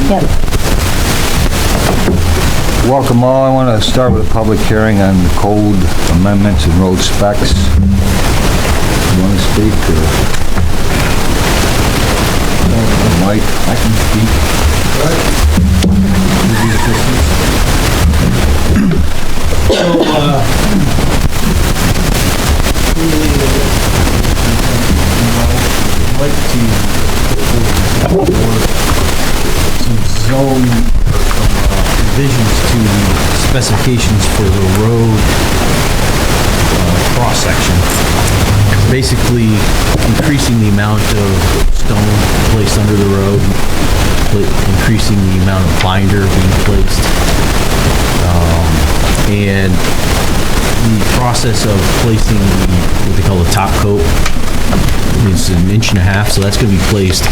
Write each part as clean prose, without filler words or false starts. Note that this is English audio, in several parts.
Yep. Welcome all. I want to start with a public hearing on the code amendments and road specs. You want to speak? Mike? I can speak. I'd like to put forward some zone or some revisions to the specifications for the road cross-section. Basically, increasing the amount of stone placed under the road, increasing the amount of binder being placed, and the process of placing what they call the top coat is 1.5 inches, so that's going to be placed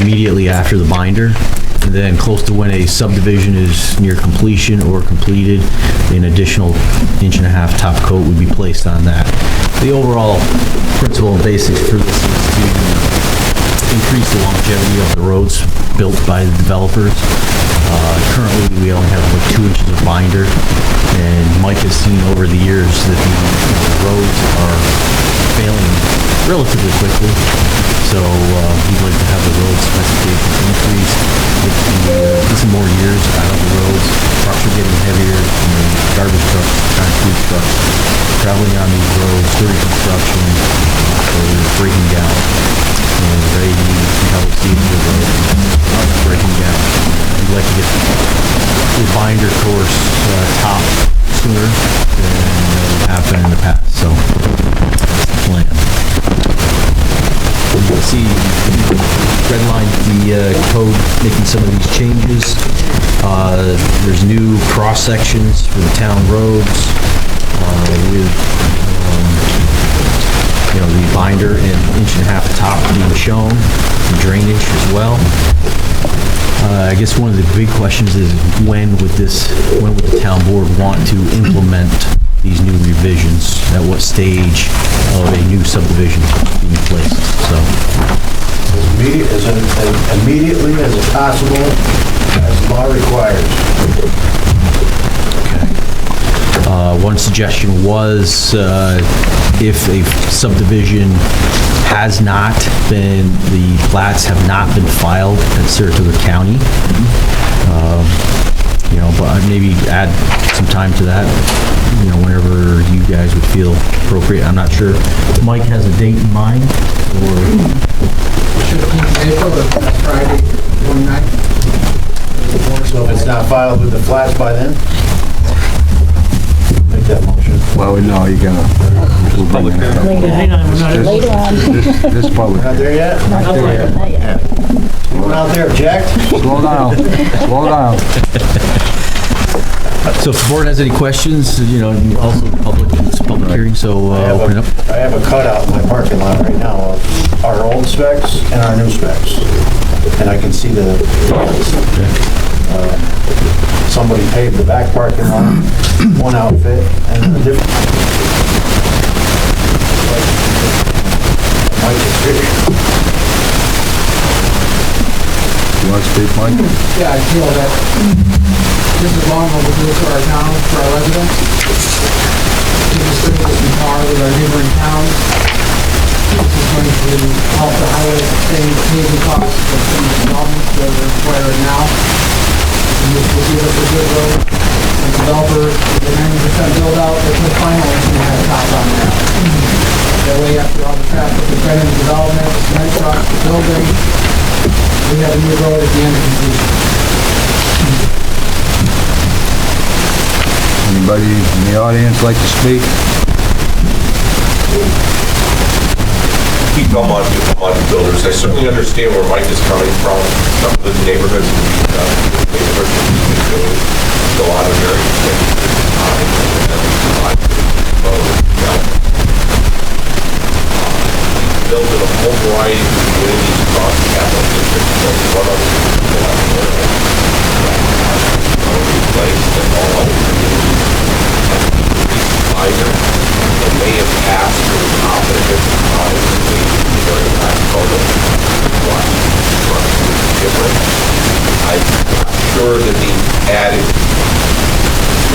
immediately after the binder. And then close to when a subdivision is near completion or completed, an additional 1.5 inch top coat would be placed on that. The overall principle and basics for this is to increase the longevity of the roads built by the developers. Currently, we only have like 2 inches of binder, and Mike has seen over the years that the roads are failing relatively quickly. So we'd like to have the road specifications increased, get some more years out of the roads. Trucks are getting heavier, garbage trucks, concrete trucks, traveling on these roads during construction, they're breaking down. And ready to probably see the road breaking down. We'd like to get the binder course top sooner than we have been in the past. So that's the plan. You can see redlined the code making some of these changes. There's new cross sections for the town roads with the binder and 1.5 inch top being shown, and drainage as well. I guess one of the big questions is when would the town board want to implement these new revisions? At what stage of a new subdivision being placed? So as immediately as possible, as law requires. One suggestion was if a subdivision has not been, the plats have not been filed at Saratoga County, but maybe add some time to that, whenever you guys would feel appropriate. I'm not sure. Mike has a date in mind, or? 15th April, that's Friday, 29th. So if it's not filed with the flats by then? Make that motion. Well, no, you gotta... Later. Hang on, later on. This public. Not there yet? Not there, not yet. Anyone out there object? Slow down. Slow down. So if the board has any questions, also it's a public hearing, so open it up. I have a cutout in my parking lot right now of our old specs and our new specs. And I can see the somebody paved the back parking lot, one outfit, and a different. You want to speak, Mike? Yeah, I feel that this is long overdue for our town, for our residents. This is going to be hard with our neighboring towns. This is going to help the highway sustain paving costs for some developments that are required now. And this will give us a good road. And developers, the 90% build out, there's no final one to have a top on that. That way, after all the traffic has been in the development, cement trucks, the building, we have a new road at the end of completion. Anybody in the audience like to speak? Pete Belmont, Builders. I certainly understand where Mike is coming from. Some of the neighborhoods a lot of very expensive time built in a whole variety of communities across the capital district. One of them replaced and all other communities either and may have passed or confident at the time during the last COVID. Different. I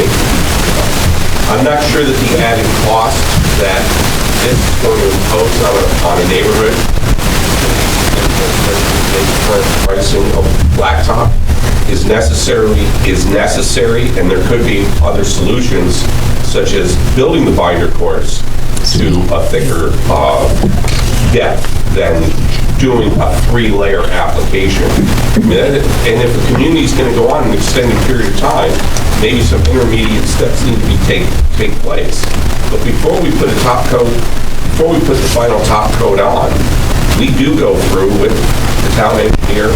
make the future better. I'm not sure that the added cost that this is going to impose on a neighborhood, the current pricing of blacktop, is necessary, and there could be other solutions, such as building the binder course to a thicker depth than doing a 3-layer application. And if the community is going to go on an extended period of time, maybe some intermediate steps need to be take place. But before we put a top coat, before we put the final top coat on, we do go through with the town engineer,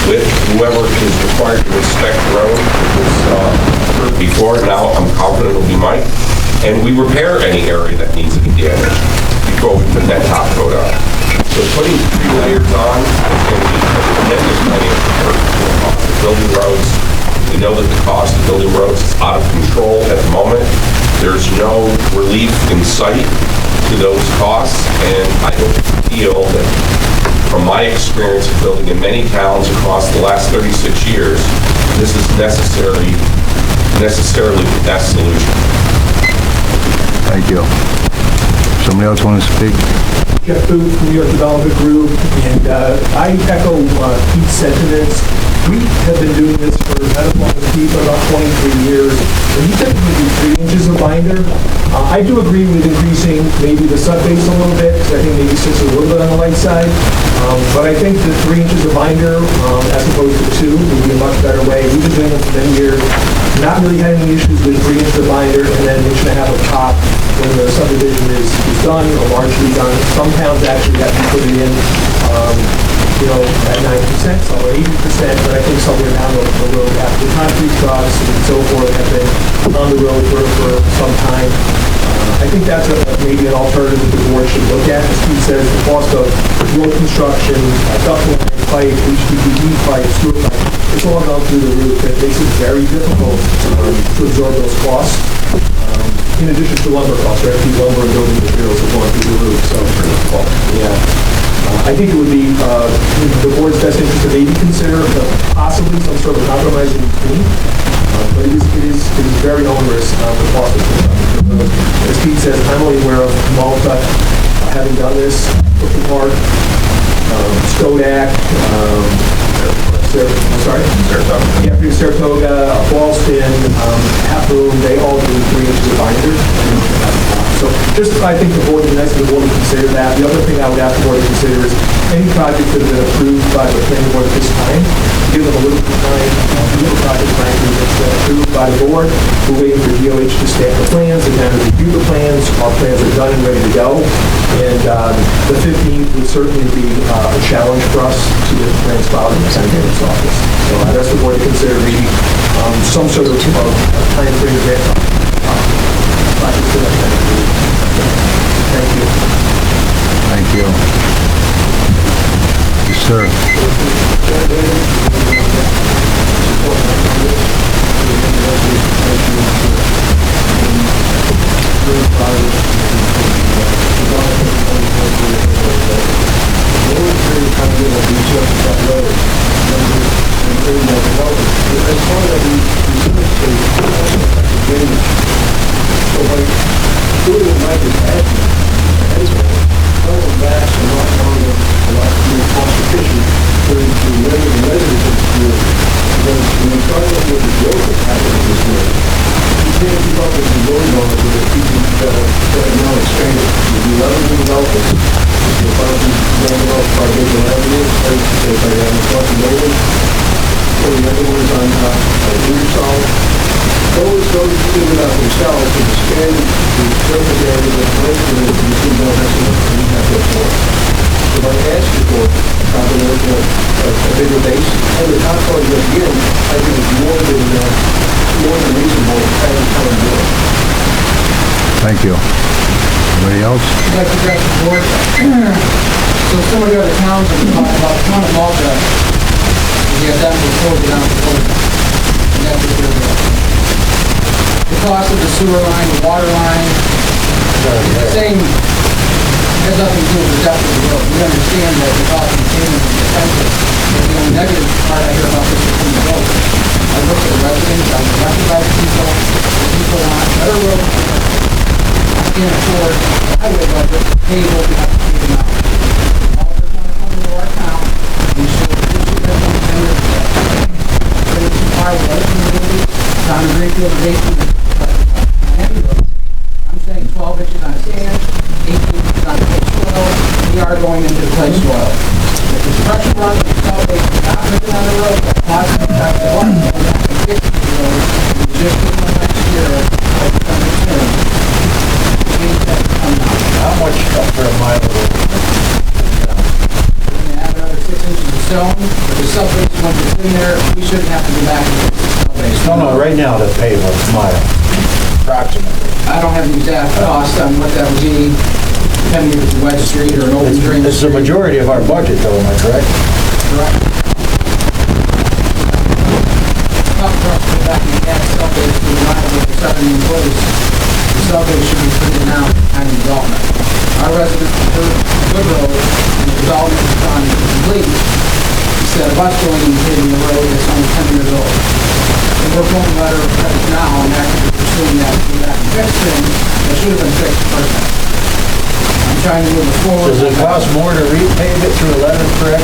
with whoever is required to inspect the road, which was heard before. Now I'm confident it'll be Mike, and we repair any area that needs to be damaged before we put that top coat on. So putting 3 layers on is going to be a tremendous financial burden to the cost of building roads. We know that the cost of building roads is out of control at the moment. There's no relief in sight to those costs, and I don't feel that, from my experience of building in many towns across the last 36 years, this is necessarily the best solution. Thank you. Somebody else want to speak? Jeff Booth from New York Development Group, and I echo Pete's sentiments. We have been doing this for not as long as Pete, but about 23 years. And we typically do 3 inches of binder. I do agree with increasing maybe the sub base a little bit, because I think maybe 6 is a little bit on the light side. But I think that 3 inches of binder, as opposed to 2, would be a much better way. We've been doing it for many years. Not really had any issues with 3 inches of binder and then 1.5 inches of top when the subdivision is done or largely done. Some towns actually have to put it in, at 90%, some are 80%, but I think somewhere down the road after the concrete trucks and so forth have been on the road for some time. I think that's maybe an alternative that the board should look at. As Pete says, the cost of road construction, ductile pipe, HDPE pipe, sewer pipe, it's all gone through the roof. It makes it very difficult to absorb those costs. In addition to lumber costs, right? Lumber and building materials have gone through the roof, so, yeah. I think it would be in the board's best interest to maybe consider possibly some sort of compromise in between. But it is very onerous, the cost of construction. As Pete says, I'm only aware of Malta having done this, Brooklyn Park, Skodak, Saratoga, Boston, Half Moon, they all do 3 inches of binder. So just, I think the board, the nice of the board to consider that. The other thing I would ask the board to consider is any project that has been approved by the planning board at this time, give them a little bit of time, little project frankly that's been approved by the board. We're waiting for DOH to stamp the plans, and then review the plans. Our plans are done and ready to go. And the 15th would certainly be a challenge for us to get the plans filed in the Senator's office. So I'd ask the board to consider maybe some sort of time frame event. Thank you. Thank you. Yes, sir. Thank you. Anybody else? I'd like to address the board. So some of the other towns have talked about, the town of Malta, we have that before, down before. And that's what they're doing. The cost of the sewer line, the water line, the same has nothing to do with the depth of the road. We understand that the cost of payment is expensive. But the only negative part I hear about this is from the road. I look at the residents, I was elected by the people want better roads. I can't afford the highway budget to pay what we have to pay them out. All they're going to come into our town, we should issue them on 10 years ago. But it's comply with other communities, down in Greenfield, Dayton, Miami roads. I'm saying 12 inches on sand, 18 inches on clay soil, we are going into clay soil. If the structure runs, the subway is not written on the road, that positive effect of what we're going to fix the road, we just did one next year, or coming soon. Change that to come down. How much after a mile of road? We're going to add another 6 inches of stone, but the subway, once it's in there, we shouldn't have to go back and fix the subway. No, right now, to pave a mile, approximately. I don't have the exact cost on what that would be, depending if it's a wet street or an open drain It's the street. majority of our budget, though, am I correct? Correct. Tough for us to go back and add subways to the line with the 7 in place. The subway should be put in now for time development. Our residents prefer good road, and the development is done complete, instead of us going and paving the road that's only 10 years old. And we're pulling a letter of credit now and actually pursuing that to go back and fix things that should have been fixed first. I'm trying to move it forward. Does it cost more to repave it through a letter of credit?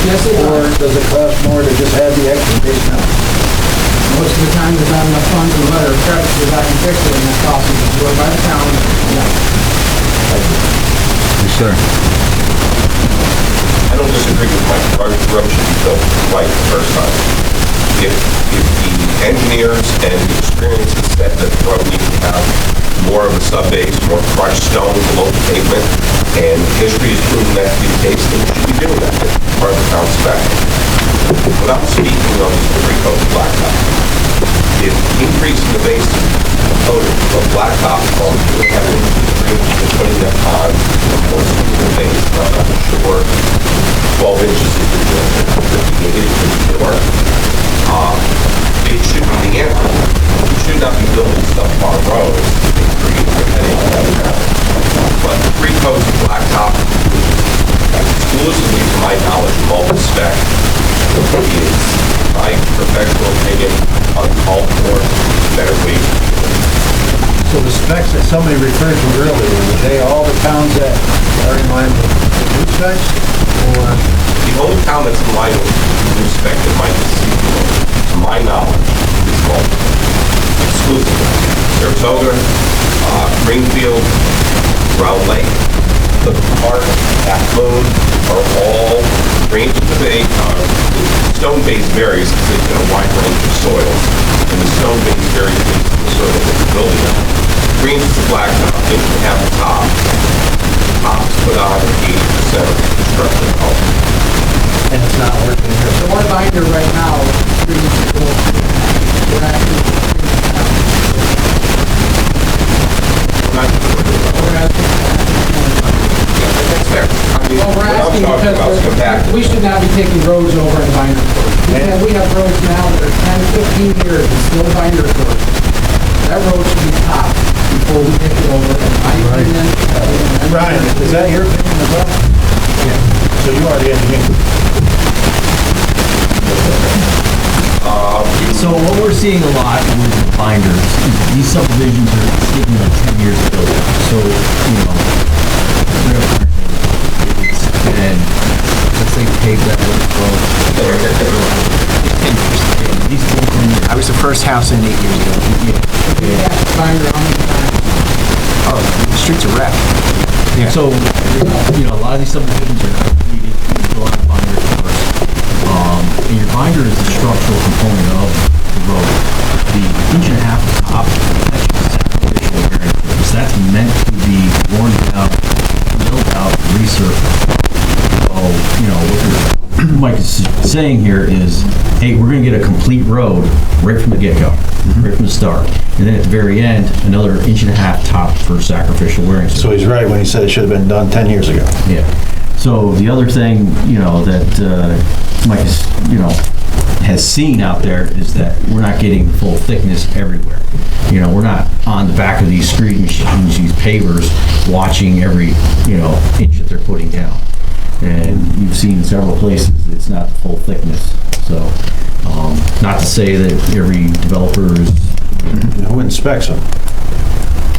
Yes, it does. Or does it cost more to just have the excavation out? Most of the time, there's not enough funds in the letter of credit to go back and fix it, and that cost is absorbed by the town. Yeah. Yes, sir. I don't disagree with Mike. Our road should be built right the first time. If the engineers and the experience has said that the road needs to have more of a subbase, more crushed stone below the pavement, and history has proven that to be the case, then we should be doing that. That's part of the town spec. Without speaking of the pre-coat blacktop, if increasing the base coat of blacktop from 2.5 inches to 3 inches and putting that on a more smooth base, I'm not sure 12 inches is needed to work. It should be the answer. We should not be building stuff on roads and creating a headache. But the pre-coat blacktop, exclusively to my knowledge, multi-spec, is, my professional opinion, uncalled for, better way. So the specs that somebody referred to earlier, were they all the towns that are in line with the new specs? Or The only town that's in line with the new spec that might be to my knowledge, is Wilton. Exclusively. Saratoga, Greenfield, Round Lake, the park, Half Moon, are all range of the bay. The stone base varies because they've got a wide range of soils, and the stone base varies based on the soil that they're building on. Green is the blacktop, inch and a half the top. Top is put on 80% of the construction cost. and it's not working here. The one binder right now, we're actually, That's fair. I mean, well, we're what I'm asking talking about is because we should not be taking roads over in binder course. We have roads now that are 10, 15 years and still binder course. That road should be topped before we take it over, in my opinion. Ryan, is that your opinion as well? Yeah. So you are the engineer. So what we're seeing a lot with the binders, these subdivisions are taking like 10 years to build. So, you know, and let's say pave that road. I was the first house in 8 years ago. We have to binder how many times? Oh, the streets are wrecked. Yeah. So, you know, a lot of these subdivisions are not completed, you go out and binder first. And your binder is the structural component of the road. The inch and a half top, that's just sacrificial variance. That's meant to be worn out, milled out, resurfaced. So, you know, what Mike is saying here is, hey, we're gonna get a complete road right from the get-go, right from the start. And then at the very end, another inch and a half top for sacrificial wearing. So he's right when he said it should have been done 10 years ago. Yeah. So the other thing, you know, that Mike is, you know, has seen out there is that we're not getting full thickness everywhere. You know, we're not on the back of these screed machines, these pavers, watching every, you know, inch that they're putting down. And you've seen several places, it's not the full thickness. So, not to say that every developer is Who inspects them?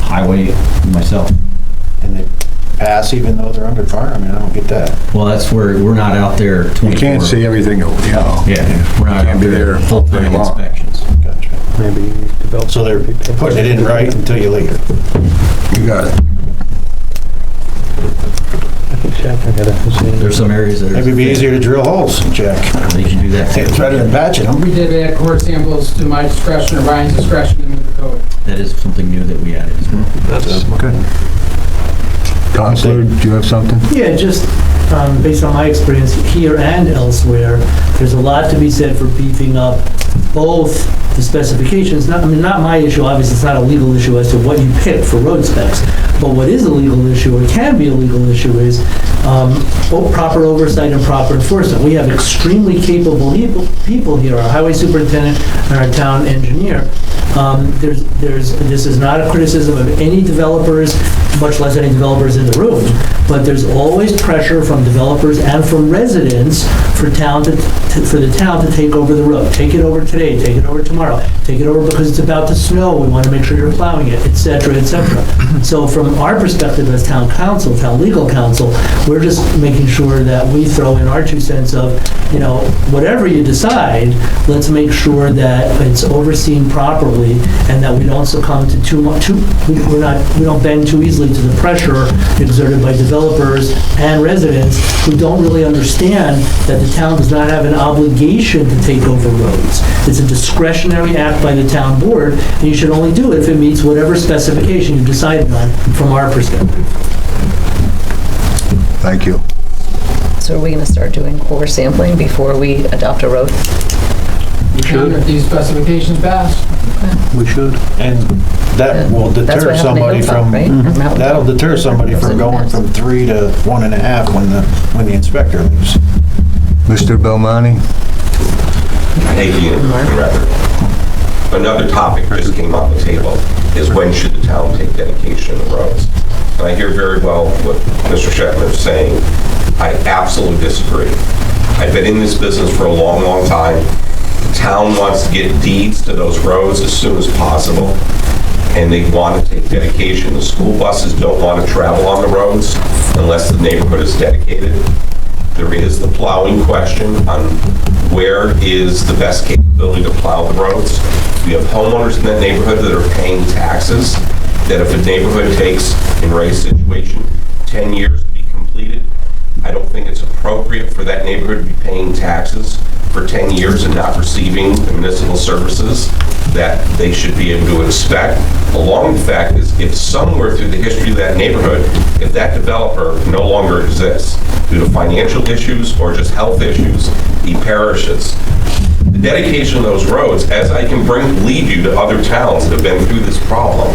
highway, myself. And they pass even though they're under par? I mean, I don't get that. Well, that's where we're not out there 24. You can't see everything, you know. Yeah, we're not Can't out be there there full-time very long. inspections. Gotcha. Maybe develop. So they're putting it in right until you leave it. You got it. There's some areas that are. Maybe it'd be easier to drill holes and check. They can do that too. It's better than patching them. We did add core samples to my discretion or Ryan's discretion in the code. That is something new that we added as well. Okay. Counselor, do you have something? Yeah, just based on my experience here and elsewhere, there's a lot to be said for beefing up both the specifications. Not my issue, obviously, it's not a legal issue as to what you pick for road specs, but what is a legal issue, or can be a legal issue, is proper oversight and proper enforcement. We have extremely capable people here, our highway superintendent and our town engineer. This is not a criticism of any developers, much less any developers in the room, but there's always pressure from developers and from residents for the town to take over the road. Take it over today, take it over tomorrow, take it over because it's about to snow, we want to make sure you're plowing it, et cetera, et cetera. So from our perspective as town council, town legal counsel, we're just making sure that we throw in our 2 cents of, you know, whatever you decide, let's make sure that it's overseen properly and that we don't succumb to we don't bend too easily to the pressure exerted by developers and residents who don't really understand that the town does not have an obligation to take over roads. It's a discretionary act by the town board, and you should only do it if it meets whatever specification you've decided on from our perspective. Thank you. So are we gonna start doing core sampling before we adopt a road? And if these specifications pass, We should. And that will That's deter what happened to somebody Hilltop, from, right? Or Mountain that'll Top. deter somebody from going from 3 to 1.5 when the inspector leaves. Mr. Belmonte? I hate to interrupt. Another topic just came on the table, is when should the town take dedication of roads? And I hear very well what Mr. Shetler is saying. I absolutely disagree. I've been in this business for a long, long time. The town wants to get deeds to those roads as soon as possible, and they want to take dedication. The school buses don't want to travel on the roads unless the neighborhood is dedicated. There is the plowing question on where is the best capability to plow the roads. We have homeowners in that neighborhood that are paying taxes, that if a neighborhood takes, in Ray's situation, 10 years to be completed, I don't think it's appropriate for that neighborhood to be paying taxes for 10 years and not receiving the municipal services that they should be able to expect. Along the fact is, if somewhere through the history of that neighborhood, if that developer no longer exists due to financial issues or just health issues, he perishes. The dedication of those roads, as I can lead you to other towns that have been through this problem,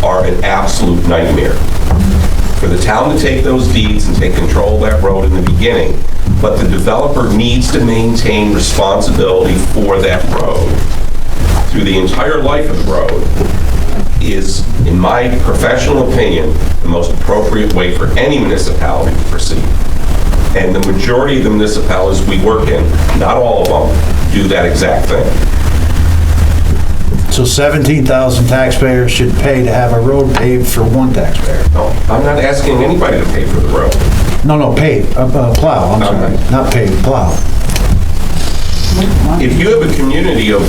are an absolute nightmare. For the town to take those deeds and take control of that road in the beginning, but the developer needs to maintain responsibility for that road through the entire life of the road is, in my professional opinion, the most appropriate way for any municipality to proceed. And the majority of the municipalities we work in, not all of them, do that exact thing. So 17,000 taxpayers should pay to have a road paved for one taxpayer. No, I'm not asking anybody to pay for the road. No, pave, plow, I'm sorry, Okay. not pave, plow. If you have a community of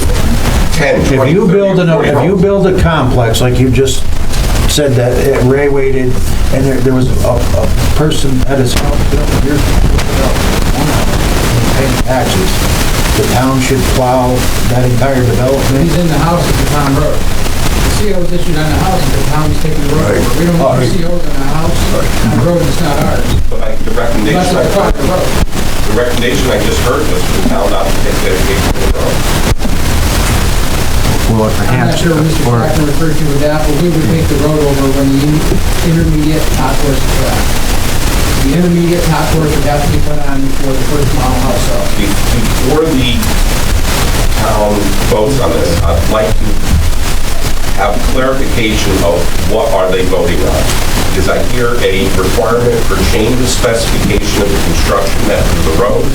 10, 20, If you 30, build 40 if you homes, build a complex, like you just said that Ray waited, and there was a person at his house built years ago, paying taxes, the town should plow that entire development. he's in the house at the town road. The CO is issued on the house, and the town's taking the road over. We don't need COs on the house, the road is not ours. but the recommendation, That's a private road. the recommendation I just heard was for the town not to take dedication of the road. Well, I'm not perhaps, sure Mr. Jackson referred to with that, but we would take the road over when the intermediate top course is put on. The intermediate top course would have to be put on before the first mile house up. Before the town votes on this, I'd like to have clarification of what are they voting on. Because I hear a requirement for change of specification of the construction method of the road,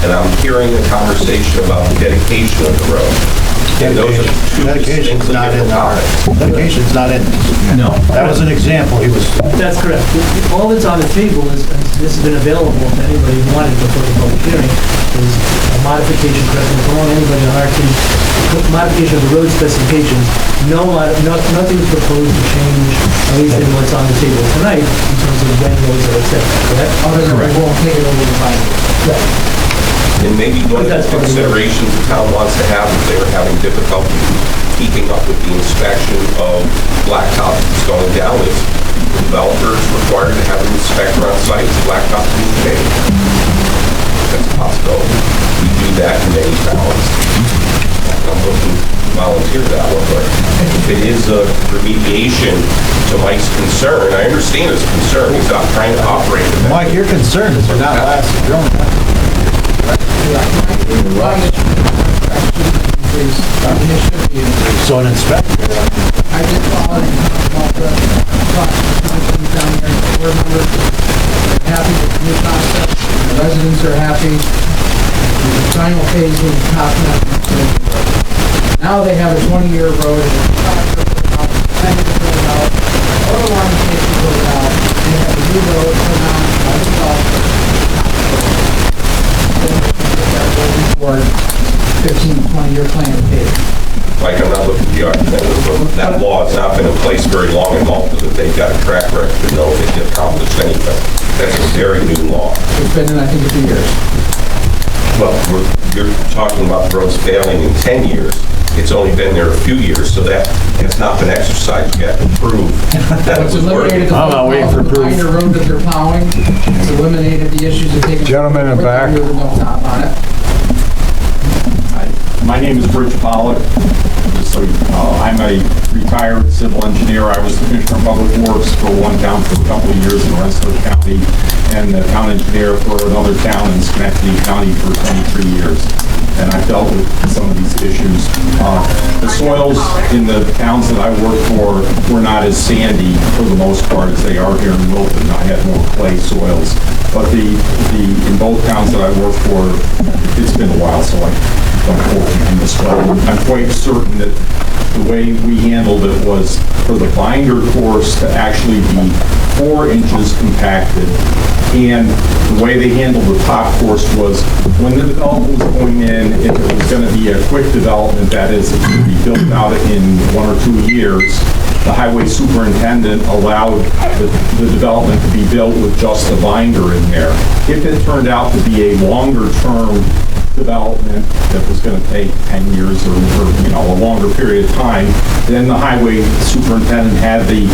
and I'm hearing a conversation about the dedication of the road. And those are two Dedication's distinctly not in different our, topics. dedication's not in. No. That was an example he was, That's correct. All that's on the table is, and this has been available to anybody who wanted before the public hearing, is a modification, correct me if I'm wrong, anybody on our team, modification of the road specifications. Nothing is proposed to change, at least in what's on the table tonight, in terms of when roads are accepted, correct? Other than we won't take it over the binder. And maybe one of the That's part of the- considerations the town wants to have if they were having difficulty keeping up with the inspection of blacktop that's going down is the developer is required to have an inspector on site to blacktop being paved. That's a possibility. We do that in many towns. I'm looking to volunteer that one, but if it is a remediation to Mike's concern, I understand his concern, he's not trying to operate with that. Mike, your concern is they're not lasting, they're only not. So an inspector, I did call and talk about the down there, the board members are happy with the new concept, the residents are happy. The final phase was top notch. Now they have a 20-year road, and it's not built out, auto modification goes out, they have a new road put on, by the developer. For 15, 20-year plan to pay. Like, I'm not looking at the argument, but that law has not been in place very long in Malta, that they've got a track record to know if they accomplished anything. That's a very new law. It's been in, I think, a few years. Well, you're talking about the roads failing in 10 years. It's only been there a few years, so that has not been exercised yet to prove that it It's was eliminated working. the binder road that they're plowing. It's eliminated the issues of taking. Gentleman in the back. With no top on it. My name is Rich Pollock. So, I'm a retired civil engineer. I was the Commissioner of Public Works for one town for a couple of years in Rensselaer County, and the town engineer for another town in Schenectady County for 23 years. And I've dealt with some of these issues. The soils in the towns that I worked for were not as sandy, for the most part, as they are here in Wilton. I had more clay soils. But in both towns that I worked for, it's been a while, so I don't quote me on this, but I'm quite certain that the way we handled it was for the binder course to actually be 4 inches compacted. And the way they handled the top course was when the development was going in, if it was going to be a quick development, that is, it would be built out in 1 or 2 years, the highway superintendent allowed the development to be built with just the binder in there. If it turned out to be a longer term development that was going to take 10 years or a longer period of time, then the highway superintendent had the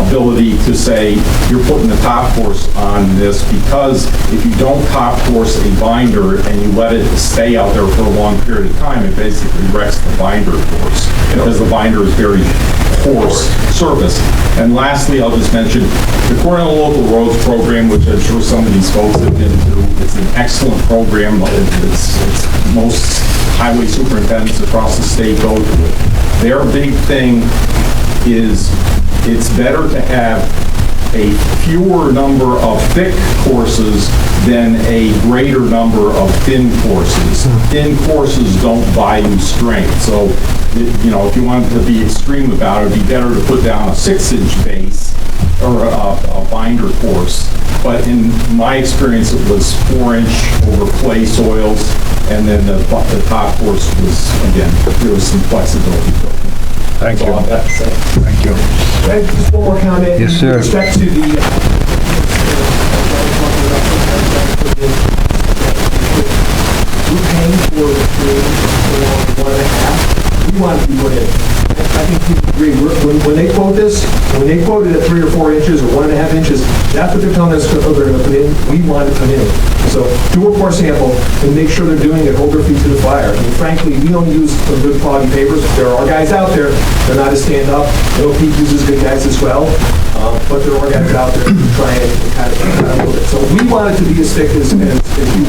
ability to say, you're putting the top course on this, because if you don't top course a binder and you let it stay out there for a long period of time, it basically wrecks the binder course, because the binder is very coarse surface. And lastly, I'll just mention the Cornell Local Roads Program, which I'm sure some of these folks have been to. It's an excellent program. It's most highway superintendents across the state go to it. Their big thing is it's better to have a fewer number of thick courses than a greater number of thin courses. Thin courses don't buy you strength. So, if you wanted to be extreme about it, it'd be better to put down a 6-inch base or a binder course. But in my experience, it was 4-inch over clay soils, and then the top course was, again, there was some flexibility built in. Thank you. Thank you. Just one more comment. Yes, sir. With respect to the, we're paying for 1.5. We want to be put in. I think people agree. When they quote this, when they quote it at 3 or 4 inches or 1.5 inches, that's what they're telling us they're going to put in. We want to put in. So do a core sample and make sure they're doing it, hold their feet to the fire. I mean, frankly, we don't use some good quality papers. There are guys out there, they're not as stand up. Pete uses good guys as well, but there are guys out there who try and kind of move it. So we want it to be as thick as you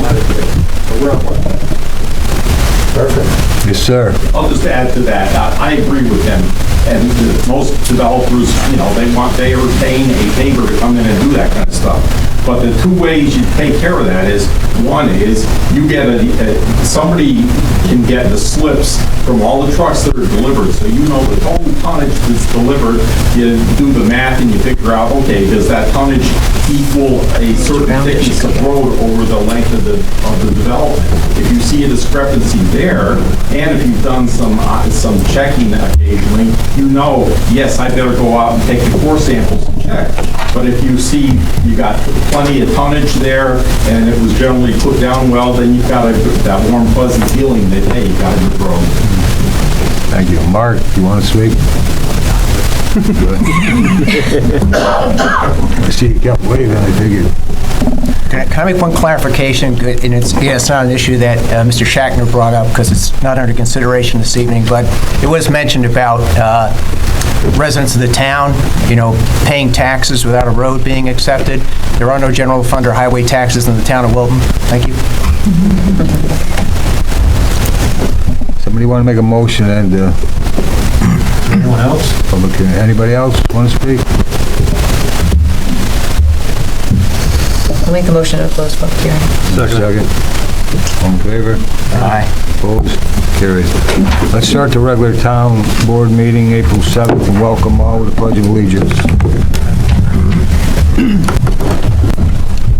want it to be. So we're on board. perfect. Yes, Yes, sir. I'll just add to that. I agree with him. And most developers, you know, they are paying a paver to come in and do that kind of stuff. But the two ways you take care of that is, one is you get somebody can get the slips from all the trucks that are delivered, so you know the total tonnage that's delivered. You do the math and you figure out, okay, does that tonnage equal a certain thickness of road over the length of the development? If you see a discrepancy there, and if you've done some checking occasionally, you know, yes, I better go out and take the core samples and check. But if you see you got plenty of tonnage there and it was generally put down well, then you've got that warm, fuzzy feeling that, hey, you got a good road. Thank you. Mark, you want to speak? Good. I see you kept waving, I figured. Can I make one clarification? Good, and it's not an issue that Mr. Shackner brought up because it's not under consideration this evening, but it was mentioned about residents of the town, you know, paying taxes without a road being accepted. There are no general fund or highway taxes in the town of Wilton. Thank you. Somebody want to make a motion and, Anyone else? anybody else want to speak? I'll make the motion to close public hearing. Second. All in favor? Aye. Opposed? Carried. Let's start the regular town board meeting, April 7th, and welcome all with the Pledge of Allegiance.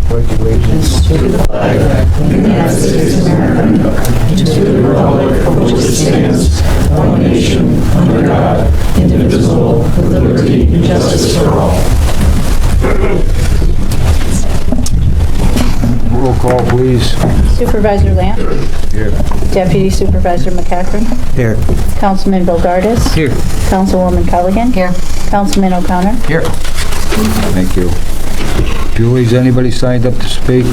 Pledge allegiance to the flag of the United States of America, and to the republic for which it stands, one nation, under God, indivisible, with liberty and justice for all. Roll call, please. Supervisor Lamb. Here. Deputy Supervisor McCachran. Here. Councilman Bogardus. Here. Councilwoman Culligan. Here. Councilman O'Connor. Here. Thank you. Julie's anybody signed up to speak?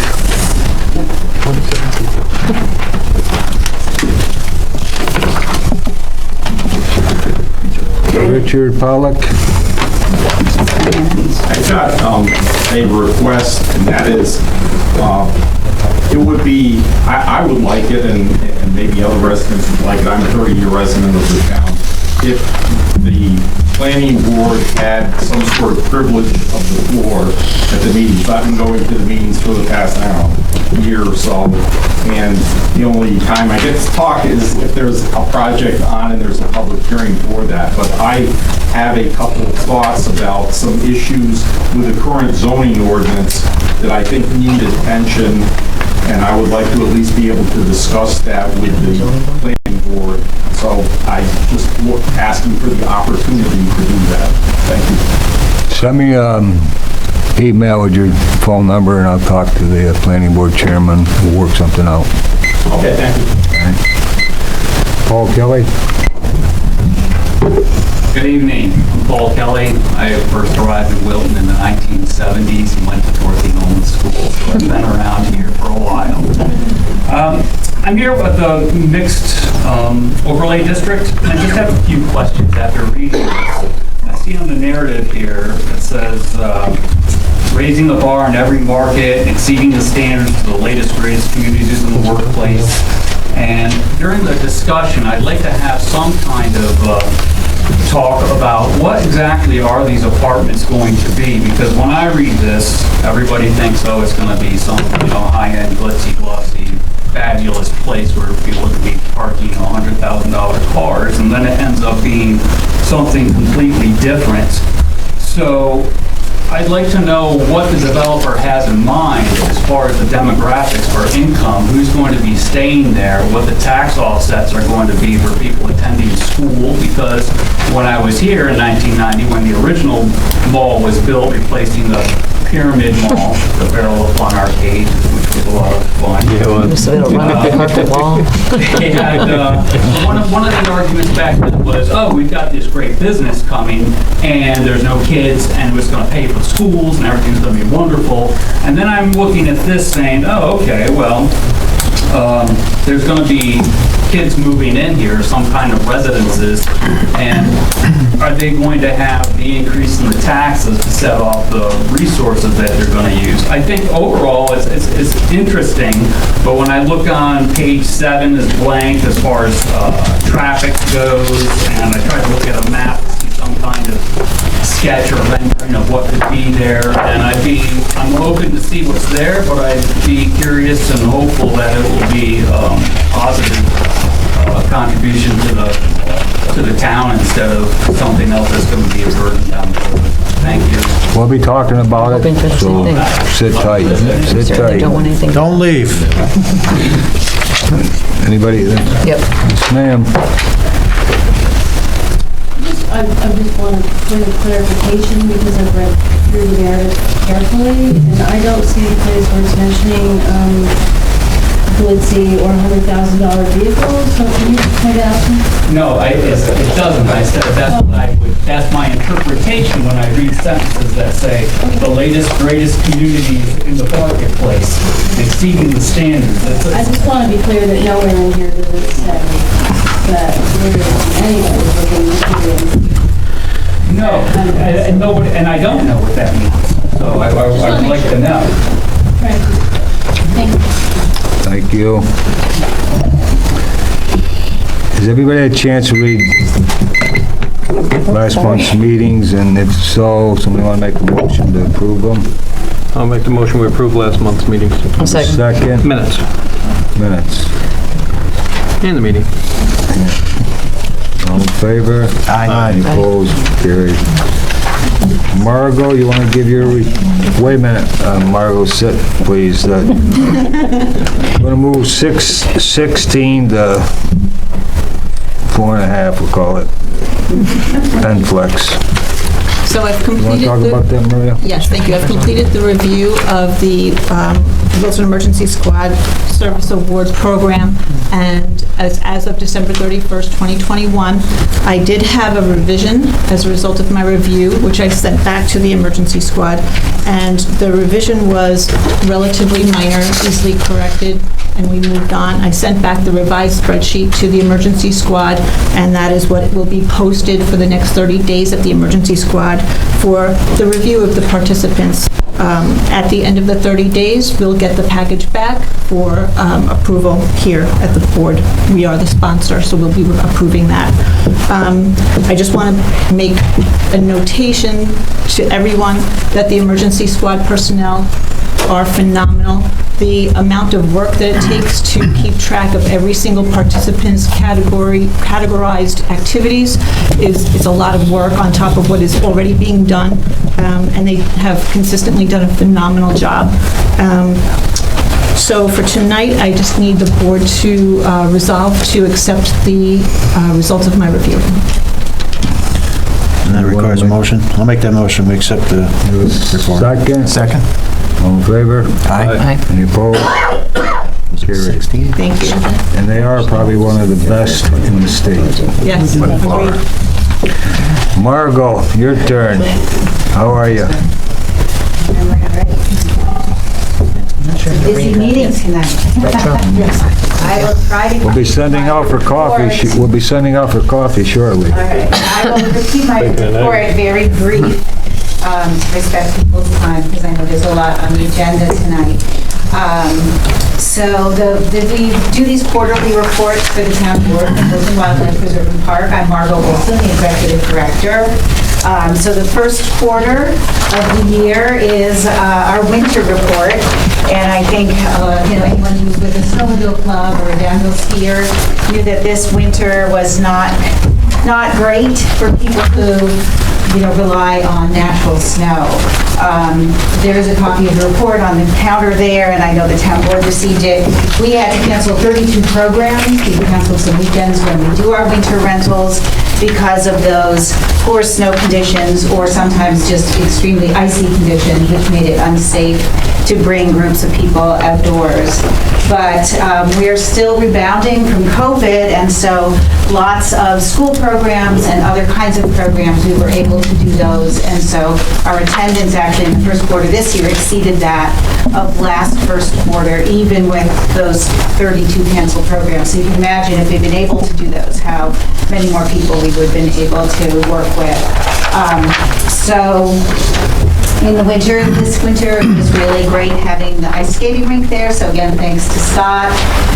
Richard Pollock. I've got a request, and that is, it would be, I would like it, and maybe other residents would like it, I'm a 30-year resident of the town, if the planning board had some sort of privilege of the floor at the meetings. I've been going to the meetings for the past, I don't know, year or so, and the only time I get to talk is if there's a project on and there's a public hearing for that. But I have a couple of thoughts about some issues with the current zoning ordinance that I think need attention, and I would like to at least be able to discuss that with the planning board. So I just asking for the opportunity to do that. Thank you. Send me email with your phone number and I'll talk to the planning board chairman. We'll work something out. Okay, thank you. Paul Kelly? Good evening. I'm Paul Kelly. I first arrived in Wilton in the 1970s and went to Dorothy Nolan School, so I've been around here for a while. I'm here with the mixed overlay district, and I just have a few questions after reading this. I see on the narrative here, it says, raising the bar in every market, exceeding the standards to the latest, greatest communities in the workplace. And during the discussion, I'd like to have some kind of talk about what exactly are these apartments going to be, because when I read this, everybody thinks, oh, it's going to be some, high-end, glitzy, glossy, fabulous place where people can be parking, $100,000 cars, and then it ends up being something completely different. So I'd like to know what the developer has in mind as far as the demographics for income, who's going to be staying there, what the tax offsets are going to be for people attending school, because when I was here in 1990, when the original mall was built, replacing the Pyramid Mall, the Barrel of Fun Arcade, which was a lot of fun. So it'll run up the carpet wall. They had, one of the arguments back then was, oh, we've got this great business coming, and there's no kids, and it's going to pay for the schools, and everything's going to be wonderful. And then I'm looking at this saying, oh, okay, well, there's going to be kids moving in here, some kind of residences, and are they going to have the increase in the taxes to set off the resources that they're going to use? I think overall it's interesting, but when I look on page 7 is blank as far as traffic goes, and I try to look at a map to see some kind of sketch or rendering of what could be there, and I'm hoping to see what's there, but I'd be curious and hopeful that it will be positive contribution to the town instead of something else that's going to be a burden down the road. Thank you. We'll be talking about Hoping for it, the so same thing. sit tight, sit Certainly tight. don't want anything. Don't leave. Anybody? Yep. Yes, ma'am. I just want a point of clarification because I've read through the narrative carefully, and I don't see a place where it's mentioning glitzy or $100,000 vehicles. So can you point it out to me? No, it doesn't. I said that's my interpretation when I read sentences that say the latest, greatest communities in the marketplace, exceeding the standards. I just want to be clear that nowhere in here does it say that anybody looking into it. No, and nobody, and I don't know what that means. So I'd like to know. Right. Thank you. Thank you. Has everybody had a chance to read last month's meetings, and if so, somebody want to make a motion to approve them? I'll make the motion we approve last month's meetings. I'll second. Second? Minutes. Minutes. And the meeting. All in favor? Aye. Any opposed? Carried. Margot, you want to give your, wait a minute, Margot, sit, please. We're going to move 616 to 4.5, we'll call it. Penflex. So I've You want to completed talk about that, Maria? Yes, thank you. I've completed the review of the Wilton Emergency Squad Service Award Program, and as of December 31st, 2021, I did have a revision as a result of my review, which I sent back to the Emergency Squad, and the revision was relatively minor, easily corrected, and we moved on. I sent back the revised spreadsheet to the Emergency Squad, and that is what will be posted for the next 30 days at the Emergency Squad for the review of the participants. At the end of the 30 days, we'll get the package back for approval here at the board. We are the sponsor, so we'll be approving that. I just want to make a notation to everyone that the Emergency Squad personnel are phenomenal. The amount of work that it takes to keep track of every single participant's categorized activities is a lot of work on top of what is already being done, and they have consistently done a phenomenal job. So for tonight, I just need the board to resolve to accept the results of my review. And that requires a motion. I'll make that motion. We accept the report. Second? Second. All in favor? Aye. Any opposed? Carried. Thank you. And they are probably one of the best in the state. Yes, agreed. Margot, your turn. How are you? Busy meeting tonight. I will try to. We'll be sending out for coffee. We'll be sending out for coffee shortly. All right. I will keep my report very brief to respect people's time because I know there's a lot on the agenda tonight. So we do these quarterly reports for the town board of Wilton Wildlife Preserve and Park. I'm Margot Wilton, the executive director. So the first quarter of the year is our winter report, and I think anyone who's with a snowmobile club or a downhill skier knew that this winter was not great for people who rely on natural snow. There is a copy of the report on the counter there, and I know the town board received it. We had to cancel 32 programs. We canceled some weekends when we do our winter rentals because of those poor snow conditions or sometimes just extremely icy conditions, which made it unsafe to bring groups of people outdoors. But we're still rebounding from COVID, and so lots of school programs and other kinds of programs, we were able to do those. And so our attendance actually in the first quarter this year exceeded that of last first quarter, even with those 32 canceled programs. So you can imagine if we've been able to do those, how many more people we would have been able to work with. So in the winter, this winter, it was really great having the ice skating rink there. So again, thanks to Scott,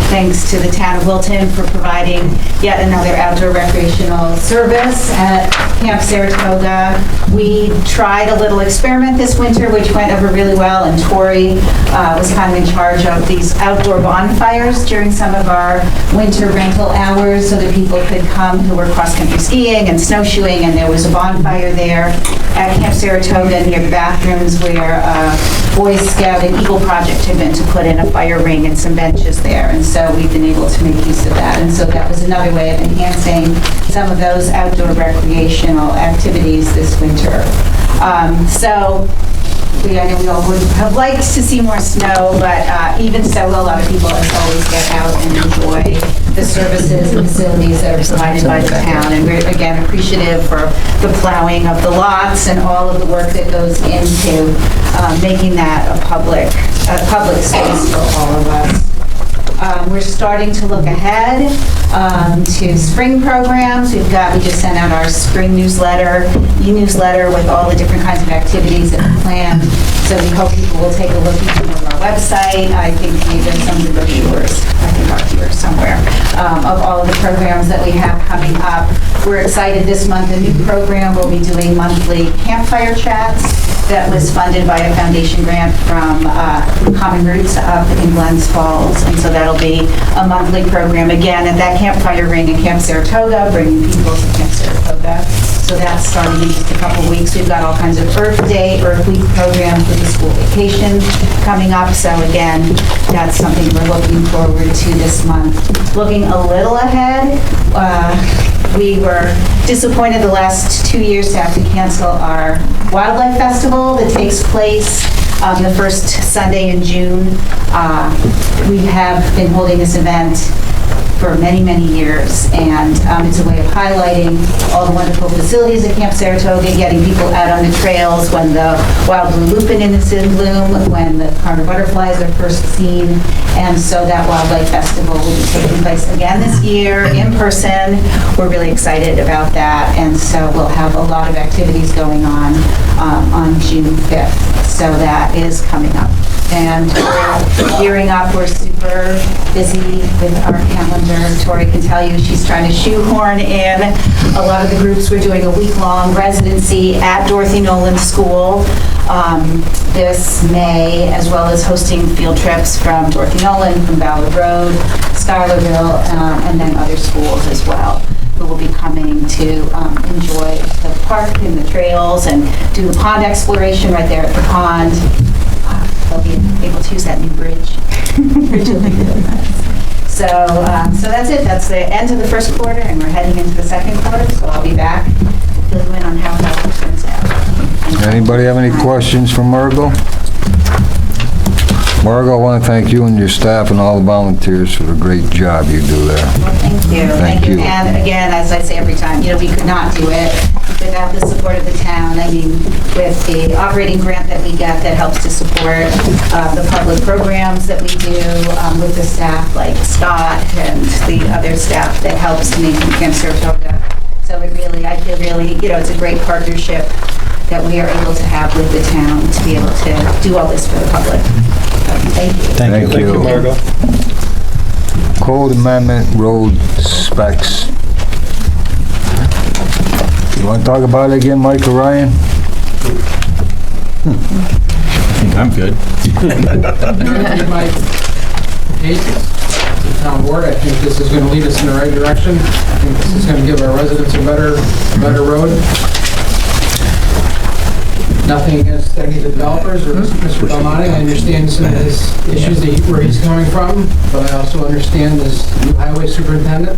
thanks to the town of Wilton for providing yet another outdoor recreational service at Camp Saratoga. We tried a little experiment this winter, which went over really well, and Tori was kind of in charge of these outdoor bonfires during some of our winter rental hours so that people could come who were cross-country skiing and snowshoeing, and there was a bonfire there at Camp Saratoga near the bathrooms where Boy Scout and Eagle Project had been to put in a fire ring and some benches there, and so we've been able to make use of that. And so that was another way of enhancing some of those outdoor recreational activities this winter. I know we all would have liked to see more snow, but even so, a lot of people as always get out and enjoy the services and facilities that are provided by the town. And we're, again, appreciative for the plowing of the lots and all of the work that goes into making that a public space for all of us. We're starting to look ahead to spring programs. We just sent out our spring newsletter, e-newsletter with all the different kinds of activities that we planned. So we hope people will take a look at our website. I think maybe some of the brochures, I think are here somewhere, of all of the programs that we have coming up. We're excited this month, a new program. We'll be doing monthly campfire chats that was funded by a foundation grant from Common Roots up in Glens Falls. And so that'll be a monthly program, again, at that campfire ring in Camp Saratoga, bringing people to Camp Saratoga. So that's starting in just a couple weeks. We've got all kinds of Earth Day, Earth Week programs with the school vacation coming up. So again, that's something we're looking forward to this month. Looking a little ahead, we were disappointed the last 2 years to have to cancel our Wildlife Festival that takes place the first Sunday in June. We have been holding this event for many, many years, and it's a way of highlighting all the wonderful facilities at Camp Saratoga, getting people out on the trails when the wild blue lupin is in bloom, when the Carter butterflies are first seen, and so that Wildlife Festival will be taking place again this year in person. We're really excited about that, and so we'll have a lot of activities going on June 5th, so that is coming up. And we're gearing up. We're super busy with our calendar. Tori can tell you she's trying to shoehorn in a lot of the groups. We're doing a week-long residency at Dorothy Nolan School this May, as well as hosting field trips from Dorothy Nolan, from Ballard Road, Schuylerville, and then other schools as well, who will be coming to enjoy the park and the trails and do the pond exploration right there at the pond. They'll be able to use that new bridge. So that's it. That's the end of the first quarter, and we're heading into the second quarter, so I'll be back to fill you in on how that turns out. Anybody have any questions for Margot? Margot, I want to thank you and your staff and all the volunteers for the great job you do there. Well, thank you. Thank you. And again, as I say every time, we could not do it without the support of the town. I mean, with the operating grant that we get that helps to support the public programs that we do with the staff like Scott and the other staff that helps to maintain Camp Saratoga. So I feel really, it's a great partnership that we are able to have with the town to be able to do all this for the public. Thank you. Thank you. Margot. Code Amendment Road Specs. You want to talk about it again, Mike or Ryan? I think I'm good. My case to the town board, I think this is going to lead us in the right direction. I think this is going to give our residents a better road. Nothing against any of the developers or Mr. Belmonte. I understand some of his issues where he's coming from, but I also understand this new highway superintendent.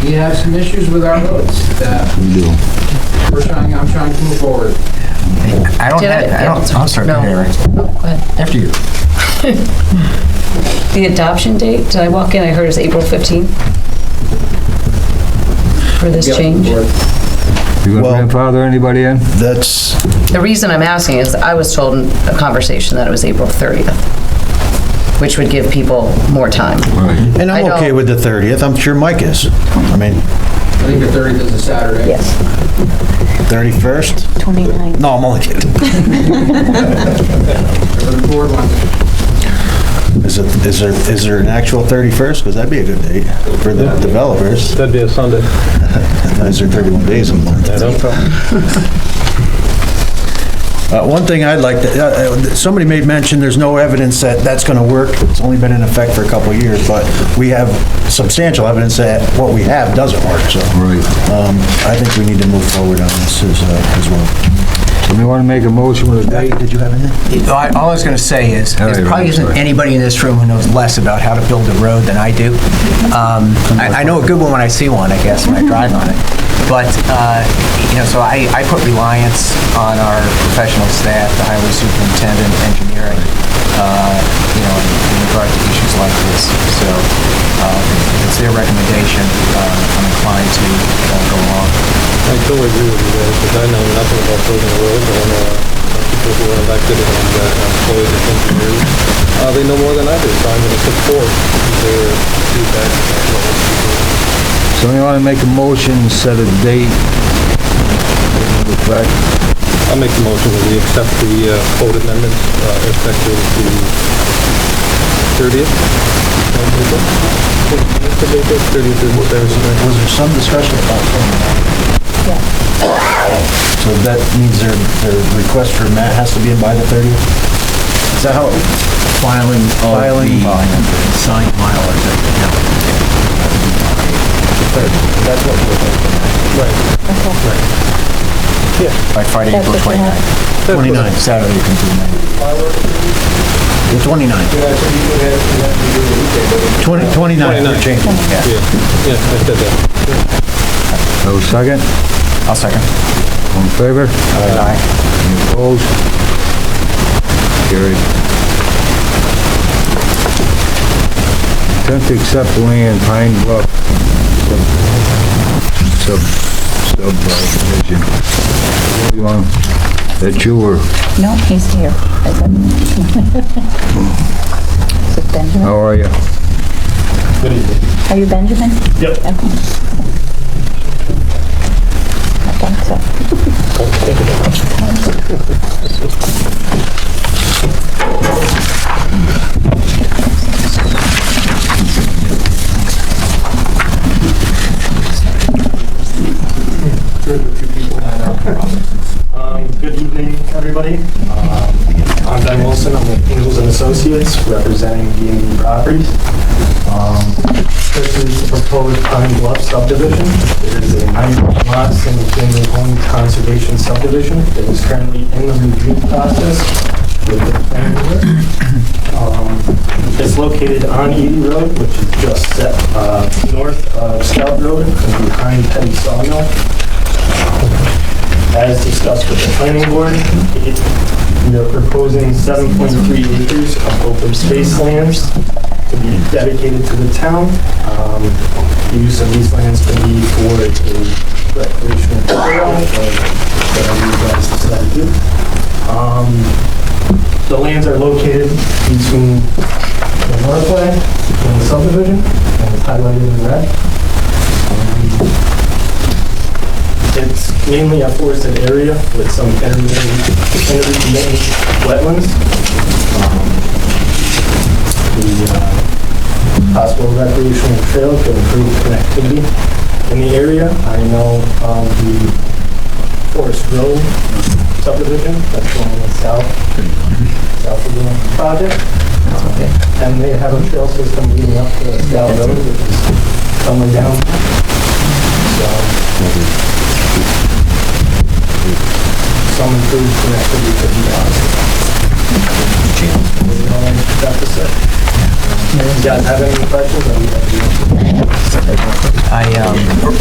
We have some issues with our roads that I'm trying to move forward. I'm sorry, No. Harry. Go ahead. After you. The adoption date, did I walk in, I heard it's April 15th for this change? You gonna grandfather anybody in? That's, The reason I'm asking is I was told in a conversation that it was April 30th, which would give people more time. and I'm okay with the 30th. I'm sure Mike is. I mean, I think the 30th is a Saturday. Yes. 31st? 29. No, I'm only kidding. Whatever the board wants. Is there an actual 31st? Because that'd be a good date for the developers. That'd be a Sunday. Is there 31 days a month? One thing I'd like to, somebody made mention, there's no evidence that that's going to work. It's only been in effect for a couple of years, but we have substantial evidence that what we have doesn't work, so. Right. I think we need to move forward on this as well. Somebody want to make a motion with a date? Did you have anything? All I was going to say is, there probably isn't anybody in this room who knows less about how to build a road than I do. I know a good one when I see one, I guess, when I drive on it. But, so I put reliance on our professional staff, the highway superintendent, engineering, in regard to issues like this. So it's their recommendation. I'm inclined to go along. I totally agree with you guys, because I know nothing about building a road, and people who are elected and employees as engineers, they know more than I do, so I'm going to support their feedback. Somebody want to make a motion, set a date? I'll make the motion that we accept the code amendments effective the 30th. Was there some discussion about that? So that means their request for Matt has to be in by the 30th? Is that how, filing, Signed milers at the town. that's what we're looking at. By Friday, That's April what you 29th. have. 29th, Saturday you can do that. The 29th. 29th, we're changing. Yeah, I said that. No second? I'll second. All in favor? Aye. Any opposed? Carried. Attempt to accept land Pine Bluff subdivision. You want, that you were, No, he's here. I said- Is it Benjamin? how are you? Good evening. Are you Benjamin? Yep. Okay. I thought so. Good evening, everybody. I'm Ben Wilson. I'm with Ingalls and Associates, representing B&B Properties. This is the proposed Pine Bluff subdivision. It is a 9-lot single-family home conservation subdivision. It is currently in the review process with the planning board. It's located on Edie Road, which is just set north of Scout Road and behind Petty Sawmill. As discussed with the planning board, we are proposing 7.3 acres of open space lands to be dedicated to the town. The use of these lands can be for a recreational trail or whatever you guys decide to do. The lands are located between the northway and the subdivision, and it's highlighted in red. It's mainly a forested area with some intermittent wetlands. The possible recreational trail could improve connectivity in the area. I know the Forest Road subdivision that's going south of the project. And they have a trail system leading up to Scout Road, which is coming down. So, some improved connectivity could be done. Got to say. You guys have any questions?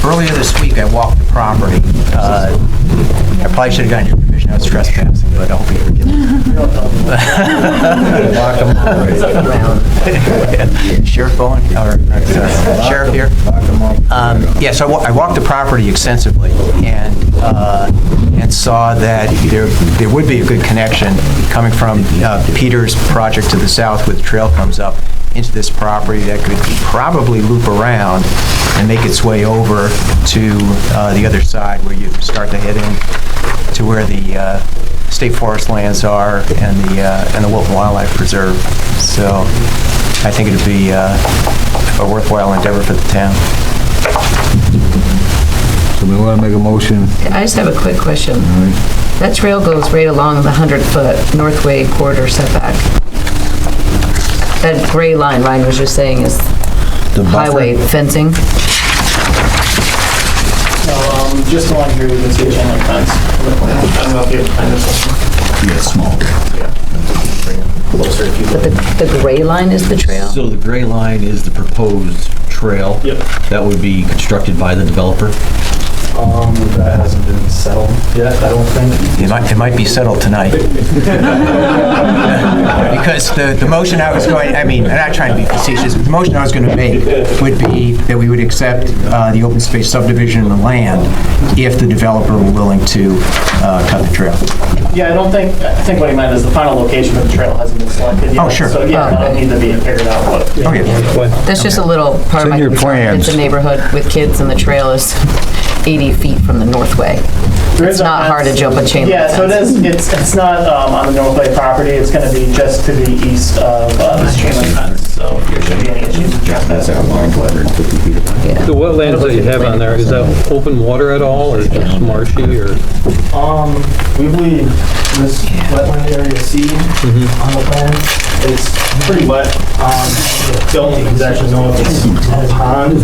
Earlier this week, I walked the property. I probably should have gotten your permission know it's trespassing, but I hope you forgive me. Lock 'em up. Sheriff Bowen, or Sheriff here? Lock 'em up. Yeah, so I walked the property extensively and saw that there would be a good connection coming from Peter's project to the south where the trail comes up into this property that could probably loop around and make its way over to the other side where you start to head in to where the state forest lands are and the Wilton Wildlife Preserve. So I think it'd be a worthwhile endeavor for the town. So we want to make a motion. I just have a quick question. That trail goes right along the 100-foot Northway corridor setback. That gray line Ryan was just saying is The buffer? highway fencing. Just along here, you can see a chain link fence. I don't know if you have kind of. Yeah, small. Closer if you But the gray line is the trail? So the gray line is the proposed trail. Yep. That would be constructed by the developer. That hasn't been settled yet, I don't think. It might be settled tonight. Because the motion I was going, I mean, I'm not trying to be facetious, but the motion I was going to make would be that we would accept the open space subdivision in the land if the developer were willing to cut the trail. Yeah, I think what he meant is the final location for the trail hasn't been selected yet. Oh, sure. So yeah, that'll need to be figured out what. Okay. That's just a little part of my your concern. plans. It's a neighborhood with kids and the trail is 80 feet from the Northway. It's not hard to jump a chain link Yeah, so it fence. is, it's not on the Northway property, it's going to be just to the east of this chain link fence, so if there should be any issues with trespassing. Yeah. The wetlands that you have on there, is that open water at all, or just marshy, or? We believe this wetland area C on the plan is pretty wet. Don't exactly know if it's a pond.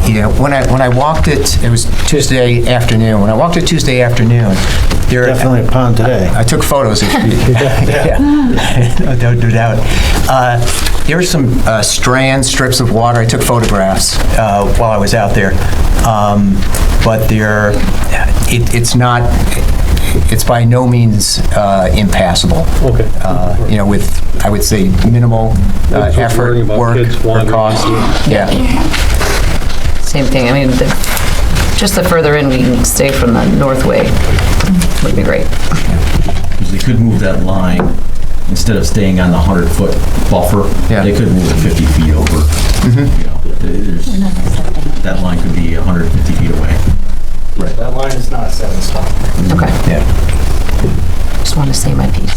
Yeah, when I walked it was Tuesday afternoon. When I walked it Tuesday afternoon, there Definitely a pond today. I took photos. Yeah, no doubt. There were some strips of water. I took photographs while I was out there, but it's by no means impassable. Okay. You know, with, I would say, minimal effort, work, or cost. Yeah. Same thing. I mean, just the further in we can stay from the Northway would be great. Because they could move that line, instead of staying on the 100-foot buffer, Yeah. they could move it 50 feet over. You know, that line could be 150 feet away. Right, that line is not set in stone. Okay. Yeah. Just want to say my piece.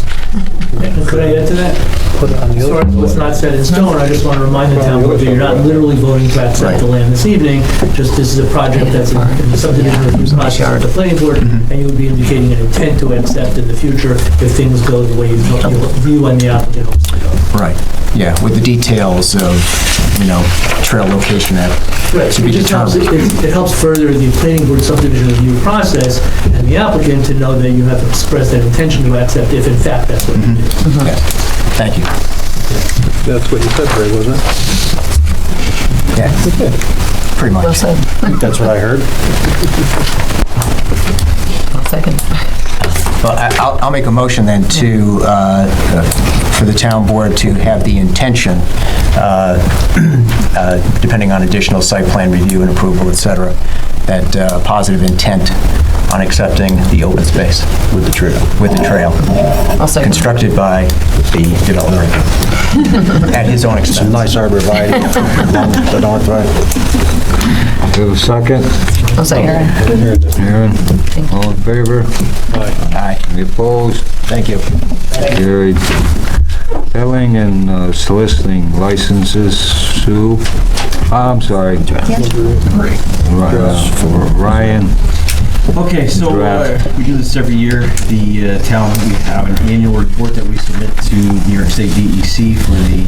Could I add to that? Put it on the As far as what's not set in stone, I just want to remind the town board that you're not literally voting to accept the land this evening, just this is a project that's in the subdivision review process of the planning board, and you would be indicating an intent to accept in the future if things go the way you and the applicant hopes to go. Right. Yeah, with the details of, you know, trail location that to be It just helps, determined. it helps further the planning board subdivision review process and the applicant to know that you have expressed that intention to accept if in fact that's what you do. Yes. Thank you. That's what you said, Ray, wasn't it? Yeah. Pretty much. Well said. That's what I heard. I'll second. Well, I'll make a motion then to, for the town board to have the intention, depending on additional site plan review and approval, et cetera, that positive intent on accepting the open space. With the trail. With the trail. I'll second. Constructed by the developer at his own expense. Some nice arborvitae along the Northway. Do you have a second? I'll second. Aaron, all in favor? Aye. Any opposed? Thank you. Carried. Selling and soliciting licenses, Sue. I'm sorry. For Ryan. Okay, so we do this every year. The town, we have an annual report that we submit to New York State DEC for the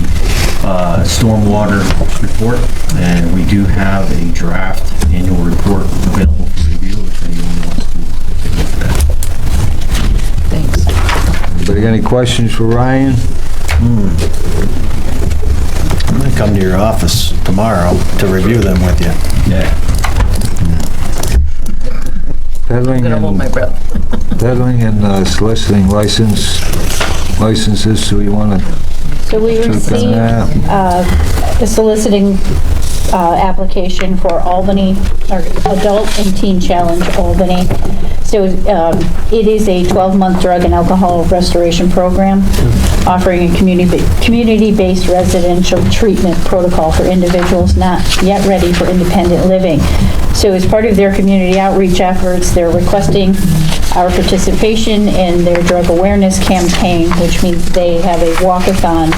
stormwater report, and we do have a draft annual report available for review if anyone wants to take a look at that. Thanks. Anybody got any questions for Ryan? I'm gonna come to your office tomorrow to review them with you. Yeah. Peddling I'm gonna hold my and breath. peddling and soliciting licenses, so you want to So we check on received that? a soliciting application for Albany, or Adult and Teen Challenge Albany. So it is a 12-month drug and alcohol restoration program offering a community-based residential treatment protocol for individuals not yet ready for independent living. So as part of their community outreach efforts, they're requesting our participation in their drug awareness campaign, which means they have a walkathon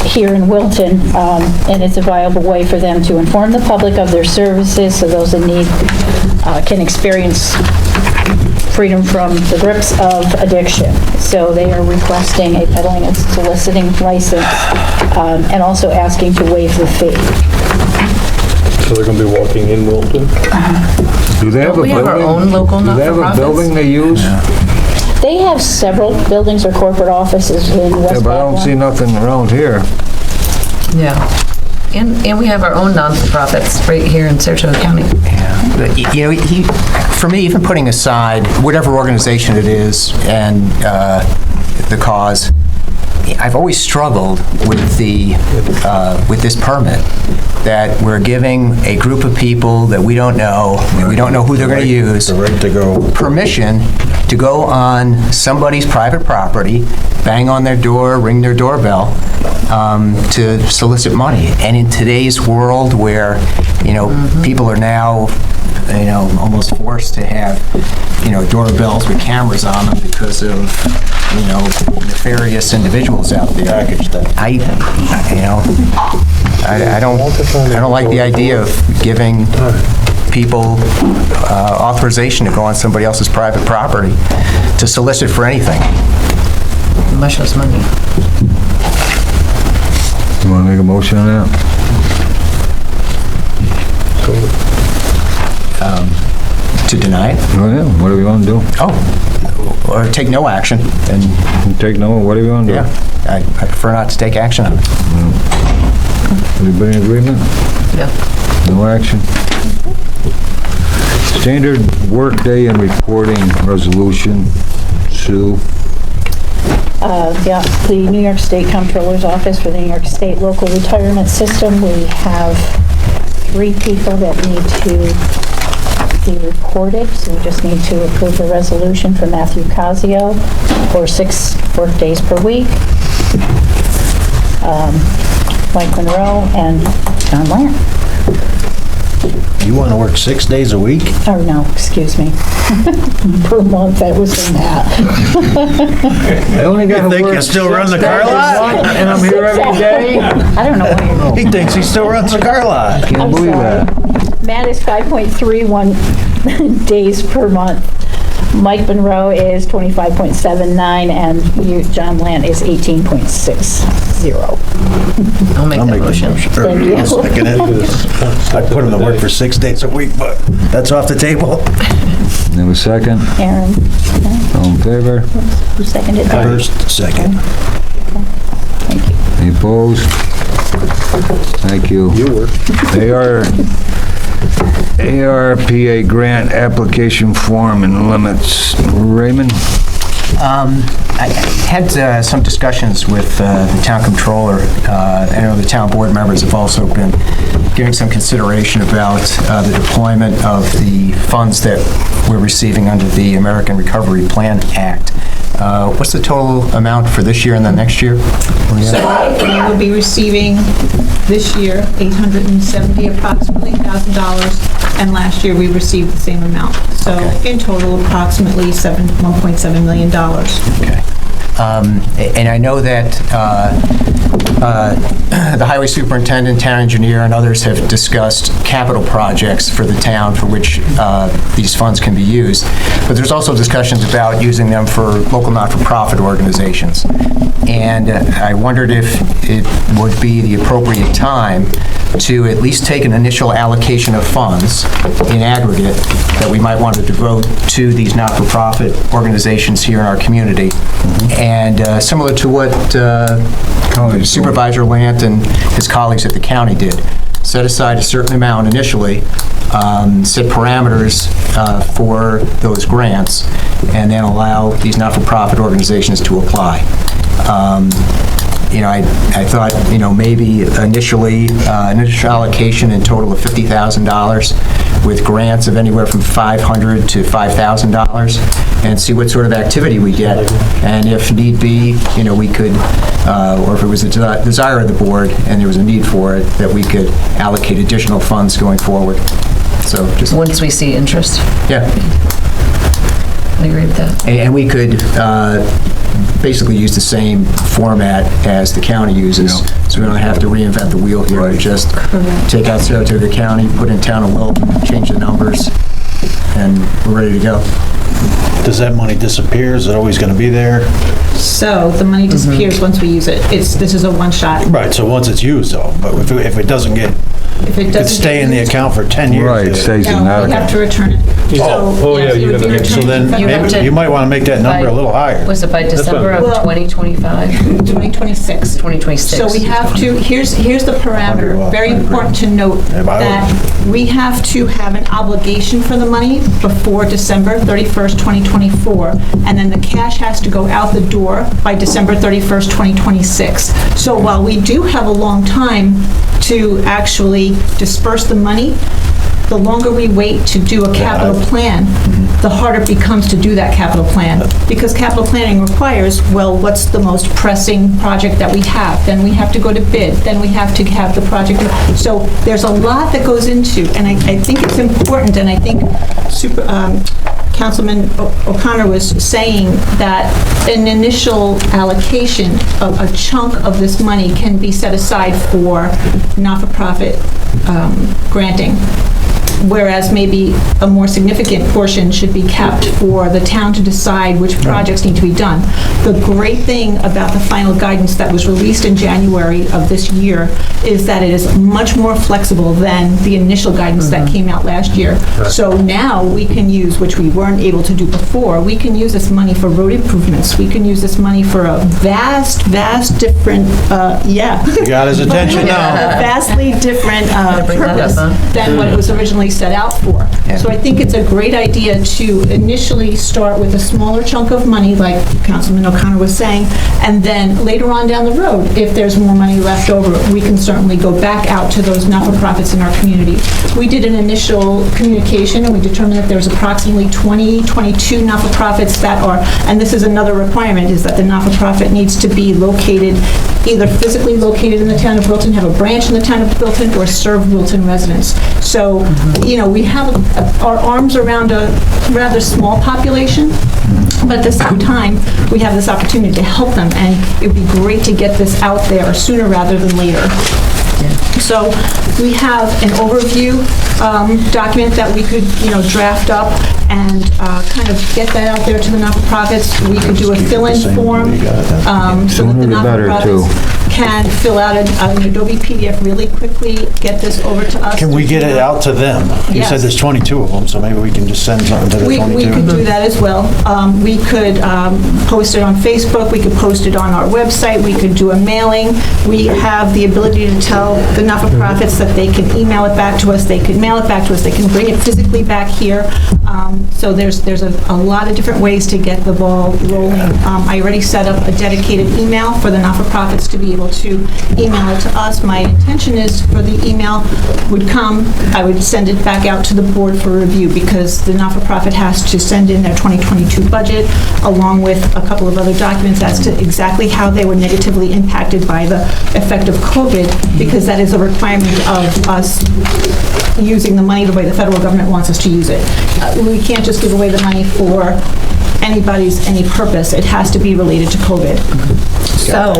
here in Wilton, and it's a viable way for them to inform the public of their services so those in need can experience freedom from the grips of addiction. So they are requesting a peddling and soliciting license and also asking to waive the fee. So they're going to be walking in Wilton? Do they have a We have our building? own local Do they have a not-for-profits. building they use? They have several buildings or corporate offices in West Yeah, but I don't see Babylon. nothing around here. Yeah. And we have our own non-for-profits right here in Saratoga County. Yeah, but, you know, for me, even putting aside whatever organization it is and the cause, I've always struggled with with this permit, that we're giving a group of people that we don't know who they're going to use, The right to go. permission to go on somebody's private property, bang on their door, ring their doorbell, to solicit money. And in today's world where, people are now, almost forced to have, doorbells with cameras on them because of, nefarious individuals out there. I don't like the idea of giving people authorization to go on somebody else's private property to solicit for anything. Much less money. You want to make a motion on that? To deny it? Oh, yeah, what do we want to do? Oh, or take no action, and Take no, what do we want to do? yeah, I prefer not to take action on it. Everybody in agreement? Yeah. No action? Standard workday and reporting resolution, Sue. Yeah, the New York State Comptroller's Office for the New York State Local Retirement System. We have 3 people that need to be reported, so we just need to approve the resolution for Matthew Casio for 6 work days per week. Mike Monroe and John Lamb. You want to work 6 days a week? Oh, no, excuse me. Per month, that was in that. I only got to think work you still run the 6 car days a lot? month, and I'm here every day? I don't know why you're... He thinks he still runs the car lot. Can't I'm believe sorry. that. Matt is 5.31 days per month. Mike Monroe is 25.79, and you, John Lant, is 18.60. I'll make that motion. Thank you. I'll second it. I'd put him to work for 6 days a week, but that's off the table. Have a second? Aaron, All in favor? who seconded that? First, second. Thank you. Any opposed? Thank you. You were. ARPA grant application form and limits. Raymond? I had some discussions with the town controller. I know the town board members have also been giving some consideration about the deployment of the funds that we're receiving under the American Recovery Plan Act. What's the total amount for this year and then next year? So we will be receiving this year approximately $1,000, and last year we received the same amount. So Okay. in total, approximately $1.7 million. Okay. And I know that the highway superintendent, town engineer, and others have discussed capital projects for the town for which these funds can be used. But there's also discussions about using them for local not-for-profit organizations. And I wondered if it would be the appropriate time to at least take an initial allocation of funds in aggregate that we might want to devote to these not-for-profit organizations here in our community. And similar to what Supervisor Lant and his colleagues at the county did, set aside a certain amount initially, set parameters for those grants, and then allow these not-for-profit organizations to apply. I thought, maybe initially, initial allocation in total of $50,000 with grants of anywhere from $500 to $5,000, and see what sort of activity we get. And if need be, we could, or if it was a desire of the board and there was a need for it, that we could allocate additional funds going forward. So just... Once we see interest? Yeah. I agree with that. And we could basically use the same format as the county uses, so we don't have to reinvent the wheel here. Right. Just take out Saratoga County, put in Town of Wilton, change the numbers, and we're ready to go. Does that money disappear? Is it always going to be there? So the money disappears once we use it. This is a one-shot. Right, so once it's used though, but if it doesn't get, it could stay in the account for 10 years. Right, it stays in No, that we have account. to return it. Yeah, you gotta get... So then maybe you might want to make that number a little higher. Was it by December of 2025? 2026. 2026. So we have to, here's the parameter, very important to note, that we have to have an obligation for the money before December 31st, 2024, and then the cash has to go out the door by December 31st, 2026. So while we do have a long time to actually disperse the money, the longer we wait to do a capital plan, the harder it becomes to do that capital plan. Because capital planning requires, well, what's the most pressing project that we have? Then we have to go to bid. Then we have to have the project. So there's a lot that goes into, and I think it's important, and I think Councilman O'Connor was saying that an initial allocation of a chunk of this money can be set aside for not-for-profit granting, whereas maybe a more significant portion should be kept for the town to decide which projects need to be done. The great thing about the final guidance that was released in January of this year is that it is much more flexible than the initial guidance that came out last year. So now we can use, which we weren't able to do before, we can use this money for road improvements. We can use this money for a vast different, You got his attention now. vastly different purpose than what it was originally set out for. So I think it's a great idea to initially start with a smaller chunk of money, like Councilman O'Connor was saying, and then later on down the road, if there's more money left over, we can certainly go back out to those not-for-profits in our community. We did an initial communication, and we determined that there's approximately 22 not-for-profits that are, and this is another requirement, is that the not-for-profit needs to be located, either physically located in the town of Wilton, have a branch in the town of Wilton, or serve Wilton residents. So, we have our arms around a rather small population, but at the same time, we have this opportunity to help them, and it would be great to get this out there sooner rather than later. So we have an overview document that we could, draft up and kind of get that out there to the not-for-profits. We could do a fill-in form so that the not-for-profits can fill out an Adobe PDF really quickly, get this over to us. Can we get it out to them? You said there's 22 of them, so maybe we can just send something to the 22. We could do that as well. We could post it on Facebook, we could post it on our website, we could do a mailing. We have the ability to tell the not-for-profits that they can email it back to us, they could mail it back to us, they can bring it physically back here. So there's a lot of different ways to get the ball rolling. I already set up a dedicated email for the not-for-profits to be able to email it to us. My intention is for the email would come, I would send it back out to the board for review, because the not-for-profit has to send in their 2022 budget along with a couple of other documents as to exactly how they were negatively impacted by the effect of COVID, because that is a requirement of us using the money the way the federal government wants us to use it. We can't just give away the money for any purpose. It has to be related to COVID. So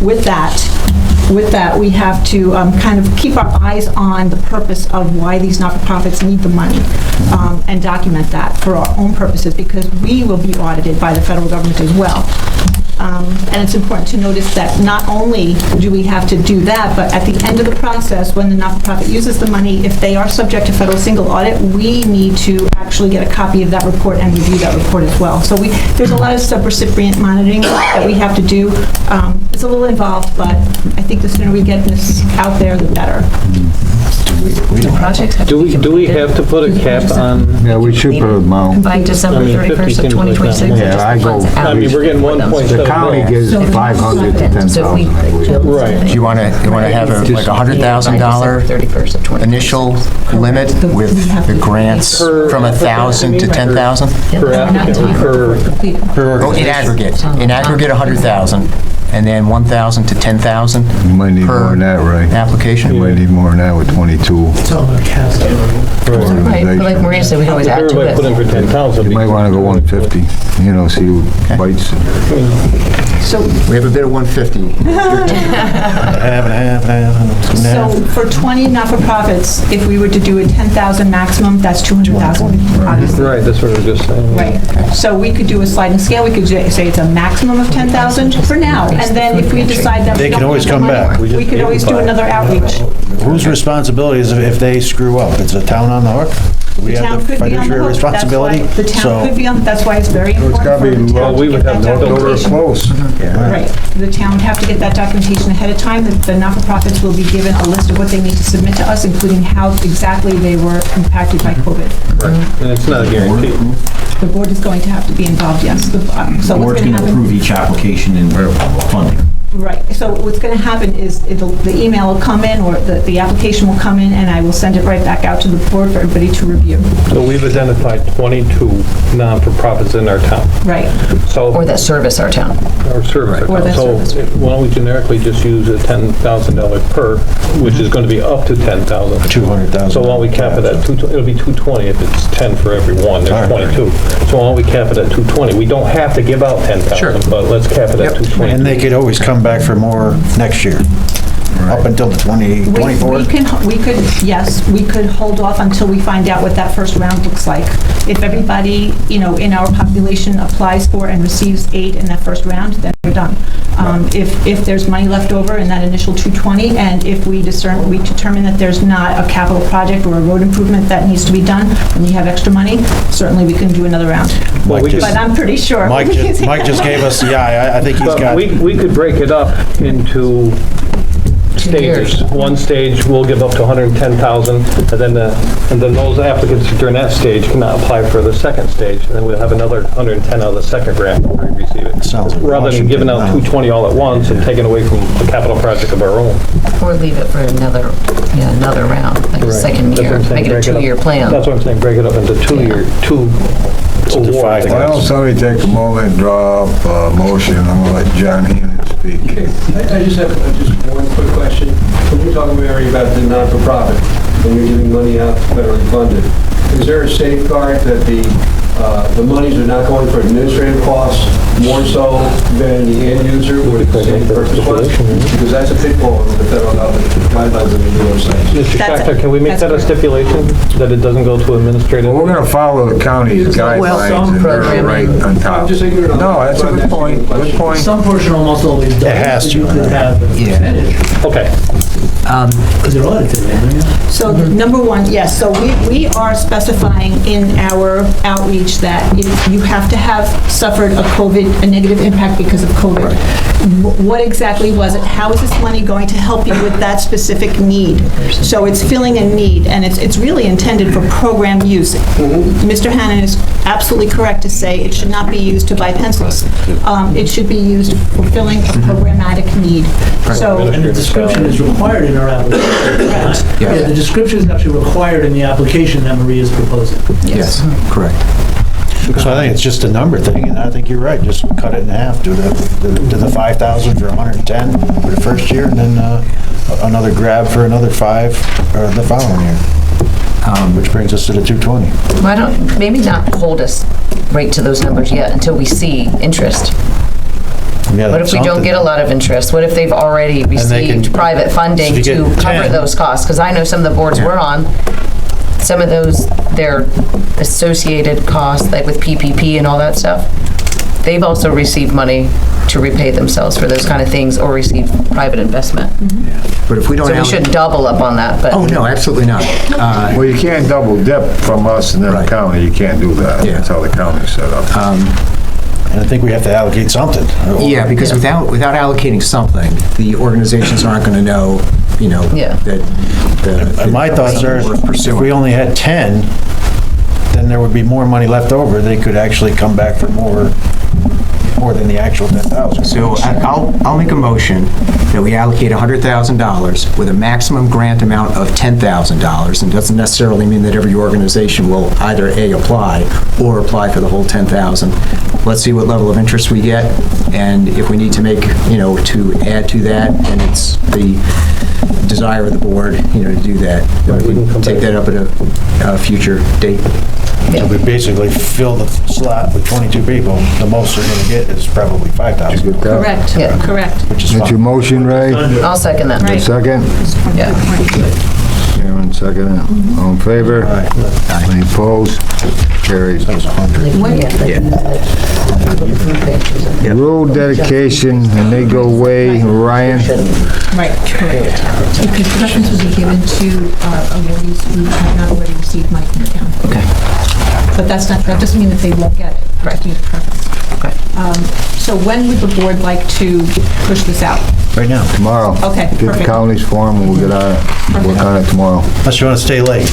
with that, we have to kind of keep our eyes on the purpose of why these not-for-profits need the money and document that for our own purposes, because we will be audited by the federal government as well. And it's important to notice that not only do we have to do that, but at the end of the process, when the not-for-profit uses the money, if they are subject to federal single audit, we need to actually get a copy of that report and review that report as well. So there's a lot of sub-recipient monitoring that we have to do. it's a little involved, but I think the sooner we get this out there, the better. Do projects have to be Do we have to put a cap on? Yeah, we should put a amount. by December I mean, 31st 50 of seems like 2026? that. or just Yeah, I the funds go- out I mean, we're getting for them? 1.7 The county gives So 500 to 10,000. So if we build Right. something, Do you want to have a, like a $100,000 31st of 2026. initial limit with the grants from 1,000 to 10,000? Per applicant or per? Oh, in aggregate, 100,000, and then 1,000 to 10,000 You might need more than that, Ray. application? You might need more than that with 22 Right, but like Maria said, we can always add to Everybody put in it. for 10,000. You might want to go 150, see who bites. So, We have a bid of 150. Half and a half and a half and a so half. for 20 not-for-profits, if we were to do a 10,000 maximum, that's 200,000, obviously. Right, that's what I was just saying. Right. So we could do a sliding scale. We could say it's a maximum of 10,000 for now. And then if we decide that They we can don't always have the come back. money, we could always do another outreach. Whose responsibility is it if they screw up? It's the town on the hook? We The town have the could be on the fiduciary hook. That's why- responsibility? The town So- could be on, that's why it's very It's important got for to the be town low, to we get would that have no documentation. close. Right. The town would have to get that documentation ahead of time. The not-for-profits will be given a list of what they need to submit to us, including how exactly they were impacted by COVID. And it's not a guarantee. The board is going to have to be involved, yes. So what's Board's going going to to happen? approve each application and funding. Right, so what's going to happen is the email will come in, or the application will come in, and I will send it right back out to the board for everybody to review. So we've identified 22 non-for-profits in our town. Right. So, Or that service our town. our service Or account. that So service. why don't we generically just use a $10,000 per, which is going to be up to 10,000. 200,000. So why don't we cap it at, it'll be 220 if it's 10 for every one, there's 22. So why don't we cap it at 220? We don't have to give out 10,000, but let's cap it at 220. And they could always come back for more next year, up until the 24th. We could, yes, we could hold off until we find out what that first round looks like. If everybody, in our population applies for and receives aid in that first round, then we're done. If there's money left over in that initial 220, and if we determine that there's not a capital project or a road improvement that needs to be done, and you have extra money, certainly we can do another round. Mike just- But I'm pretty sure. Mike just gave us, I think he's But got. we could break it up into stages. One stage, we'll give up to 110,000, and then those applicants during that stage cannot apply for the second stage, and then we'll have another 110 out of the second grant when we receive it. Sounds like Rather than giving out Washington now. 220 all at once and taking away from a capital project of our own. Or leave it for another round, like a Right. second That's what year, I'm saying, make it a break up. 2-year plan. That's what I'm saying, break it up into two awards. Why don't somebody take a moment and draw up a motion, I'm gonna let John Heenan speak. I just have one quick question. When you're talking, Mary, about the not-for-profit, when you're giving money out federally funded, is there a safeguard that the monies are not going for administrative costs more so than the end user or the same purpose was? Because that's a pitfall of the federal government guidelines of the New York State. Mr. That's- Schachter, can we make that's that a correct. stipulation, that it doesn't go to administrative? Well, we're gonna follow the county's some guidelines and they're programming. right on top. I'm just ignorant on that. No, that's a good point, good point. Some portion almost always does. It has to, You could have a Yeah. percentage, Okay. because they're audited, right? So number one, yes, so we are specifying in our outreach that if you have to have suffered a negative impact because of COVID. What exactly was it? How is this money going to help you with that specific need? So it's filling a need, and it's really intended for program use. Mr. Hannan is absolutely correct to say it should not be used to buy pencils. It should be used for filling a programmatic need. So, And the description is required in our application. Yeah, the description is actually required in the application that Maria is proposing. Yes, correct. So I think it's just a number thing, and I think you're right, just cut it in half, do the 5,000 for 110 for the first year, and then another grab for another 5 for the following year, which brings us to the 220. Why don't, maybe not hold us right to those numbers yet until we see interest. What if we don't get a lot of interest? What if they've already received private funding So if you to get cover 10. those costs? Because I know some of the boards we're on, some of those, their associated costs, like with PPP and all that stuff, they've also received money to repay themselves for those kind of things or receive private investment. But if we don't So we allocate... shouldn't double up on that, but. Oh, no, absolutely not. Well, you can't double dip from us and then the county, you can't do that. Yeah. That's how the county's set up. And I think we have to allocate something. Yeah, because without allocating something, the organizations aren't going to know, Yeah. that And my thoughts are, if we only had 10, then there would be more money left over. They could actually come back for more than the actual 10,000. So I'll make a motion that we allocate $100,000 with a maximum grant amount of $10,000, and doesn't necessarily mean that every organization will either A, apply, or apply for the whole 10,000. Let's see what level of interest we get, and if we need to make, to add to that, and it's the desire of the board, to do that, then we can take that up at a future date. So we basically fill the slot with 22 people. The most they're gonna get is probably 5,000. Correct, Yeah. correct. Which is That's your fine. motion, Ray? I'll second that. Right. Second? Yeah. Aaron, second. All in favor? Any opposed? Carried. Road dedication, and they go away, Ryan? Right, correct. Because preference will be given to awardees who have not already received money from the town. Okay. But that doesn't mean that they won't get it. Right. Just means preference. Okay. So when would the board like to push this out? Right now. Tomorrow. Okay, Get the perfect. county's form, and we'll get on it, work on it tomorrow. Unless you wanna stay late.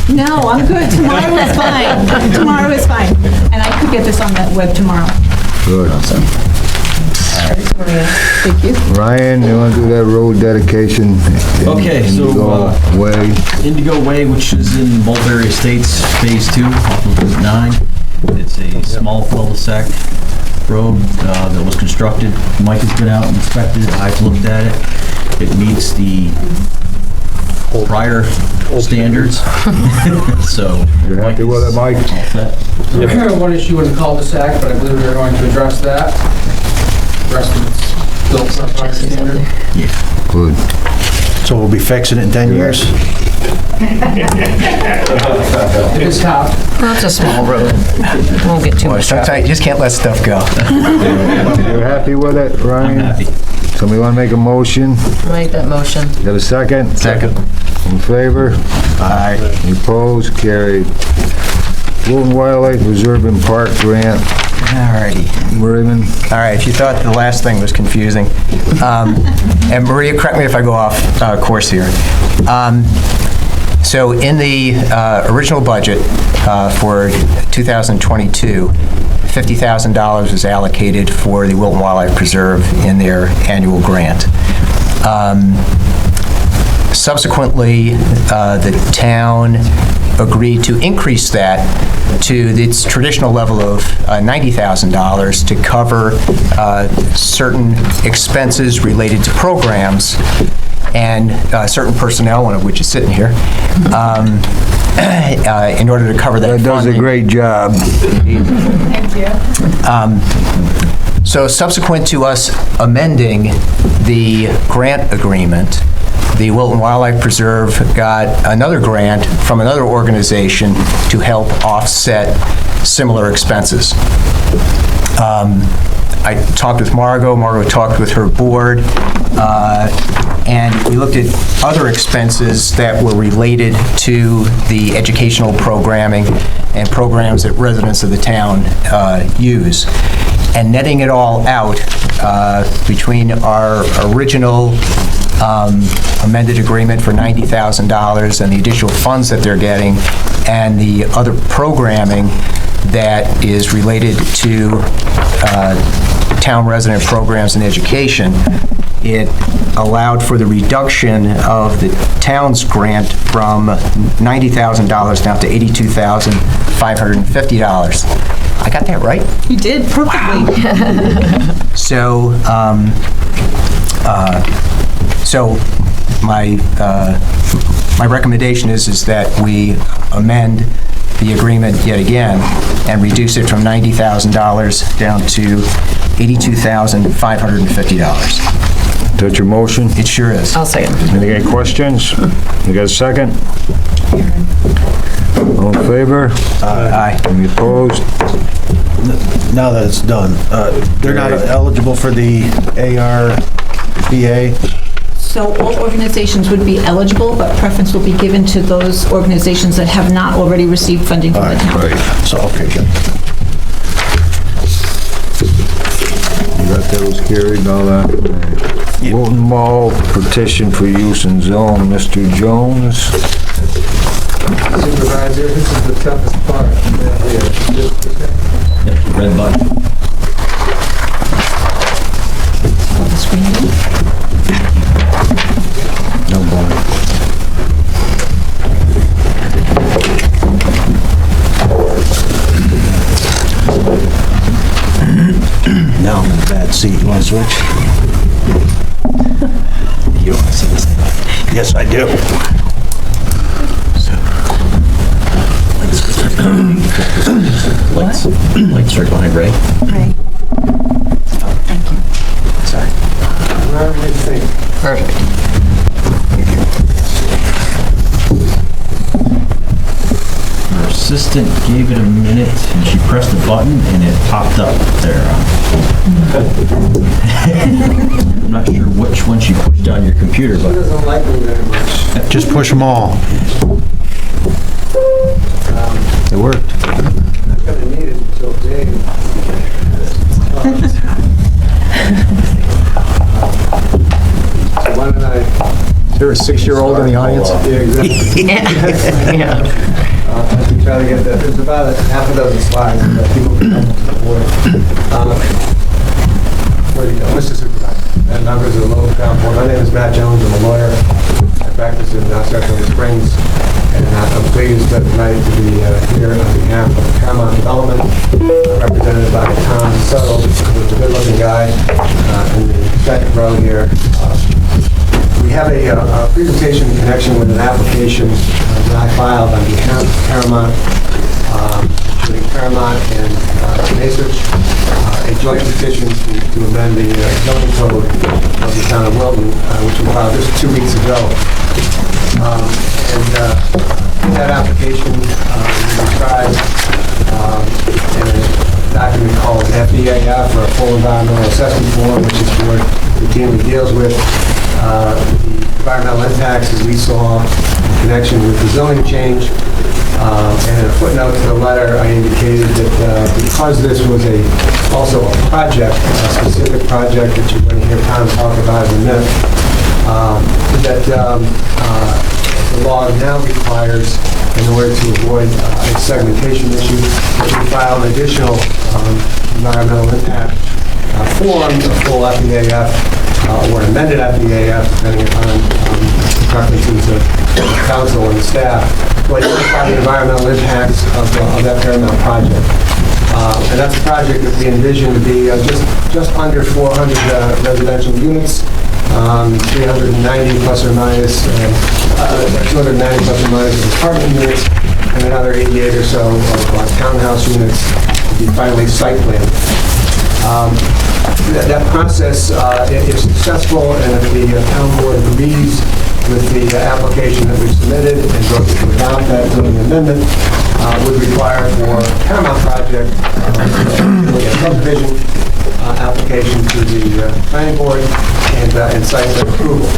No, I'm good. Tomorrow is fine. Tomorrow is fine. And I could get this on the web tomorrow. Good. Thank you. Ryan, you wanna do that road dedication? Okay, so, Indigo Way. Indigo Way, which is in Mulberry Estates, Phase 2, off of Route 9. It's a small cul-de-sac road that was constructed. Mike has been out and inspected it. I've looked at it. It meets the prior standards. So. You're happy with it, Mike? All set. One issue in the cul-de-sac, but I believe we're going to address that. The rest of it's built for a fire standard. Good. So we'll be fixing it in 10 years? It is topped. Well, it's a small road. Won't get too Boy, much sometimes traffic. you just can't let stuff go. You're happy with it, Ryan? I'm happy. Somebody wanna make a motion? Make that motion. Got a second? Second. In favor? Aye. Any opposed? Carried. Wilton Wildlife Reserve and Park Grant, Alrighty. Raymond. All right, if you thought the last thing was confusing, and Maria, correct me if I go off course here. So in the original budget for 2022, $50,000 was allocated for the Wilton Wildlife Preserve in their annual grant. Subsequently, the town agreed to increase that to its traditional level of $90,000 to cover certain expenses related to programs and certain personnel, one of which is sitting here, in order to cover that That does a funding. great job. Thank you. So subsequent to us amending the grant agreement, the Wilton Wildlife Preserve got another grant from another organization to help offset similar expenses. I talked with Margot talked with her board, and we looked at other expenses that were related to the educational programming and programs that residents of the town use. And netting it all out between our original amended agreement for $90,000 and the additional funds that they're getting and the other programming that is related to town resident programs and education, it allowed for the reduction of the town's grant from $90,000 down to $82,550. I got that right? You did perfectly. So, my recommendation is that we amend the agreement yet again and reduce it from $90,000 down to $82,550. That's your motion? It sure is. I'll second. Any questions? You got a second? All in favor? Aye. Any opposed? Now that it's done, they're not eligible for the ARPA? So all organizations would be eligible, but preference will be given to those organizations that have not already received funding from the town. So, okay, good. You got those carried and all that? Wilton Mall petition for use in zone, Mr. Jones. Supervisor, this is the toughest part. Red button. No bond. Now I'm in a bad seat. You want to switch? You want to see this thing? Yes, I do. Lights are behind Ray. Right. Sorry. Perfect. Her assistant gave it a minute and she pressed the button and it popped up there. I'm not sure which one she pushed on your computer, She but doesn't like me very much. Just push them all. It worked. I'm gonna need it until Dave. Why don't I? Is there a 6-year-old in the audience? Yeah, exactly. Yeah. I can try to get that. There's about half a dozen slides that people can come to the board. Where do you go? Mr. Supervisor, and members of the local town board. My name is Matt Jones. I'm a lawyer. I practice in Saratoga Springs, and I'm pleased tonight to be here on behalf of Paramount Development, represented by Tom Suttle, who's a good-looking guy in the second row here. We have a presentation in connection with an application that I filed on behalf of Paramount, including Paramount and Macerich, a joint petition to amend the zoning code of the town of Wilton, which we filed just 2 weeks ago. In that application, we described in a document called FEAF, or a Full Environmental Assessment Form, which this board routinely deals with, the environmental impacts that we saw in connection with the zoning change. And in a footnote to the letter, I indicated that because this was also a project, a specific project that you're going to hear Tom talk about in a minute, that the law now requires, in order to avoid a segmentation issue, that we file an additional environmental impact form, a full FEAF, or an amended FEAF, depending upon preferences of the council and the staff, to identify the environmental impacts of that Paramount project. And that's a project that we envision to be just under 400 residential units, 390 plus or minus, 290 plus or minus of apartment units, and another 88 or so of townhouse units to be finally site planned. That process, if successful, and if the town board agrees with the application that we submitted and votes to adopt that zoning amendment, would require for Paramount project a subdivision application to the planning board and site plan approval.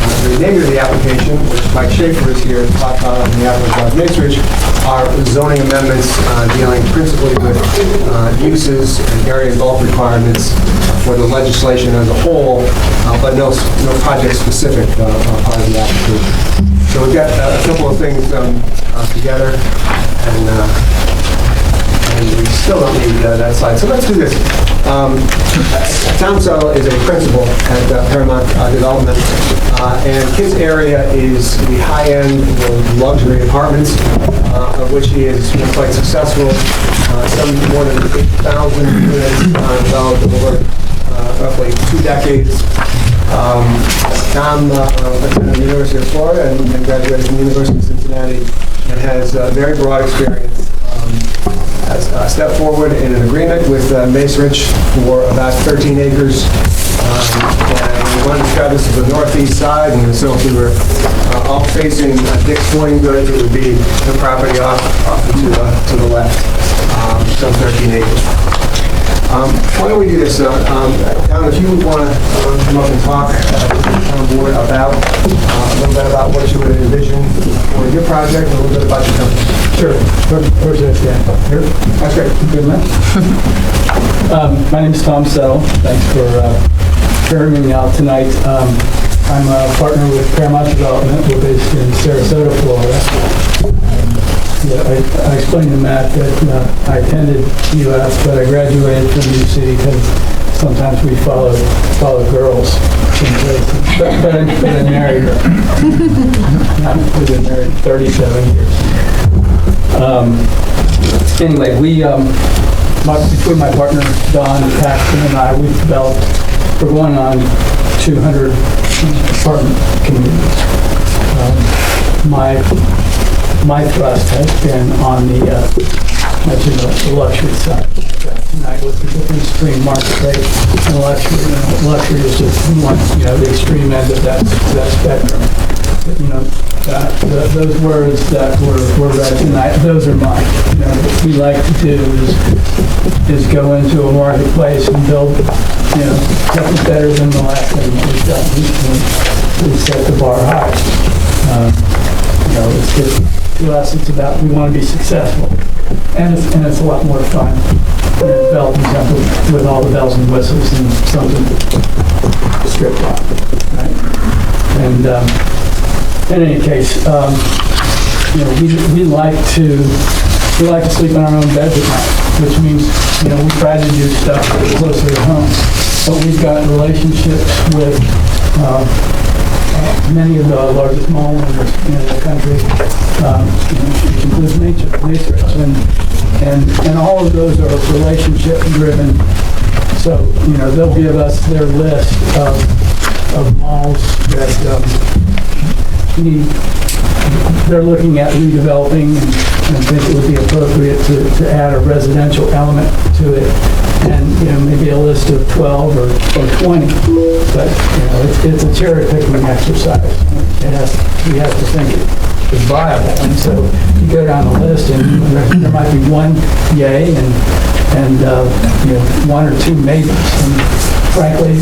The remainder of the application, which Mike Schaefer is here to talk about on behalf of Macerich, are zoning amendments dealing principally with uses and area and bulk requirements for the legislation as a whole, but no project-specific part of the application. So we've got a couple of things together, and we still don't need that slide. So let's do this. Tom Suttle is a principal at Paramount Development, and his area is the high-end luxury apartments, of which he has been quite successful. Some more than 8,000 units developed over roughly 2 decades. Tom attended the University of Florida and graduated from the University of Cincinnati, and has very broad experience. Has stepped forward in an agreement with Macerich for about 13 acres. And we want to describe this as the northeast side, and so if we were all facing Dick's Sporting Goods, it would be the property off to the left, some 13 acres. Why don't we do this? Tom, if you would want to come up and talk to the town board about a little bit about what you would envision for your project, and a little bit about your company. Sure. Where's that stand? Here? That's great. Good man. My name is Tom Settle. Thanks for hearing me out tonight. I'm a partner with Paramount Development. We're based in Sarasota, Florida. I explained to Matt that I attended UF, but I graduated from UC because sometimes we follow girls in places. But I married her. We've been married 37 years. Anyway, between my partner Don Paxton and I, we're going on 200 apartment communities. My thrust has been on the luxury side. Tonight was the difference between market rate and luxury. Luxury is just one, the extreme end of that spectrum. But, those words that were read tonight, those are mine. What we like to do is go into a marketplace and build, something better than the last thing we've done. We set the bar high. It's just, to us, it's about, we want to be successful. And it's a lot more fun than developing something with all the bells and whistles and something stripped off, right? And in any case, we like to sleep in our own beds at night, which means, we try to do stuff closer to home. But we've got relationships with many of the largest mall owners in the country, which includes Matrix, and all of those are relationship driven. So, they'll give us their list of malls that they're looking at redeveloping and think it would be appropriate to add a residential element to it, and maybe a list of 12 or 20. But it's a cherry picking exercise. We have to think it's viable, and so you go down the list, and there might be one yay and one or two maybes. And frankly,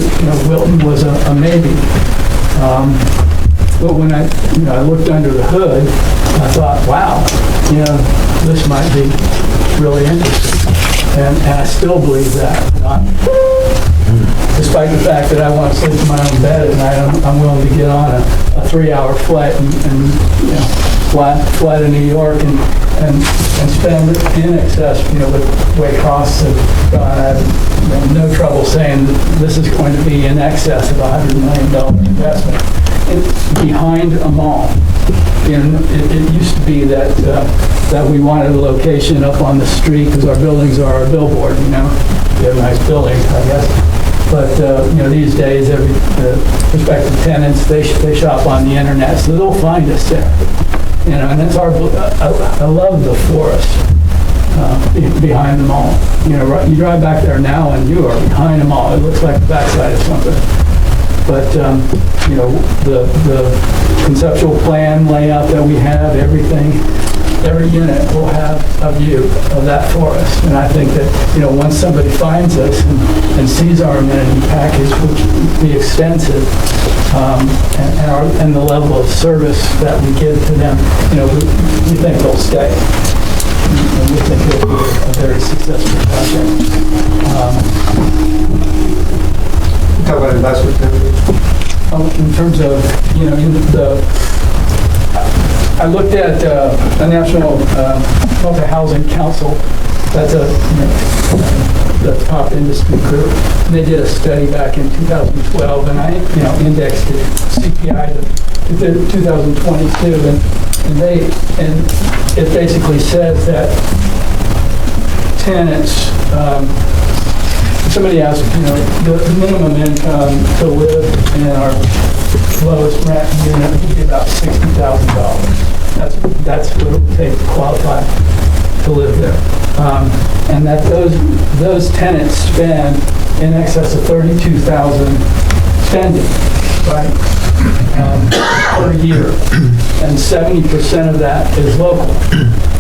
Wilton was a maybe. But when I looked under the hood, I thought, wow, this might be really interesting. And I still believe that. Despite the fact that I want to sleep in my own bed at night, I'm willing to get on a 3-hour flight and fly to New York and spend in excess, with the way costs have gone. I have no trouble saying that this is going to be in excess of $100 million investment behind a mall. It used to be that we wanted a location up on the street because our buildings are our billboard. We have nice buildings, I guess. But these days, every prospective tenants they shop on the internet, so they'll find us there. And that's our. I love the forest behind the mall. You drive back there now, and you are behind the mall. It looks like the backside of something. But the conceptual plan layout that we have, every unit will have a view of that forest. And I think that once somebody finds us and sees our amenity package, which will be extensive, and the level of service that we give to them, we think they'll stay. And we think it'll be a very successful project. Talk about investment in terms of, I looked at the National Multi-Housing Council. That's the top industry group. And they did a study back in 2012, and I, indexed the CPI to 2022, and it basically says that tenants. Somebody asked, the minimum income to live in our lowest rent unit would be about $60,000. That's what it would take to qualify to live there. And that those tenants spend in excess of $32,000 spending, right, per year. And 70% of that is local.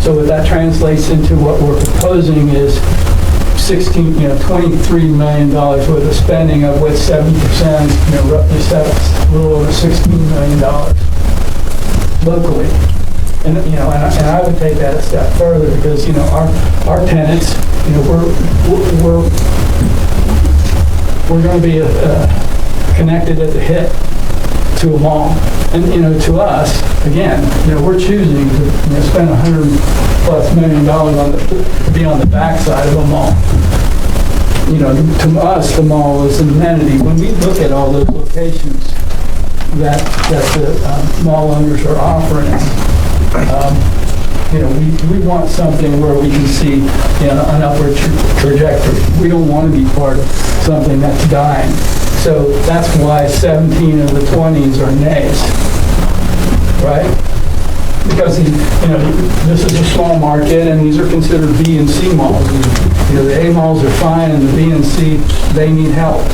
So what that translates into, what we're proposing is $23 million worth of spending, of which 70%, roughly a little over $16 million locally. And, you know, and I would take that a step further because, you know, our tenants, you know, we're going to be connected at the hip to a mall. And, you know, to us, again, you know, we're choosing to, you know, spend $100+ million to be on the backside of a mall. You know, to us, the mall is an amenity. When we look at all those locations that the mall owners are offering, you know, we want something where we can see, you know, an upward trajectory. We don't want to be part of something that's dying. So that's why 17 of the 20s are nays, right? Because, you know, this is a small market and these are considered B and C malls. And, you know, the A malls are fine and the B and C, they need help.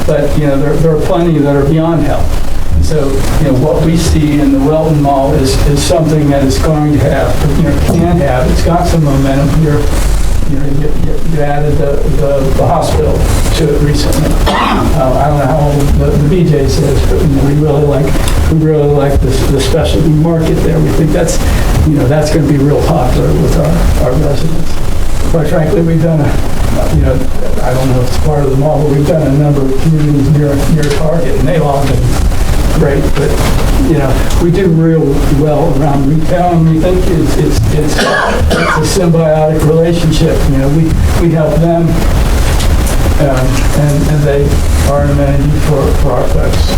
But, you know, there are plenty that are beyond help. And so, you know, what we see in the Wilton Mall is something that is going to have, you know, can have, it's got some momentum here. You know, you added the hospital to it recently. I don't know how old the BJ's is, but you know, we really like the specialty market there. We think that's, you know, that's going to be real popular with our residents. Quite frankly, we've done you know, I don't know if it's part of the mall, but we've done a number of communities near Target, and they've all been great. But you know, we do real well around retail, and we think it's a symbiotic relationship. You know, we help them, and they are an amenity for our folks.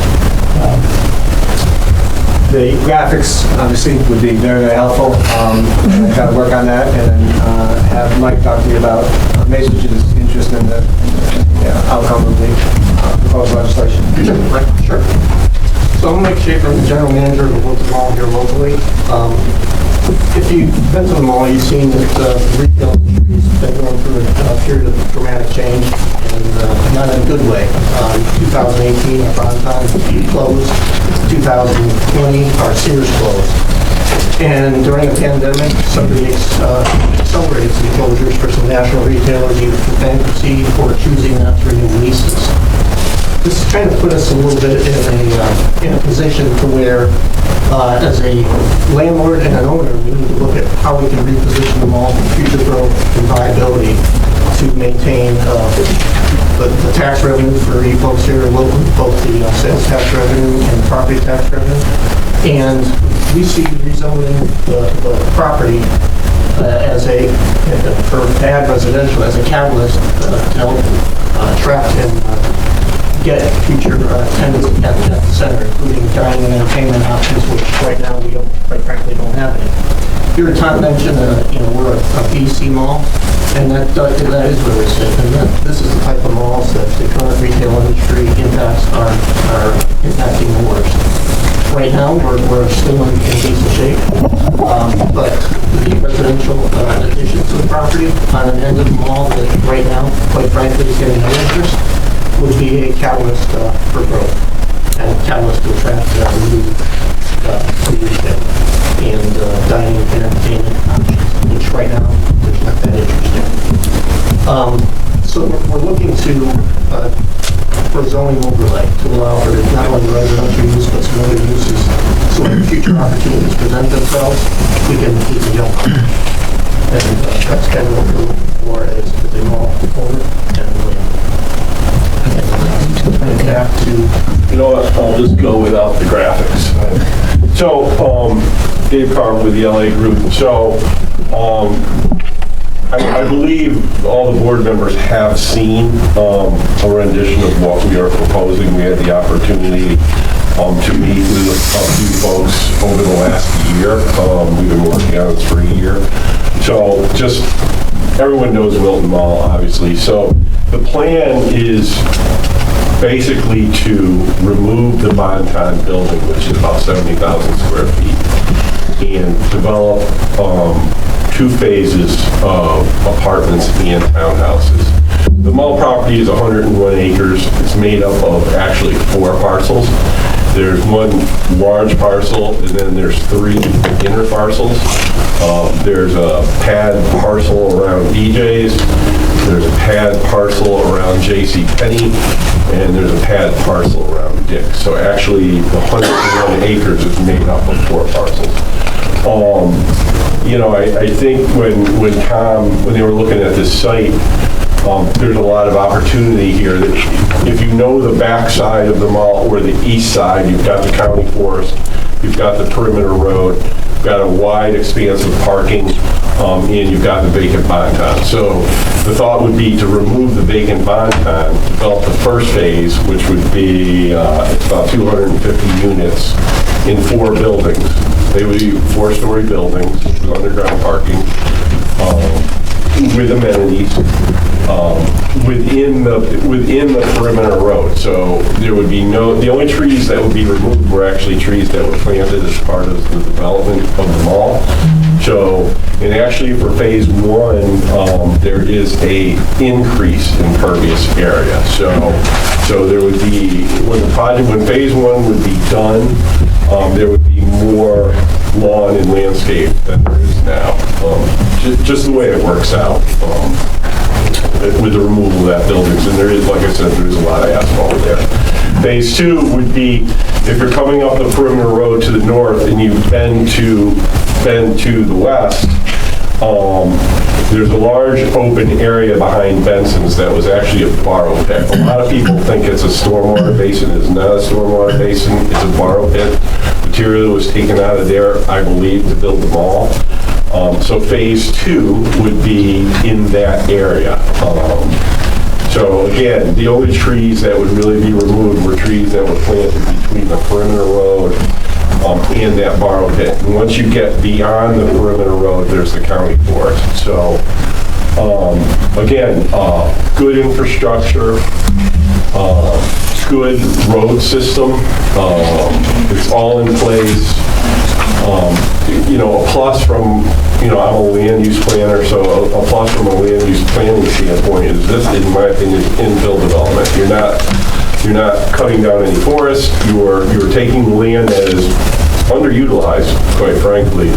The graphics, obviously, would be very, very helpful. I've got to work on that, and then have Mike talk to you about Masage's interest in the outcome of the proposed legislation. Mike, sure. So I'm Mike Schaefer, I'm the general manager of the Wilton Mall here locally. If you've been to the mall, you've seen that the retail industry has been going through a period of dramatic change, and not in a good way. 2018, our Bonton closed. 2020, our Sears closed. And during the pandemic, somebody accelerated some closures for some national retailers, either through bankruptcy or choosing not to renew leases. This is trying to put us a little bit in a position to where, as a landlord and an owner, we need to look at how we can reposition the mall for future growth and viability to maintain the tax revenue for you folks here in Wilton, both the sales tax revenue and property tax revenue. And we see rezoning the property as for bad residential, as a catalyst to help attract and get future tenants at the center, including dining and entertainment options, which right now we quite frankly don't have any. Here, Tom mentioned, you know, we're a BC mall, and that is where we sit. And this is the type of malls that the current retail industry impacts are impacting the worst. Right now, we're still in decent shape, but the residential addition to the property on an end of the mall that right now, quite frankly, is getting no interest, would be a catalyst for growth and a catalyst to attract new retail and dining and entertainment options, which right now there's not that interest in. So we're looking for zoning overlay to allow for not only residential use but some other uses. So when future opportunities present themselves, we can jump on. And that's kind of what we're looking for as a mall owner and back to, you know what, I'll just go without the graphics. So, Dave Carver with the LA Group. So, I believe all the board members have seen a rendition of what we are proposing. We had the opportunity to meet with a few folks over the last year. We've been working on this for a year. So, just everyone knows Wilton Mall, obviously. So, the plan is basically to remove the Bonton building, which is about 70,000 square feet, and develop 2 phases of apartments and townhouses. The mall property is 101 acres. It's made up of actually 4 parcels. There's 1 large parcel, and then there's 3 inner parcels. There's a pad parcel around BJ's. There's a pad parcel around JCPenney, and there's a pad parcel around Dick's. So actually, the 101 acres is made up of 4 parcels. I think when they were looking at this site, there's a lot of opportunity here. That if you know the back side of the mall or the east side, you've got the county forest, you've got the perimeter road, you've got a wide expanse of parking, and you've got the vacant bonton. So the thought would be to remove the vacant bonton, develop the first phase, which would be it's about 250 units in 4 buildings. They would be 4-story buildings with underground parking, with amenities within the perimeter road. So there would be the only trees that would be removed were actually trees that were planted as part of the development of the mall. So, and actually for phase 1, there is a increase in pervious area. So there would be, when phase 1 would be done, there would be more lawn and landscape than there is now. Just the way it works out with the removal of that buildings. And there is, like I said, there is a lot of asphalt there. Phase 2 would be, if you're coming up the perimeter road to the north and you bend to the west, there's a large open area behind Benson's that was actually a borrow pit. A lot of people think it's a stormwater basin. It's not a stormwater basin. It's a borrow pit. Material was taken out of there, I believe, to build the mall. So phase 2 would be in that area. So again, the only trees that would really be removed were trees that were planted between the perimeter road and that borrow pit. And once you get beyond the perimeter road, there's the county forest. So again, good infrastructure, good road system. It's all in place. A plus from, I'm a land use planner, so a plus from a land use planning standpoint is this, in my opinion, infill development. You're not cutting down any forest. You're taking land that is underutilized, quite frankly,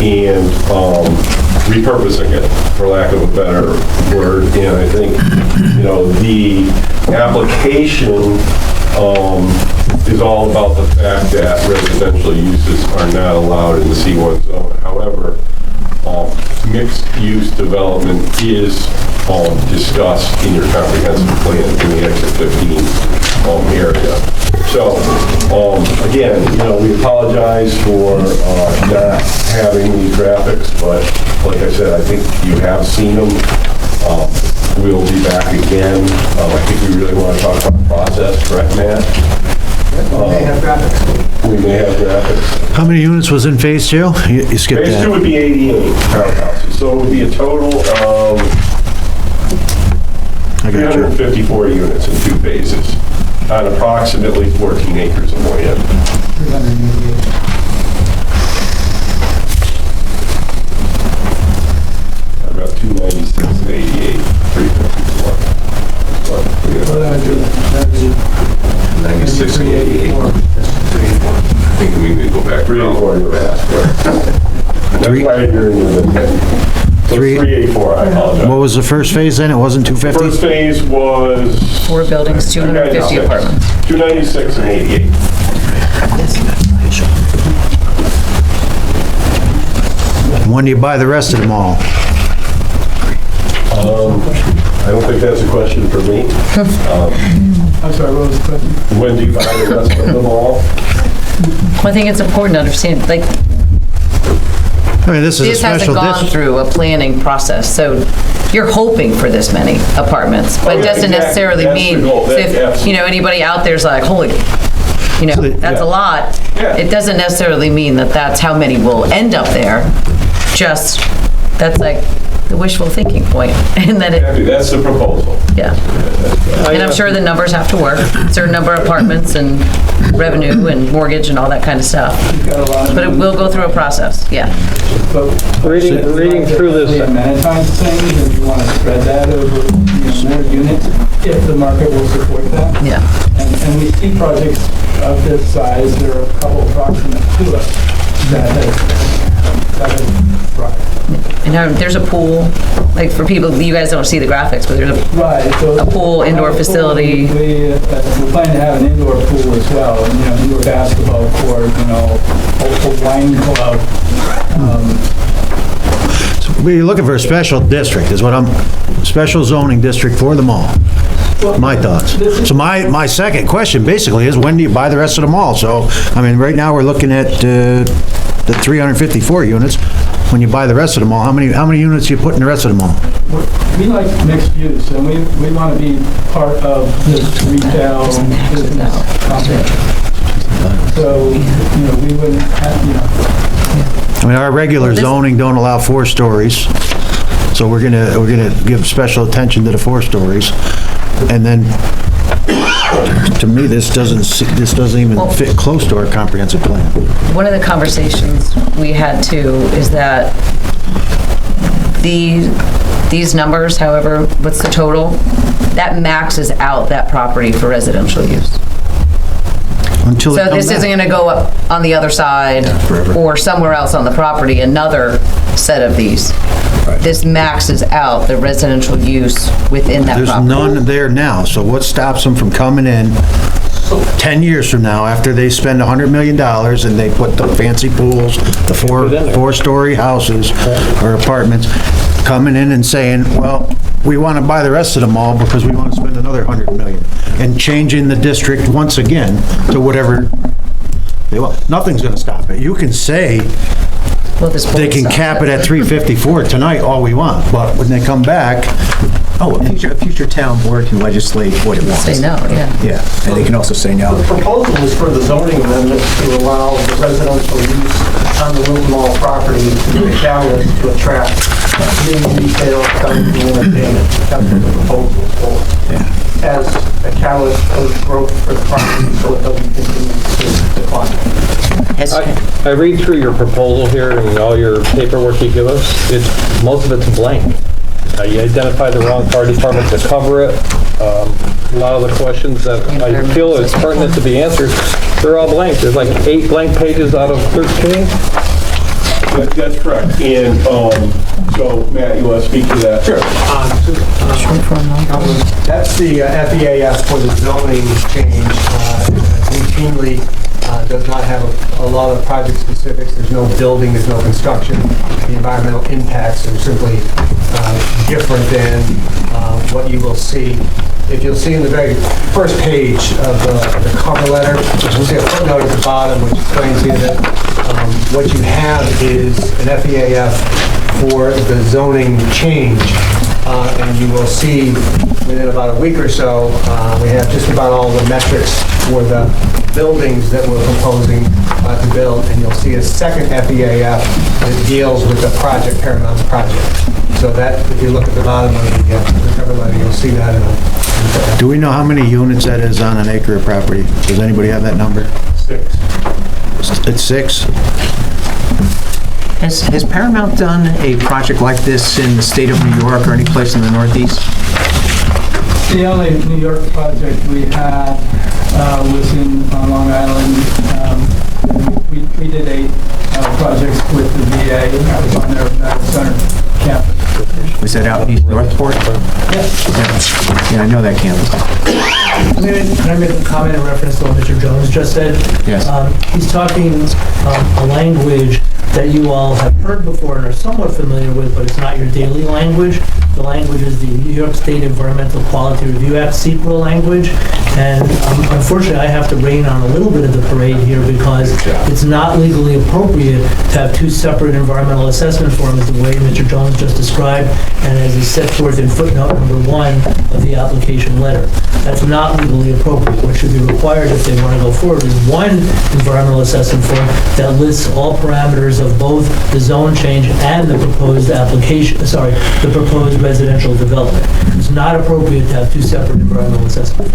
and repurposing it, for lack of a better word. And I think, the application is all about the fact that residential uses are not allowed in the C1 zone. However, mixed-use development is discussed in your comprehensive plan in the Exit 15 area. So, again, we apologize for not having these graphics, but like I said, I think you have seen them. We'll be back again. I think we really want to talk about the process, correct, Matt? We may have graphics. We may have graphics. How many units was in phase 2? You skipped that. Phase 2 would be 88 townhouses, so it would be a total of 354 units in 2 phases on approximately 14 acres of land. 388. About 296 and 88, 354. 96 and 88. I think we need to go back. 384 you asked for. That's why you're in the 384, I apologize. What was the first phase then? It wasn't 250? First phase was 4 buildings, 250 apartments. 296 and 88. When do you buy the rest of them all? I don't think that's a question for me. I'm sorry, what was the question? When do you buy the rest of them all? Well, I think it's important to understand, I mean, this is a this hasn't special gone district. through a planning process, so you're hoping for this many apartments, but it doesn't necessarily mean, so if, anybody out there's like, holy, that's a lot. It doesn't necessarily mean that that's how many will end up there, just, that's like the wishful thinking point, and that That's the proposal. Yeah. And I'm sure the numbers have to work, certain number of apartments and revenue and mortgage and all that kind of stuff. But it will go through a process, yeah. But reading through this, amenitized things, and you want to spread that over more units, if the market will support that. Yeah. And we see projects of this size, there are a couple proximate to us that have thrived. And there's a pool, like for people, you guys don't see the graphics, but there's a pool, indoor facility. We plan to have an indoor pool as well, indoor basketball court, a wine wine club. We're looking for a special district, is what special zoning district for them all. My thoughts. So my second question basically is, when do you buy the rest of them all? So, I mean, right now we're looking at the 354 units. When you buy the rest of them all, how many units you put in the rest of them all? We like mixed use, and we want to be part of this retail business complex. So, we wouldn't have, I mean, our regular zoning don't allow 4 stories, so we're gonna give special attention to the 4 stories. And then, to me, this doesn't even fit close to our comprehensive plan. One of the conversations we had too is that these numbers, however, what's the total? That maxes out that property for residential use. Until So this isn't gonna go up on the other side or somewhere else on the property, another set of these. This maxes out the residential use within that There's property. none there now, so what stops them from coming in 10 years from now, after they spend $100 million and they put the fancy pools, the 4-story houses or apartments, coming in and saying, well, we want to buy the rest of them all because we want to spend another $100 million, and changing the district once again to whatever they want. Nothing's going to stop it. You can say they can cap it at 354 tonight all we want, but when they come back, A future town board can legislate what it wants. Say no, yeah. Yeah, and they can also say no. The proposal is for the zoning amendment to allow the residential use on the Wilton Mall property to be a catalyst to attract new retail, dining, and entertainment. That's what the proposal is for. As a catalyst for growth for the property, so it doesn't continue to decline. I read through your proposal here and all your paperwork you give us. Most of it's blank. You identify the wrong fire department to cover it. A lot of the questions that I feel is pertinent to be answered, they're all blank. There's like 8 blank pages out of 13. That's correct. And so, Matt, you want to speak to that? Sure. That's the FEAF for the zoning change. Routinely does not have a lot of project specifics. There's no building, there's no construction. The environmental impacts are simply different than what you will see. If you'll see in the very first page of the cover letter, you'll see a footnote at the bottom which explains to you that what you have is an FEAF for the zoning change. And you will see within about a week or so, we have just about all the metrics for the buildings that we're proposing to build, and you'll see a second FEAF that deals with the project, Paramount project. So that, if you look at the bottom of the cover letter, you'll see that in a... Do we know how many units that is on an acre of property? Does anybody have that number? 6. It's 6? Has Paramount done a project like this in the state of New York or any place in the Northeast? The only New York project we had was on Long Island. We did 8 projects with the VA, and that was on their medical center campus. Was that out in East Northport? Yeah, I know that campus. Can I make a comment in reference to what Mr. Jones just said? Yes. He's talking a language that you all have heard before and are somewhat familiar with, but it's not your daily language. The language is the New York State Environmental Quality Review Act, CEQA language. And unfortunately, I have to rain on a little bit of the parade here because it's not legally appropriate to have 2 separate environmental assessment forms the way Mr. Jones just described, and as is set forth in footnote number 1 of the application letter. That's not legally appropriate. What should be required if they want to go forward is 1 environmental assessment form that lists all parameters of both the zone change and the proposed the proposed residential development. It's not appropriate to have 2 separate environmental assessments.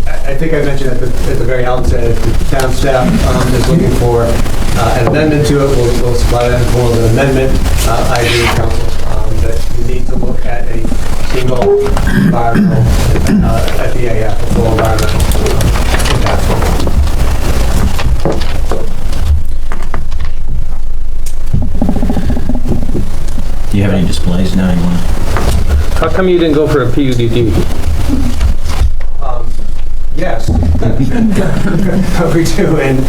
I think I mentioned at the very outset, if the town staff is looking for an amendment to it, we'll supply that in form of an amendment. I agree with council that you need to look at a single environmental FEAF, a full environmental impact form. Do you have any displays now you want? How come you didn't go for a PUDD? Yes, we do, and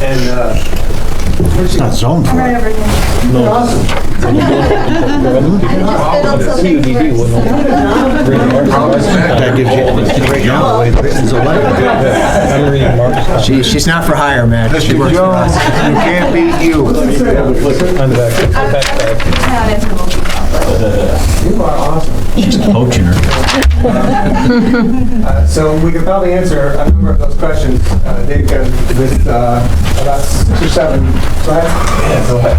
It's not zoned for it. Awesome. That gives you, right now, the way it's written is 11. She's not for hire, man. She Mr. works for Jones, us. you can't beat you. On the back. You are awesome. She's poaching her. So we could probably answer a number of those questions, Dave, with about 6 or 7. Go ahead. Yeah, go ahead.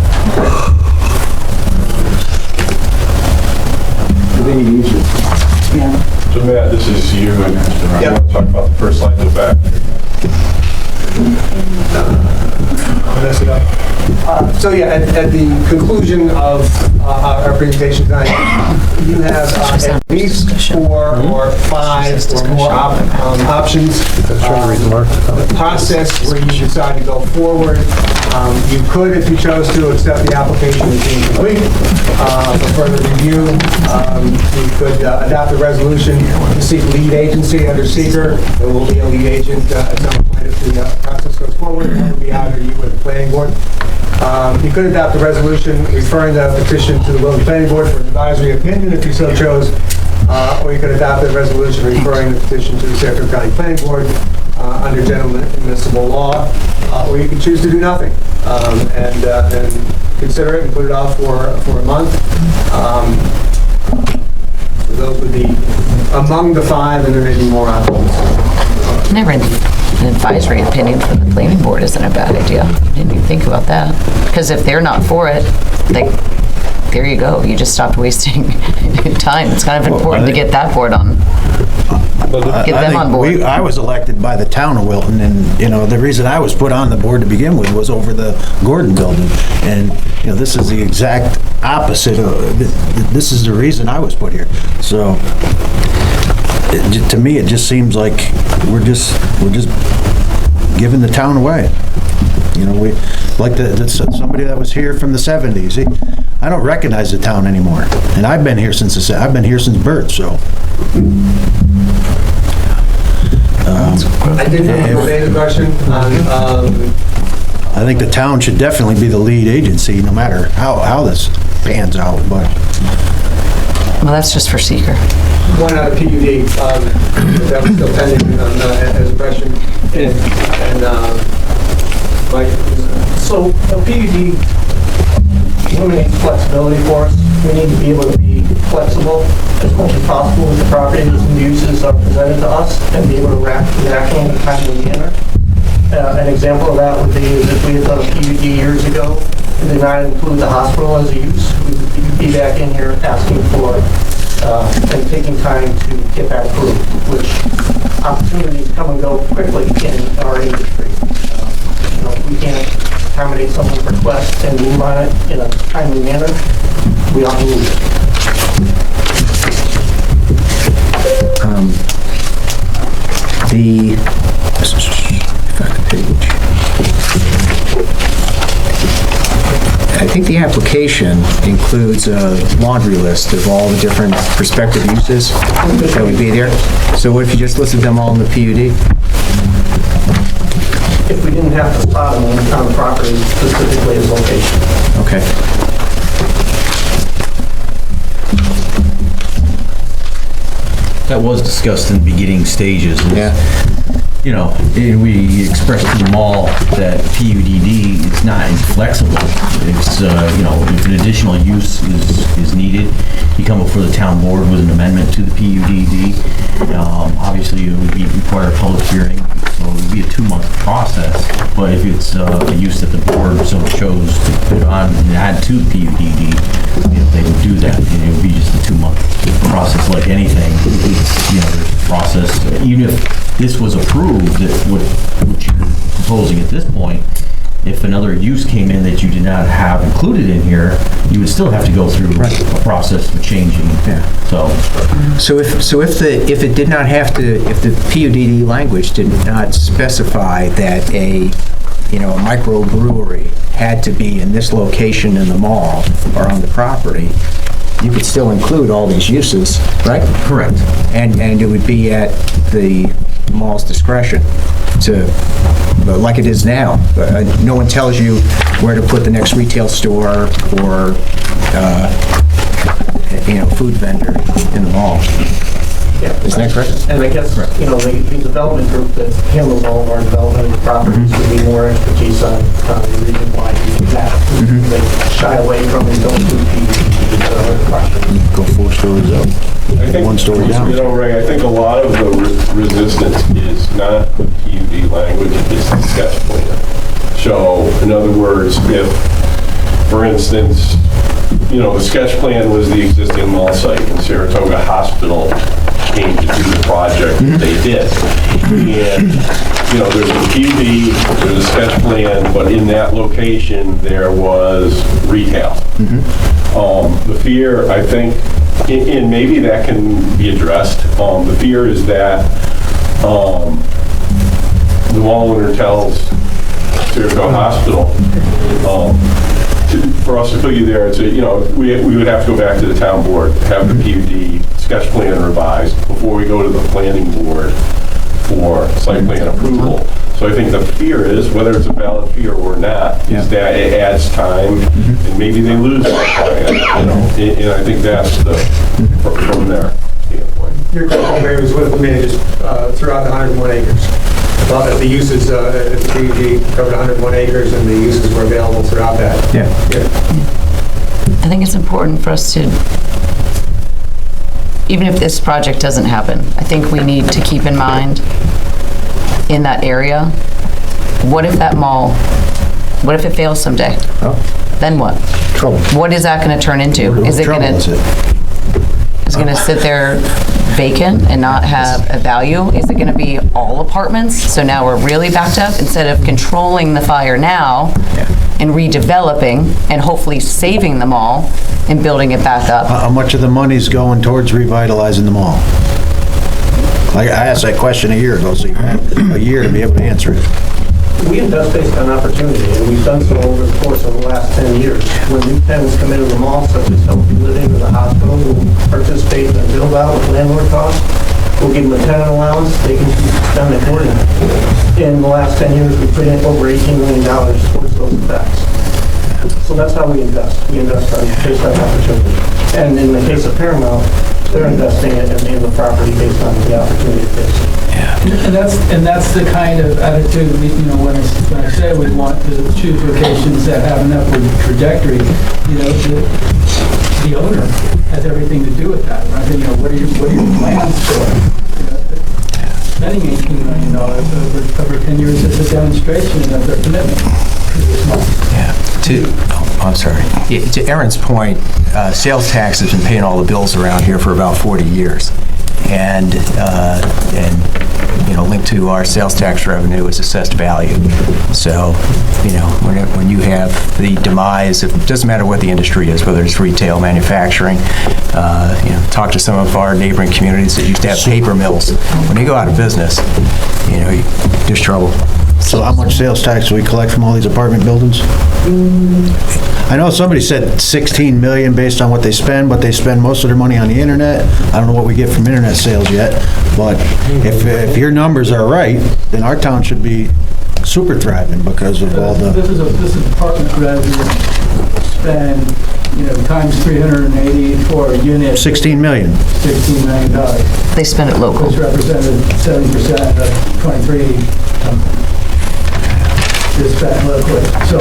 So Matt, this is you, and I want to talk about the first slide in the back. Mess it up. So yeah, at the conclusion of our presentation tonight, you have at least 4 or 5 or more options. The process where you decide to go forward. You could, if you chose to, accept the application as being complete. For further review, you could adopt a resolution to seek lead agency under seeker. There will be a lead agent at some point if the process goes forward. It would be either you or the planning board. You could adopt a resolution referring the petition to the Wilton Planning Board for an advisory opinion if you so chose, or you could adopt a resolution referring the petition to the Fairfield County Planning Board under general municipal law, or you could choose to do nothing and then consider it and put it off for a month. So those would be among the 5, and there may be more options. Never an advisory opinion from the planning board isn't a bad idea. Didn't even think about that. Because if they're not for it, like, there you go. You just stopped wasting time. It's kind of important to get that board on. Get them on board. I was elected by the town of Wilton, and, you know, the reason I was put on the board to begin with was over the Gordon building. And, you know, this is the exact opposite of, this is the reason I was put here. So, to me, it just seems like we're just giving the town away. You know, we, like somebody that was here from the 70s, I don't recognize the town anymore. And I've been here since birth, so. I did have a related question on, I think the town should definitely be the lead agency, no matter how this pans out, but. Well, that's just for seeker. one out of PUD, that was still pending as a question. And Mike? So the PUD eliminates flexibility for us. We need to be able to be flexible as much as possible with the properties and uses are presented to us and be able to react in a timely manner. An example of that would be if we had done a PUD years ago and did not include the hospital as a use, we would be back in here asking for and taking time to get that approved, which opportunities come and go quickly in our industry. We can't accommodate someone's request and move on it in a timely manner. We ought to move it. I think the application includes a laundry list of all the different prospective uses that would be there. So what if you just listed them all in the PUD? If we didn't have to spot them on the property specifically as location. Okay. That was discussed in the beginning stages. Yeah. You know, we expressed to them all that PUDD is not inflexible. It's, you know, if an additional use is needed, you come before the town board with an amendment to the PUDD. Obviously, it would require a public hearing, so it would be a 2-month process. But if it's a use that the board so chose to put on and add to the PUDD, you know, they would do that, and it would be just a 2-month process like anything. It's, you know, there's a process, even if this was approved, that what you're proposing at this point, if another use came in that you did not have included in here, you would still have to go through a process for changing. Yeah. So if it did not have to, if the PUDD language did not specify that a microbrewery had to be in this location in the mall or on the property, you could still include all these uses, right? Correct. And it would be at the the mall's discretion to, like it is now. No one tells you where to put the next retail store or, food vendor in the mall. Yeah. Isn't that correct? And I guess, the development group that handles all of our development of the properties would be more expertise on the reason why we do that. They shy away from and don't do PUD. Go 4 stories up. I think, 1 story down. Ray, I think a lot of the resistance is not the PUD language, it's the sketch plan. So, in other words, if, for instance, the sketch plan was the existing mall site, and Saratoga Hospital came to do the project that they did. And, there's a PUD, there's a sketch plan, but in that location, there was retail. The fear, I think, and maybe that can be addressed, the fear is that the mall owner tells Saratoga Hospital, for us to put you there, we would have to go back to the town board, have the PUD sketch plan revised before we go to the planning board for site plan approval. So I think the fear is, whether it's a valid fear or not, is that it adds time, and maybe they lose that time, and I think that's from their standpoint. Your question, Mary, was what managed throughout the 101 acres. The uses, the PUD covered 101 acres, and the uses were available throughout that. Yeah. I think it's important for us to, even if this project doesn't happen, I think we need to keep in mind in that area, what if that mall, what if it fails someday? Then what? Trouble. What is that going to turn into? Is it going to sit there vacant and not have a value? Is it going to be all apartments? So now we're really backed up instead of controlling the fire now and redeveloping and hopefully saving the mall and building it back up. How much of the money's going towards revitalizing the mall? I asked that question a year ago, so you have a year to be able to answer it. We invest based on opportunity, and we've done so over the course of the last 10 years. When new tenants come into the mall, such as Healthy Living or the hospital, we'll participate in the build-out with landlord costs. We'll give them a tenant allowance. They can spend accordingly. In the last 10 years, we've put in over $18 million towards those effects. So that's how we invest. We invest based on opportunity. And in the case of Paramount, they're investing in the property based on the opportunity it gives. And that's the kind of attitude, when I say we want to choose locations that have an upward trajectory, the owner has everything to do with that, right? What are your plans for? Spending $18 million over 10 years is a demonstration of their commitment to this market. Yeah. I'm sorry. To Erin's point, sales tax has been paying all the bills around here for about 40 years. And linked to our sales tax revenue is assessed value. So, when you have the demise, it doesn't matter what the industry is, whether it's retail, manufacturing, talk to some of our neighboring communities that used to have paper mills. When they go out of business, there's trouble. So how much sales tax do we collect from all these apartment buildings? I know somebody said 16 million based on what they spend, but they spend most of their money on the internet. I don't know what we get from internet sales yet, but if your numbers are right, then our town should be super thriving because of all the... This is apartment residents spend, times 380 for a unit. 16 million. $16 million. They spend it local. Which represented 70% of 23 is spent locally. So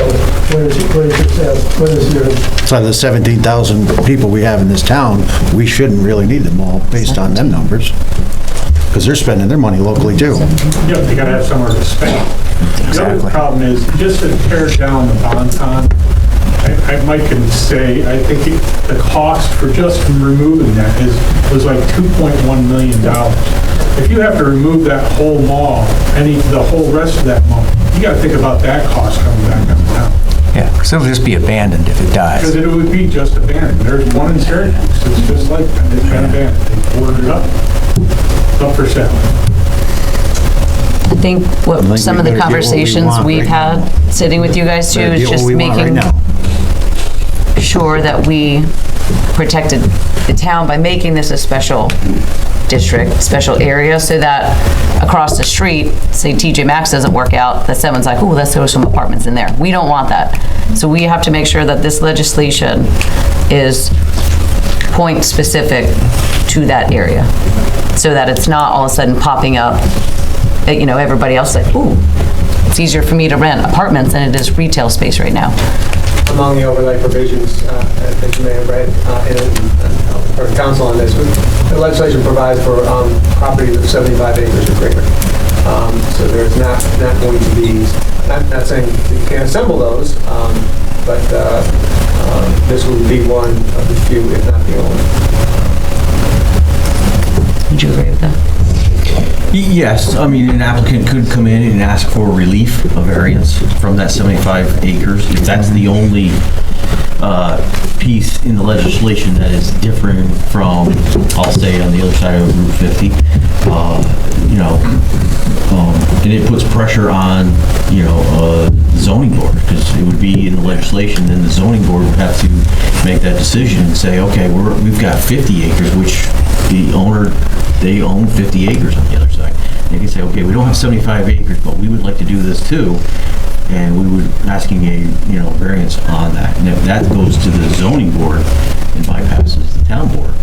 what is your... So out of the 17,000 people we have in this town, we shouldn't really need them all based on them numbers. Because they're spending their money locally too. Yeah, they gotta have somewhere to spend. The other problem is, just to tear down the Bonton, I might can say, I think the cost for just removing that was like $2.1 million. If you have to remove that whole mall, the whole rest of that mall, you gotta think about that cost coming back up now. Yeah, because it'll just be abandoned if it dies. Because it would be just abandoned. There's one in Syracuse, it's just like that, it's been abandoned. They boarded it up. It's up for sale. I think some of the conversations we've had, sitting with you guys too, is just making sure that we protected the town by making this a special district, special area, so that across the street, say TJ Maxx doesn't work out, that someone's like, ooh, let's throw some apartments in there. We don't want that. So we have to make sure that this legislation is point specific to that area, so that it's not all of a sudden popping up, you know, everybody else like, ooh, it's easier for me to rent apartments than it is retail space right now. Among the overlay provisions that you may have read for council on this, the legislation provides for properties of 75 acres or greater. So there's not going to be, not saying you can't assemble those, but this would be one of the few, if not the only. Would you agree with that? Yes, I mean, an applicant could come in and ask for relief, a variance from that 75 acres. If that's the only piece in the legislation that is different from, I'll say, on the other side of Route 50, you know, and it puts pressure on, you know, zoning board, because it would be in the legislation, then the zoning board would have to make that decision and say, okay, we've got 50 acres, which the owner, they own 50 acres on the other side. They can say, okay, we don't have 75 acres, but we would like to do this too, and we would asking a, you know, variance on that. And if that goes to the zoning board and bypasses the town board.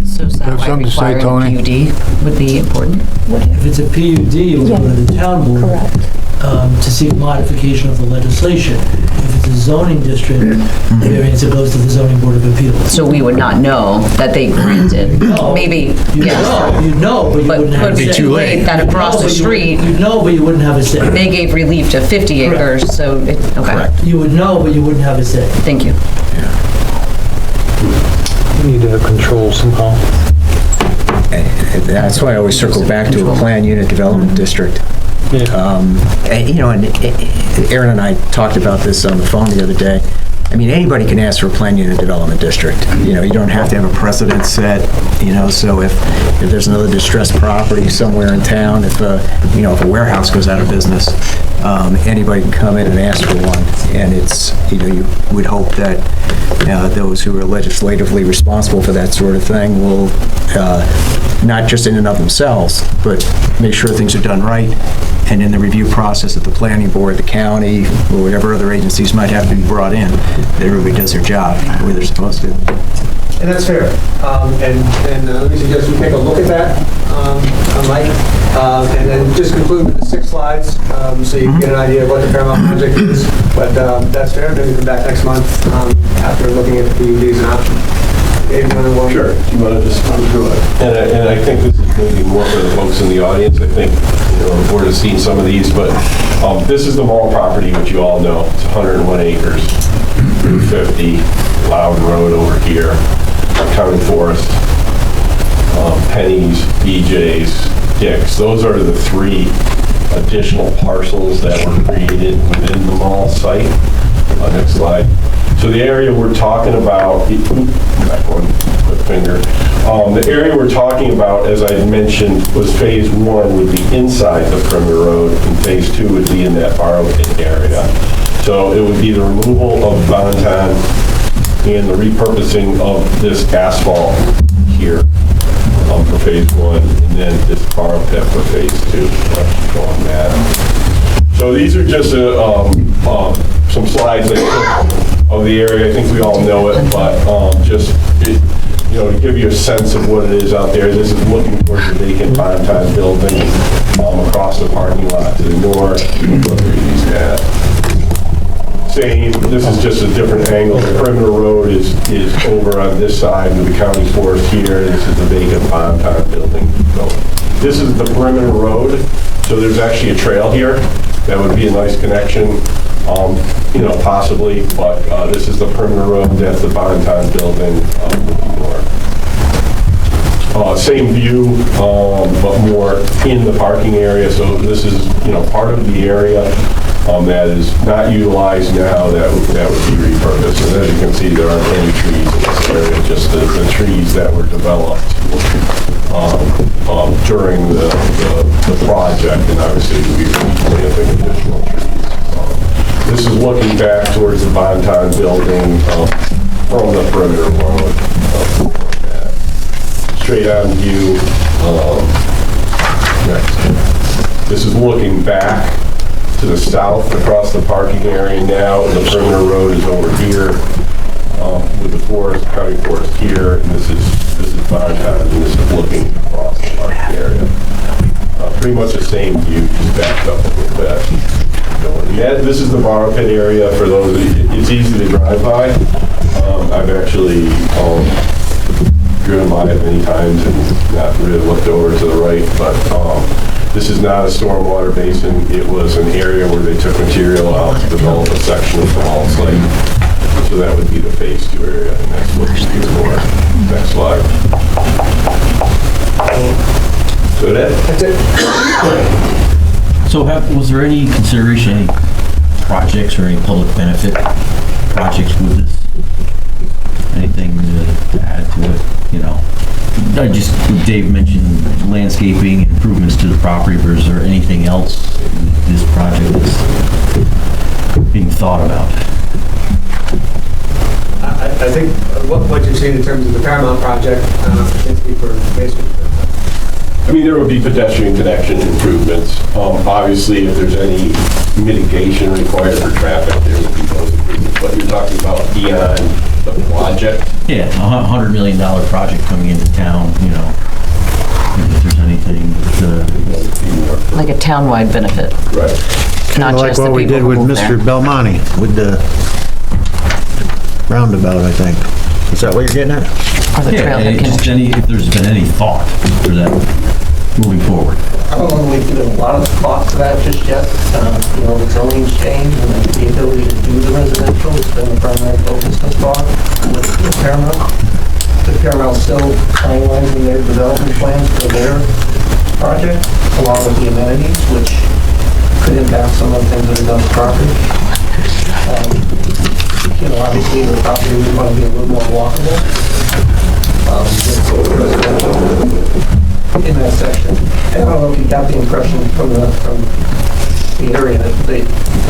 So is that why requiring a PUD would be important? If it's a PUD, it would go to the town board. Correct. To seek modification of the legislation. If it's a zoning district variance, it goes to the zoning board of appeals. So we would not know that they granted, maybe, yes. You'd know, but you wouldn't have a say. But too late. That across the street. You'd know, but you wouldn't have a say. They gave relief to 50 acres, so, okay. You would know, but you wouldn't have a say. Thank you. We need to have control somehow. That's why I always circle back to a planned unit development district. And, you know, and Aaron and I talked about this on the phone the other day. I mean, anybody can ask for a planned unit development district. You know, you don't have to have a precedent set, you know, so if there's another distressed property somewhere in town, if a warehouse goes out of business, anybody can come in and ask for one. And it's, you know, you would hope that those who are legislatively responsible for that sort of thing will, not just in and of themselves, but make sure things are done right. And in the review process at the planning board, the county, or whatever other agencies might have to be brought in, that everybody does their job the way they're supposed to. And that's fair. And let me suggest we take a look at that, Mike, and then just conclude with the 6 slides, so you can get an idea of what the Paramount project is. But that's fair. Maybe come back next month after looking at the PUDs and options. Sure. Do you want to just run through it? And I think this is maybe more for the folks in the audience. I think, you know, the board has seen some of these, but this is the mall property, which you all know. It's 101 acres, 50, Loudon Road over here, County Forest, Penny's, BJ's, Dick's. Those are the 3 additional parcels that were created within the mall site. Next slide. So the area we're talking about, back one, quick finger. The area we're talking about, as I mentioned, was phase 1 would be inside the perimeter road, and phase 2 would be in that borrow pit area. So it would be the removal of Bonton and the repurposing of this asphalt here for phase 1, and then this borrow pit for phase 2. On that. So these are just some slides of the area. I think we all know it, but you know, to give you a sense of what it is out there. This is looking towards the vacant Bonton building across the parking lot to the north. Same. This is just a different angle. The perimeter road is over on this side of the county forest here. This is the vacant Bonton building. So this is the perimeter road. So there's actually a trail here. That would be a nice connection, you know, possibly, but this is the perimeter road, that's the Bonton building looking north. Same view, but more in the parking area, so this is, you know, part of the area that is not utilized now that would be repurposed. And as you can see, there aren't any trees in this area, just the trees that were developed during the project, and obviously we planting additional trees. This is looking back towards the Bonton building from the perimeter road. straight on view. This is looking back to the south across the parking area now. The perimeter road is over here with the forest, county forest here, and this is Bonton, and this is looking across the parking area. Pretty much the same view, just backed up a little bit. And this is the borrow pit area for those. It's easy to drive by. I've actually driven by it many times and not really looked over to the right, but this is not a stormwater basin. It was an area where they took material out to develop a section of the wall site. So that would be the phase 2 area, and that's what we use for. Next slide. So that's it. So was there any consideration, any projects or any public benefit projects with this? Anything to add to it, you know? Dave mentioned landscaping, improvements to the property, but is there anything else this project is being thought about? I think what you've seen in terms of the Paramount project, for basement. I mean, there would be pedestrian connection improvements. Obviously, if there's any mitigation required for traffic, there would be those improvements. But you're talking about beyond the project? Yeah, $100 million project coming into town, you know, if there's anything Like a townwide benefit. Right. Not Like just the what we people did who with move Mr. there. Belmonte, with the roundabout, I think. Is that what you're getting at? Or the yeah, trailhead and just connection. if there's been any thought for that moving forward. I don't know that we've given a lot of thought to that just yet. You know, the zoning's changed and the ability to do the residential has been the primary focus thus far with Paramount. The Paramount's still finalizing their development plans for their project, along with the amenities, which could impact some of the things that are done to property. You know, obviously the property we want to be a little more walkable. In that section. And I don't know if you got the impression from the area that the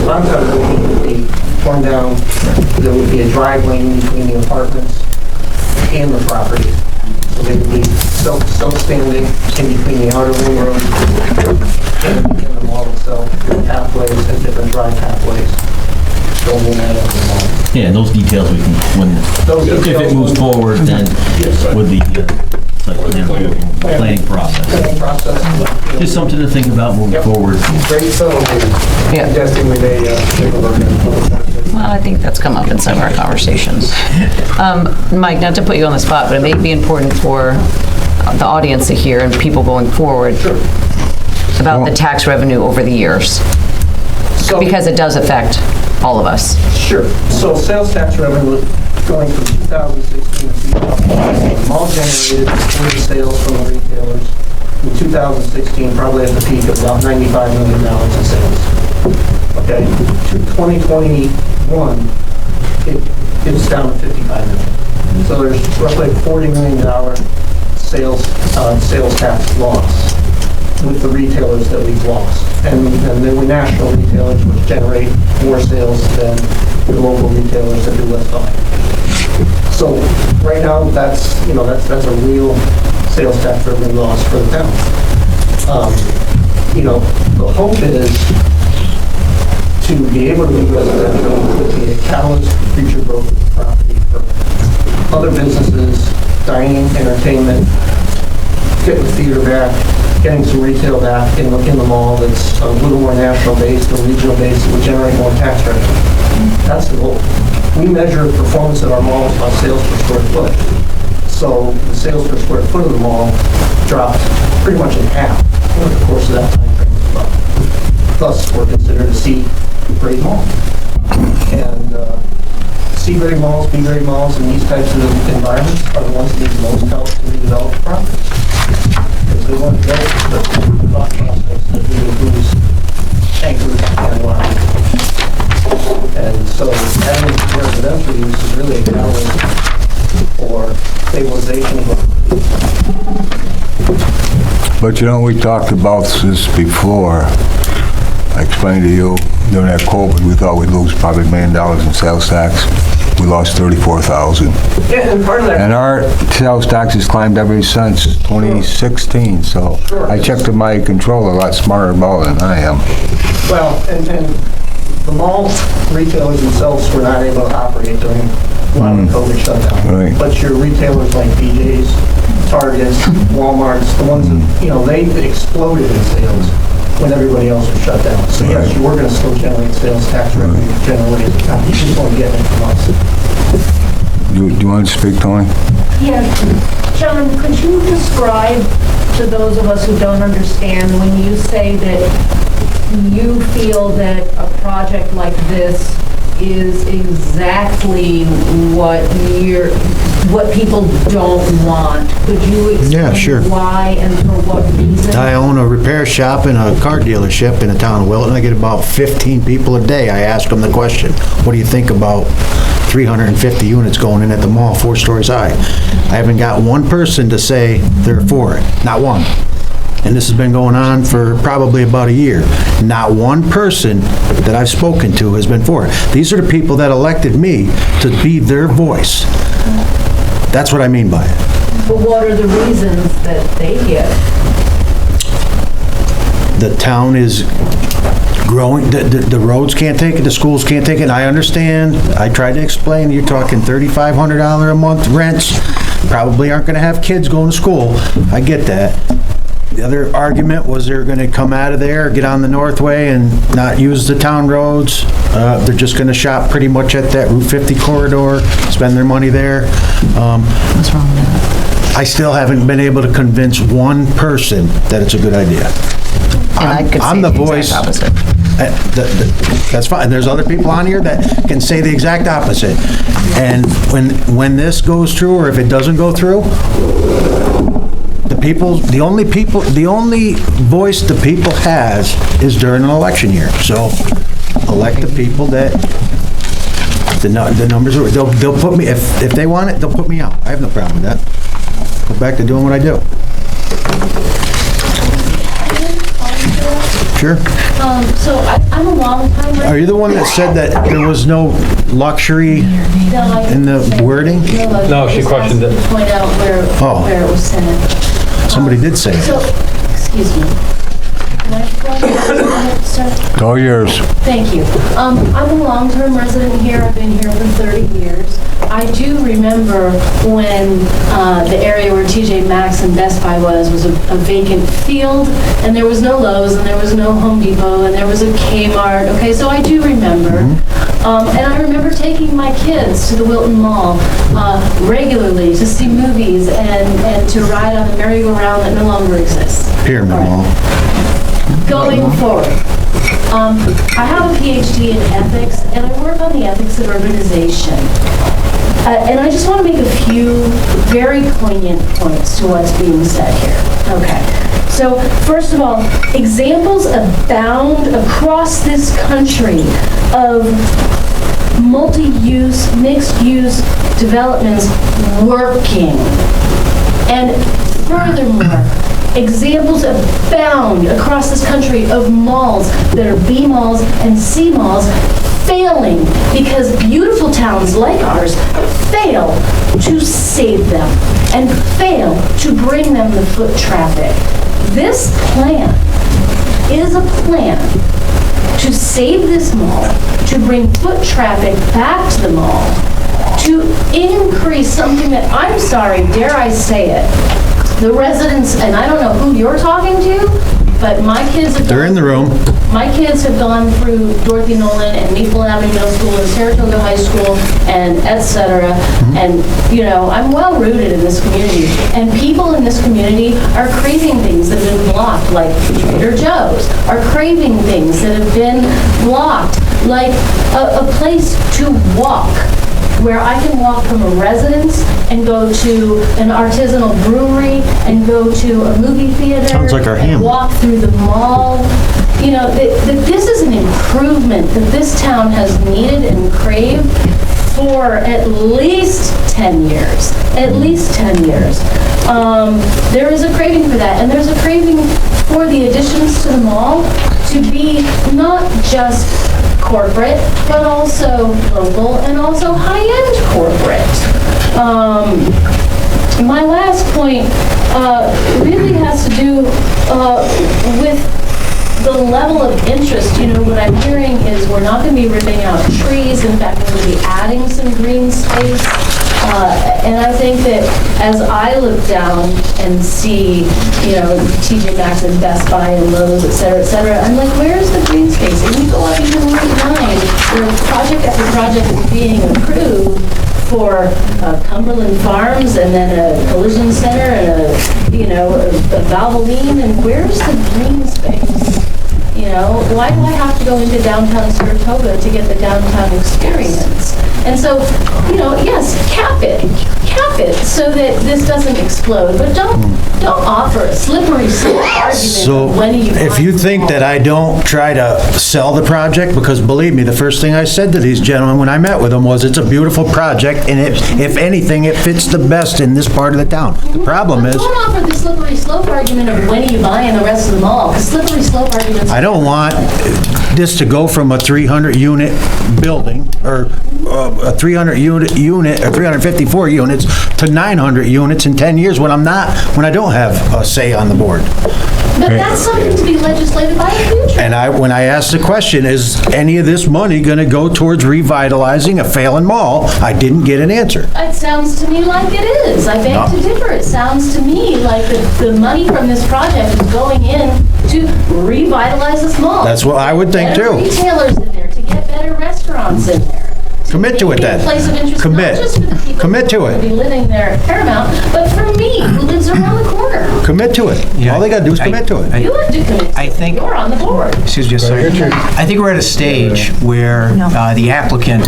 Bonton building would be torn down. There would be a drive lane between the apartments and the property. So they would be self-standing in between the outer ring road and the mall itself, pathways and different drive pathways going in and out of the mall. Yeah, and those details we can, if it moves forward, then with the planning process. Just something to think about moving forward. Great film, suggesting we may take a look at it. Well, I think that's come up in some of our conversations. Mike, not to put you on the spot, but it may be important for the audience to hear and people going forward about the tax revenue over the years. Because it does affect all of us. Sure. So sales tax revenue going from 2016 to 2018, mall generated total sales from the retailers in 2016, probably at the peak of about $95 million in sales. Okay, to 2021, it's down to $55 million. So there's roughly $40 million sales tax loss with the retailers that we've lost. And then the national retailers, which generate more sales than the local retailers that do less volume. So right now, that's a real sales tax revenue loss for the town. You know, the hope is to be able to move residential to be a catalyst for future growth of the property for other businesses, dining, entertainment, getting the theater back, getting some retail back in the mall that's a little more national based or regional based that would generate more tax revenue. That's the goal. We measure performance at our malls by sales per square foot. So the sales per square foot of the mall dropped pretty much in half over the course of that time frame as well. Thus, we're considered a C-grade mall. And C-grade malls, B-grade malls, and these types of environments are the ones that need the most help to redevelop properties. Because they want to build the thought process that really includes anchors and lines. And so having residential use is really a catalyst for stabilization of But you know, we talked about this before. I explained to you, during that COVID, we thought we'd lose probably $1 million in sales tax. we lost 34,000. Yeah, and part of that. And our sales tax has climbed ever since 2016, so I checked with my controller, a lot smarter about it than I am. Well, and the mall retailers themselves were not able to operate during a lot of the COVID shutdown. Right. But your retailers like BJ's, Targets, Walmart's, the ones that, you know, they exploded in sales when everybody else was shut down. So yes, you were going to still generate sales tax revenue generally as a county. You just weren't getting it from us. Do you want to speak, Tony? Yeah. John, could you describe to those of us who don't understand, when you say that you feel that a project like this is exactly what people don't want? Could you explain why and for what reason? I own a repair shop and a car dealership in the town of Wilton. I get about 15 people a day. I ask them the question, what do you think about 350 units going in at the mall, 4 stories high? I haven't got one person to say they're for it, not one. And this has been going on for probably about a year. Not one person that I've spoken to has been for it. These are the people that elected me to be their voice. That's what I mean by it. But what are the reasons that they give? The town is growing, the roads can't take it, the schools can't take it, and I understand. I tried to explain, you're talking $3,500 a month rents, probably aren't gonna have kids going to school. I get that. The other argument was they're gonna come out of there, get on the Northway and not use the town roads. They're just gonna shop pretty much at that Route 50 corridor, spend their money there. What's wrong with that? I still haven't been able to convince one person that it's a good idea. And I could I'm say the the voice. exact opposite. That's fine. There's other people on here that can say the exact opposite. And when this goes through, or if it doesn't go through, the only voice the people has is during an election year. So elect the people that the numbers are, they'll put me, if they want it, they'll put me out. I have no problem with that. Go back to doing what I do. Sure. So I'm a long-time resident. Are you the one that said that there was no luxury in the wording? No, she questioned it. Point out where it was sent. Somebody did say it. So, excuse me. Can I go ahead, sir? It's all yours. Thank you. I'm a long-term resident here. I've been here for 30 years. I do remember when the area where TJ Maxx and Best Buy was a vacant field, and there was no Lowe's, and there was no Home Depot, and there was a Kmart. Okay, so I do remember. And I remember taking my kids to the Wilton Mall regularly to see movies and to ride on the merry-go-round that no longer exists. Pyramid Mall. Going forward, I have a PhD in ethics, and I work on the ethics of urbanization. And I just want to make a few very poignant points to what's being said here. Okay. So, first of all, examples abound across this country of multi-use, mixed-use developments working. And furthermore, examples abound across this country of malls that are B malls and C malls failing because beautiful towns like ours fail to save them and fail to bring them the foot traffic. This plan is a plan to save this mall, to bring foot traffic back to the mall, to increase something that, I'm sorry, dare I say it, the residents, and I don't know who you're talking to, but my kids have... They're in the room. My kids have gone through Dorothy Nolan and Maple Avenue Middle School and Saratoga High School and et cetera. And, you know, I'm well rooted in this community. And people in this community are craving things that have been blocked, like Trader Joe's, are craving things that have been blocked, like a place to walk, where I can walk from a residence and go to an artisanal brewery and go to a movie theater. Sounds like our and Hamlet. walk through the mall. You know, that this is an improvement that this town has needed and craved for at least 10 years. At least 10 years. There is a craving for that, and there's a craving for the additions to the mall to be not just corporate, but also local and also high-end corporate. My last point really has to do with the level of interest. You know, what I'm hearing is we're not going to be ripping out trees. In fact, we're going to be adding some green space. And I think that as I look down and see, you know, TJ Maxx and Best Buy and Lowe's, et cetera, I'm like, where's the green space? And you go up even Route 9, where project after project is being approved for Cumberland Farms and then a collision center and a Valvoline, and where's the green space? You know, why do I have to go into downtown Saratoga to get the downtown experience? And so, you know, yes, cap it so that this doesn't explode, but don't offer a slippery slope argument. So of when you if you think that I don't try to sell the project, because believe me, the first thing I said to these gentlemen when I met with them was, it's a beautiful project, and if anything, it fits the best in this part of the town. The problem is, don't offer the slippery slope argument of when are you buying the rest of the mall, because slippery slope arguments. I don't want this to go from a 300-unit building, or a 300-unit, or 354 units, to 900 units in 10 years when I don't have a say on the board. But that's something to be legislated by the future. And when I asked the question, is any of this money going to go towards revitalizing a failing mall, I didn't get an answer. It sounds to me like it is. I beg to differ. It sounds to me like the money from this project is going in to revitalize this mall. That's what I would think Better too. retailers in there, to get better restaurants in there. Commit to it then. Place of interest, Commit. not just for the people Commit to who are it. going to be living there at Paramount, but for me, who lives around the corner. Commit to it. All they got to do is commit to it. You have to commit to it. You're on the board. Excuse me a second. I think we're at a stage where the applicant,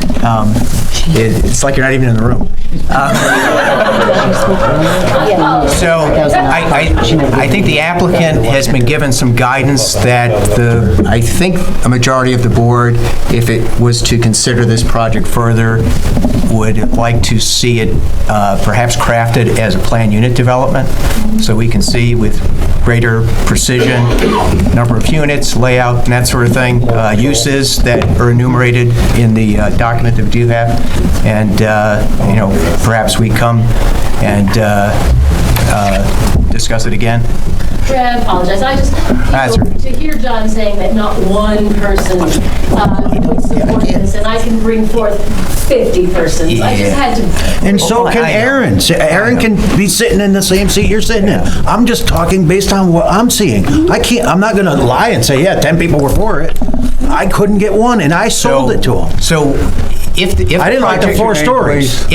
it's like you're not even in the room. So I think the applicant has been given some guidance that I think a majority of the board, if it was to consider this project further, would like to see it perhaps crafted as a planned unit development, so we can see with greater precision, number of units, layout, and that sort of thing, uses that are enumerated in the document that we do have, and perhaps we come and discuss it again. Brad, I apologize. I just, to hear John saying that not one person would support this, and I can bring forth 50 persons. I just had to. And so can Aaron. Aaron can be sitting in the same seat you're sitting in. I'm just talking based on what I'm seeing. I'm not going to lie and say, yeah, 10 people were for it. I couldn't get one, and I sold it to them. So if I didn't like the 4 stories.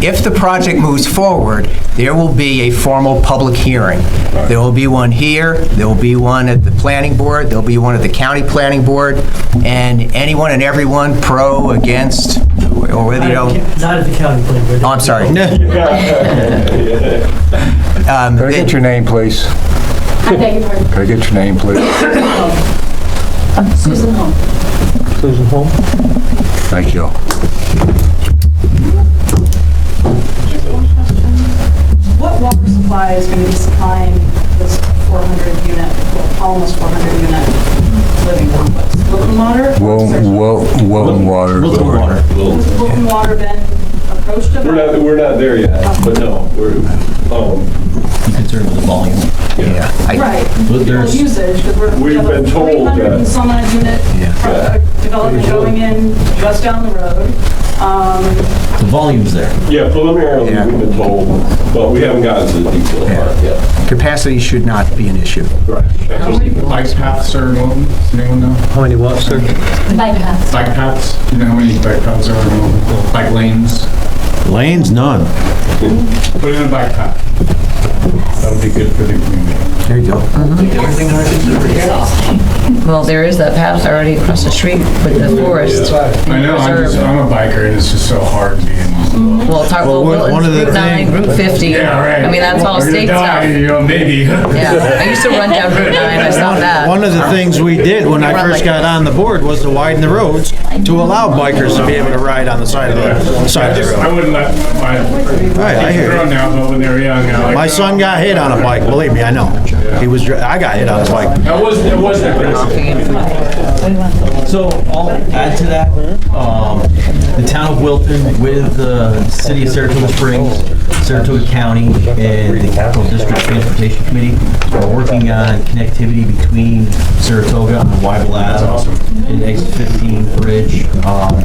If the project moves forward, there will be a formal public hearing. There will be one here, there will be one at the planning board, there will be one at the county planning board, and anyone and everyone pro, against, or whether you don't. Not at the county planning board. Oh, I'm sorry. Can I get your name, please? I beg your pardon. Can I get your name, please? Susan Holm. Susan Holm? Thank you. What water supply is going to be supplying this 400-unit, well, almost 400-unit living complex? Wilton water? Wilton water. Has Wilton water been approached about? We're not there yet, but no, we're, concerned with the volume. Yeah. Right, there's- usage, because we We've have a been told 300 and that- some odd unit development going in just down the road. The volume's there. Yeah, preliminarily, we've been told, but we haven't gotten to the detail part yet. Capacity should not be an issue. Right. How many bike paths are in Wilton? Does anyone know? How many what, sir? Bike paths. Bike paths? Do you know how many bike paths are in Wilton? Bike lanes? Lanes, none. Put in a bike path. That would be good for the community. There you go. Well, there is that path already across the street with the forest. I know, I'm a biker, and it's just so hard to be in Well, Well, one Wilton's of the Route 9, things- Route 50. Yeah, right. I mean, that's all You're state gonna stuff. die, you know, maybe. Yeah, I used to run down Route 9, I stopped that. One of the things we did when I first got on the board was to widen the roads to allow bikers to be able to ride on the side of the road. I wouldn't let my Right, I hear you. grown now, but when they were young, I like, My son got hit on a bike, believe me, I know. I got hit on a bike. it wasn't aggressive. So I'll add to that, the town of Wilton with the city of Saratoga Springs, Saratoga County, and the Capital District Transportation Committee are working on connectivity between Saratoga on Weibel Ave and exit 15 bridge,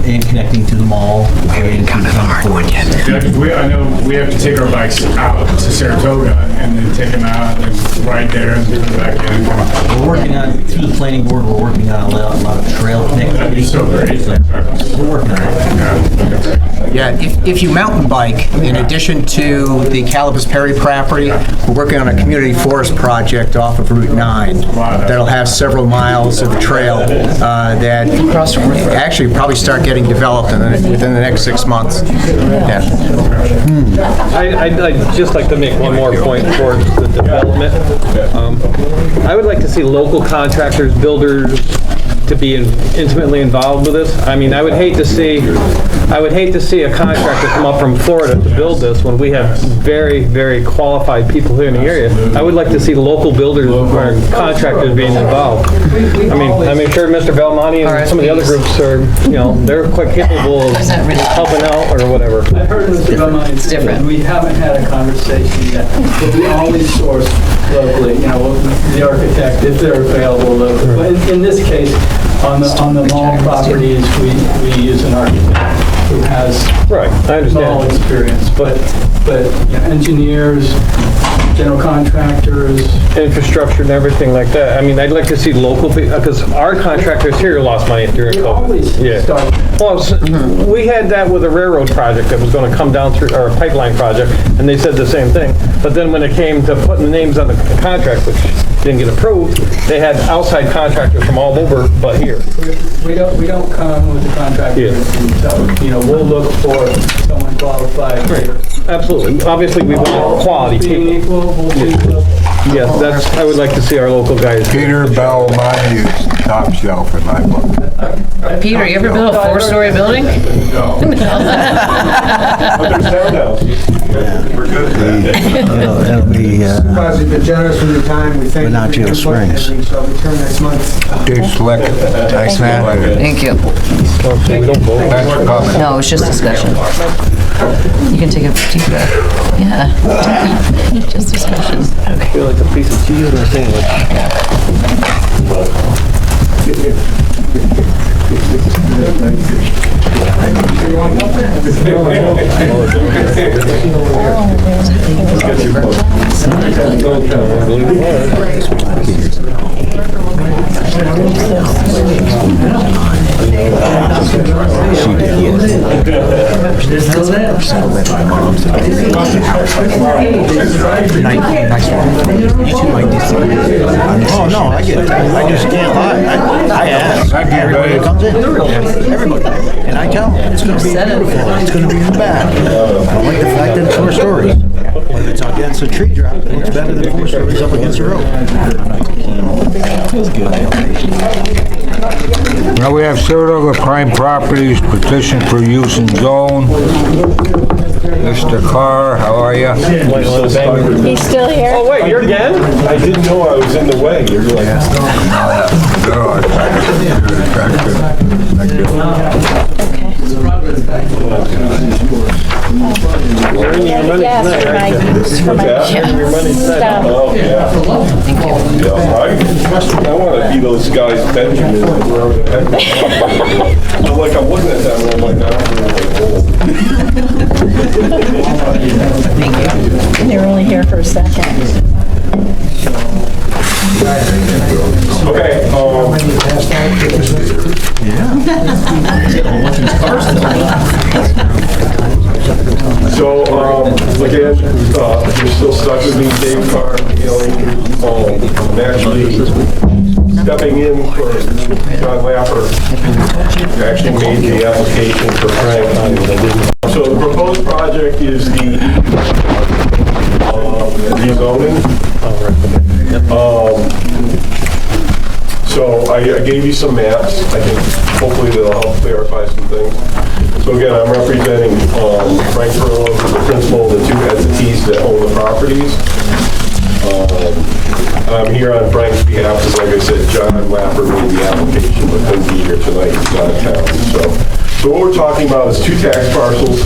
and connecting to the mall and to the town ports. Yeah, 'cause I know we have to take our bikes out to Saratoga and then take them out and ride there and then back in. We're working on, through the planning board, we're working on a lot of trail connectivity. So great. We're working on it. Yeah, if you mountain bike, in addition to the Calabas Perry property, we're working on a community forest project off of Route 9 that'll have several miles of trail that actually probably start getting developed within the next 6 months. Yeah. I'd just like to make one more point towards the development. I would like to see local contractors, builders, to be intimately involved with this. I mean, I would hate to see a contractor come up from Florida to build this when we have very, very qualified people here in the area. I would like to see local builders or contractors being involved. I mean, sure, Mr. Belmonte and some of the other groups are, they're quite capable of helping out or whatever. I heard Mr. Belmonte. It's different. We haven't had a conversation yet, but we always source locally, the architect, if they're available locally. But in this case, on the mall properties, we use an architect who has mall experience, but engineers, general contractors, infrastructure and everything like that. I mean, I'd like to see local people, because our contractors here lost money during COVID. Yeah. Well, we had that with a railroad project that was going to come down through, or a pipeline project, and they said the same thing. But then when it came to putting the names on the contract, which didn't get approved, they had outside contractors from all over but here. we don't come with the contractor and we'll look for someone qualified here. Absolutely. Obviously, we want quality people. Yes, I would like to see our local guys. Peter Belmonte is top shelf in my book. Peter, you ever built a 4-story building? No. But there's townhouses. We're good at that. That'll be, Supervisor, you've been generous with your time. We thank you. Bernaccio Springs. We shall return next month. Dave Slick. Thanks, man. Thank you. Thanks for coming. No, it's just discussion. You can take a deep breath. Yeah. Just discussion. I feel like a piece of cheese or a sandwich. Oh, no, I get it. I just can't lie. I ask everybody that comes in. Everybody. And I tell them, it's going to be beautiful. It's going to be in the back. I don't like the fact that it's 4 stories. But if it's against a tree drop, then it's better than 4 stories up against the road. Now we have Saratoga Prime Properties petition for use in zone. Mr. Carr, how are you? He's still here? Oh, wait, you're again? I didn't know I was in the way. You're like, Yes, for my stuff. oh, yeah. I want to be those guys, Benjamin. I'm like, I wasn't at that one, like, They were only here for a second. Okay, so, again, you're still stuck with me, Dave Carr, I'm actually stepping in for John Lapper, who actually made the application for Frank. So the proposed project is the rezoning. So I gave you some maps. I think hopefully that'll help clarify some things. So again, I'm representing Frank Perlow, who's the principal of the two entities that own the properties. I'm here on Frank's behalf because, like I said, John Lapper made the application, but couldn't be here tonight. He's out of town. So what we're talking about is two tax parcels.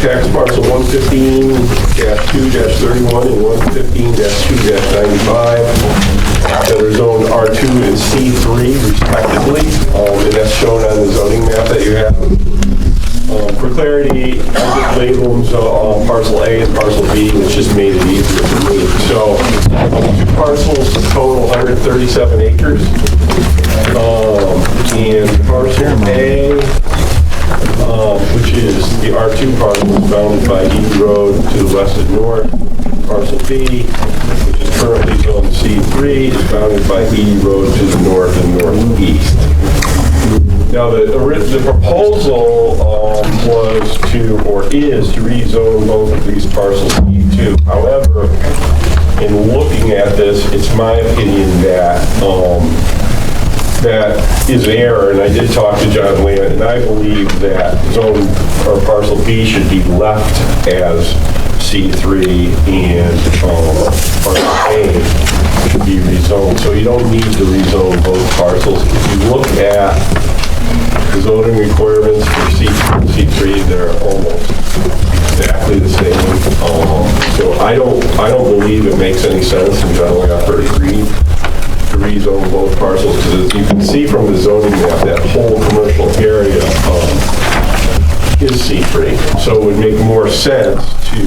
Tax parcel 115-2-31 and 115-2-95 that are zoned R2 and C3 respectively, and that's shown on the zoning map that you have. For clarity, I just labeled them parcel A and parcel B, and it's just made it easier for me. So two parcels total 137 acres, and parcel A, which is the R2 parcel, is bounded by Eden Road to the west and north. Parcel B, which is currently zoned C3, is bounded by Eden Road to the north and northeast. Now, the proposal was to, or is, to rezone both of these parcels E2. However, in looking at this, it's my opinion that that is error, and I did talk to John Land, and I believe that zone or parcel B should be left as C3 and parcel A should be rezoned. So you don't need to rezone both parcels. If you look at the zoning requirements for C3, they're almost exactly the same. So I don't believe it makes any sense, and John Lapper agreed to rezone both parcels, because as you can see from the zoning map, that whole commercial area is C3. So it would make more sense to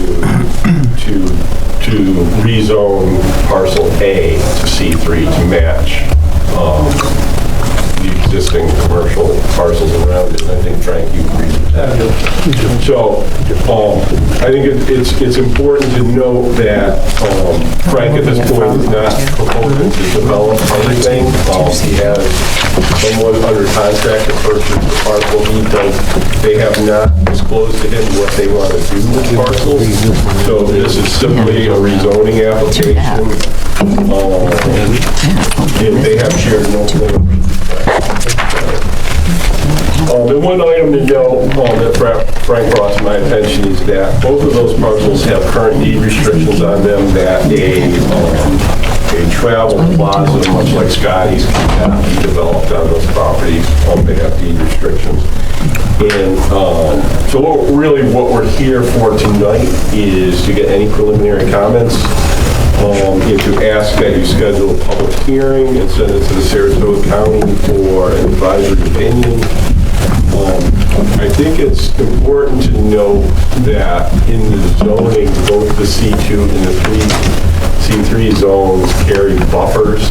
rezone parcel A to C3 to match the existing commercial parcels around it. I think, Frank, you agree with that. So I think it's important to note that Frank at this point is not proposing to develop anything. He has someone under contract to purchase the parcel. They have not disclosed to him what they want to do with the parcels. So this is simply a rezoning application. And they have shared no plan. The one item to note that Frank brought to my attention is that both of those parcels have current deed restrictions on them that a travel plaza, much like Scotty's, cannot be developed on those properties. They have deed restrictions. And so what we're here for tonight is to get any preliminary comments and to ask that you schedule a public hearing and send it to the Sarasota County for an advisory opinion. I think it's important to note that in the zoning, both the C2 and the C3 zones carry buffers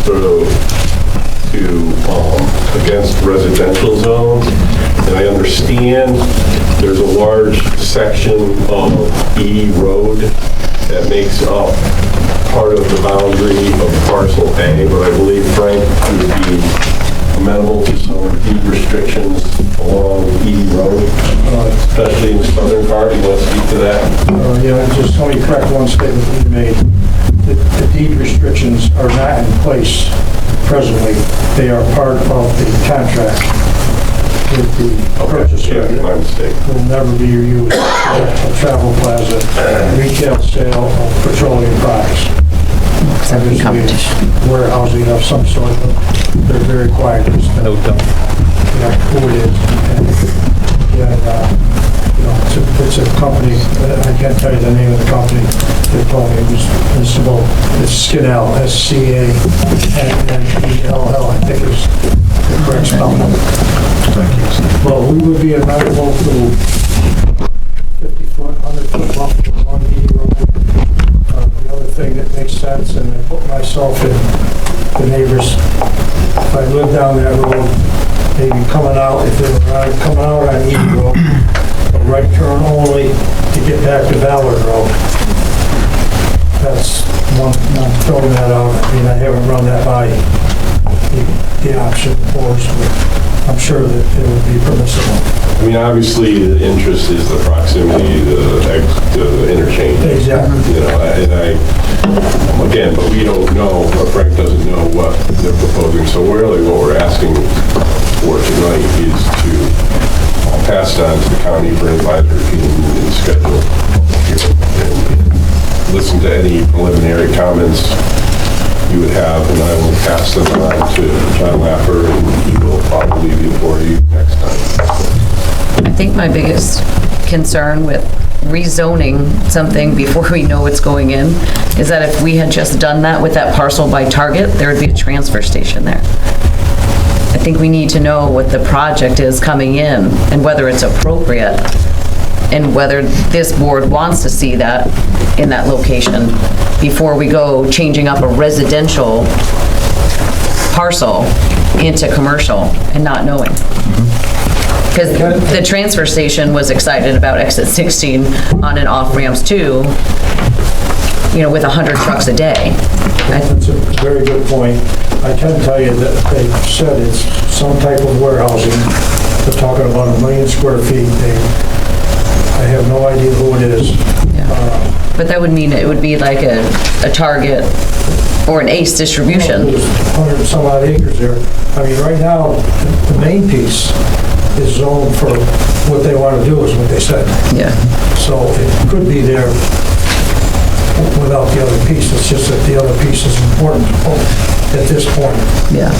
against residential zones. And I understand there's a large section of E Road that makes up part of the boundary of parcel A, but I believe Frank would be amenable to some deed restrictions along Edie Road, especially in the southern part. You want to speak to that? Yeah, just let me correct one statement you made. The deed restrictions are not in place presently. They are part of the contract with the purchaser. Yeah, my mistake. Will never be used as a travel plaza, retail sale of petroleum products. Obviously, warehousing of some sort, but they're very quiet. No doubt. Who it is. It's a company, I can't tell you the name of the company. They told me it's Scanel, S-C-A-N-N-E-L-L, I think is the correct spelling. Thank you. Well, we would be amenable to 50-foot, 100-foot buffer along the road. The other thing that makes sense, and I put myself in the neighbors, if I lived down that road, maybe coming out, if they were coming out on Eden Road, a right turn only to get back to Ballard Road. That's one, I'm throwing that out. I mean, I haven't run that by the option, of course, but I'm sure that it would be permissible. I mean, obviously, the interest is the proximity to the interchange. Exactly. You know, and again, but we don't know, or Frank doesn't know what they're proposing. So really what we're asking for tonight is to pass it on to the county for an advisory team and schedule and listen to any preliminary comments you would have, and I will pass them on to John Laffer, and he will probably be before you next time. I think my biggest concern with rezoning something before we know what's going in is that if we had just done that with that parcel by Target, there would be a transfer station there. I think we need to know what the project is coming in and whether it's appropriate and whether this board wants to see that in that location before we go changing up a residential parcel into commercial and not knowing. Because the transfer station was excited about exit 16 on and off ramps too, you know, with 100 trucks a day. That's a very good point. I can tell you that they said it's some type of warehousing. They're talking about 1 million square feet. I have no idea who it is. But that would mean it would be like a Target or an Ace Distribution. There's 100 and some odd acres there. I mean, right now, the main piece is zoned for what they want to do, is what they said. Yeah. So it could be there without the other piece. It's just that the other piece is important at this point. Yeah.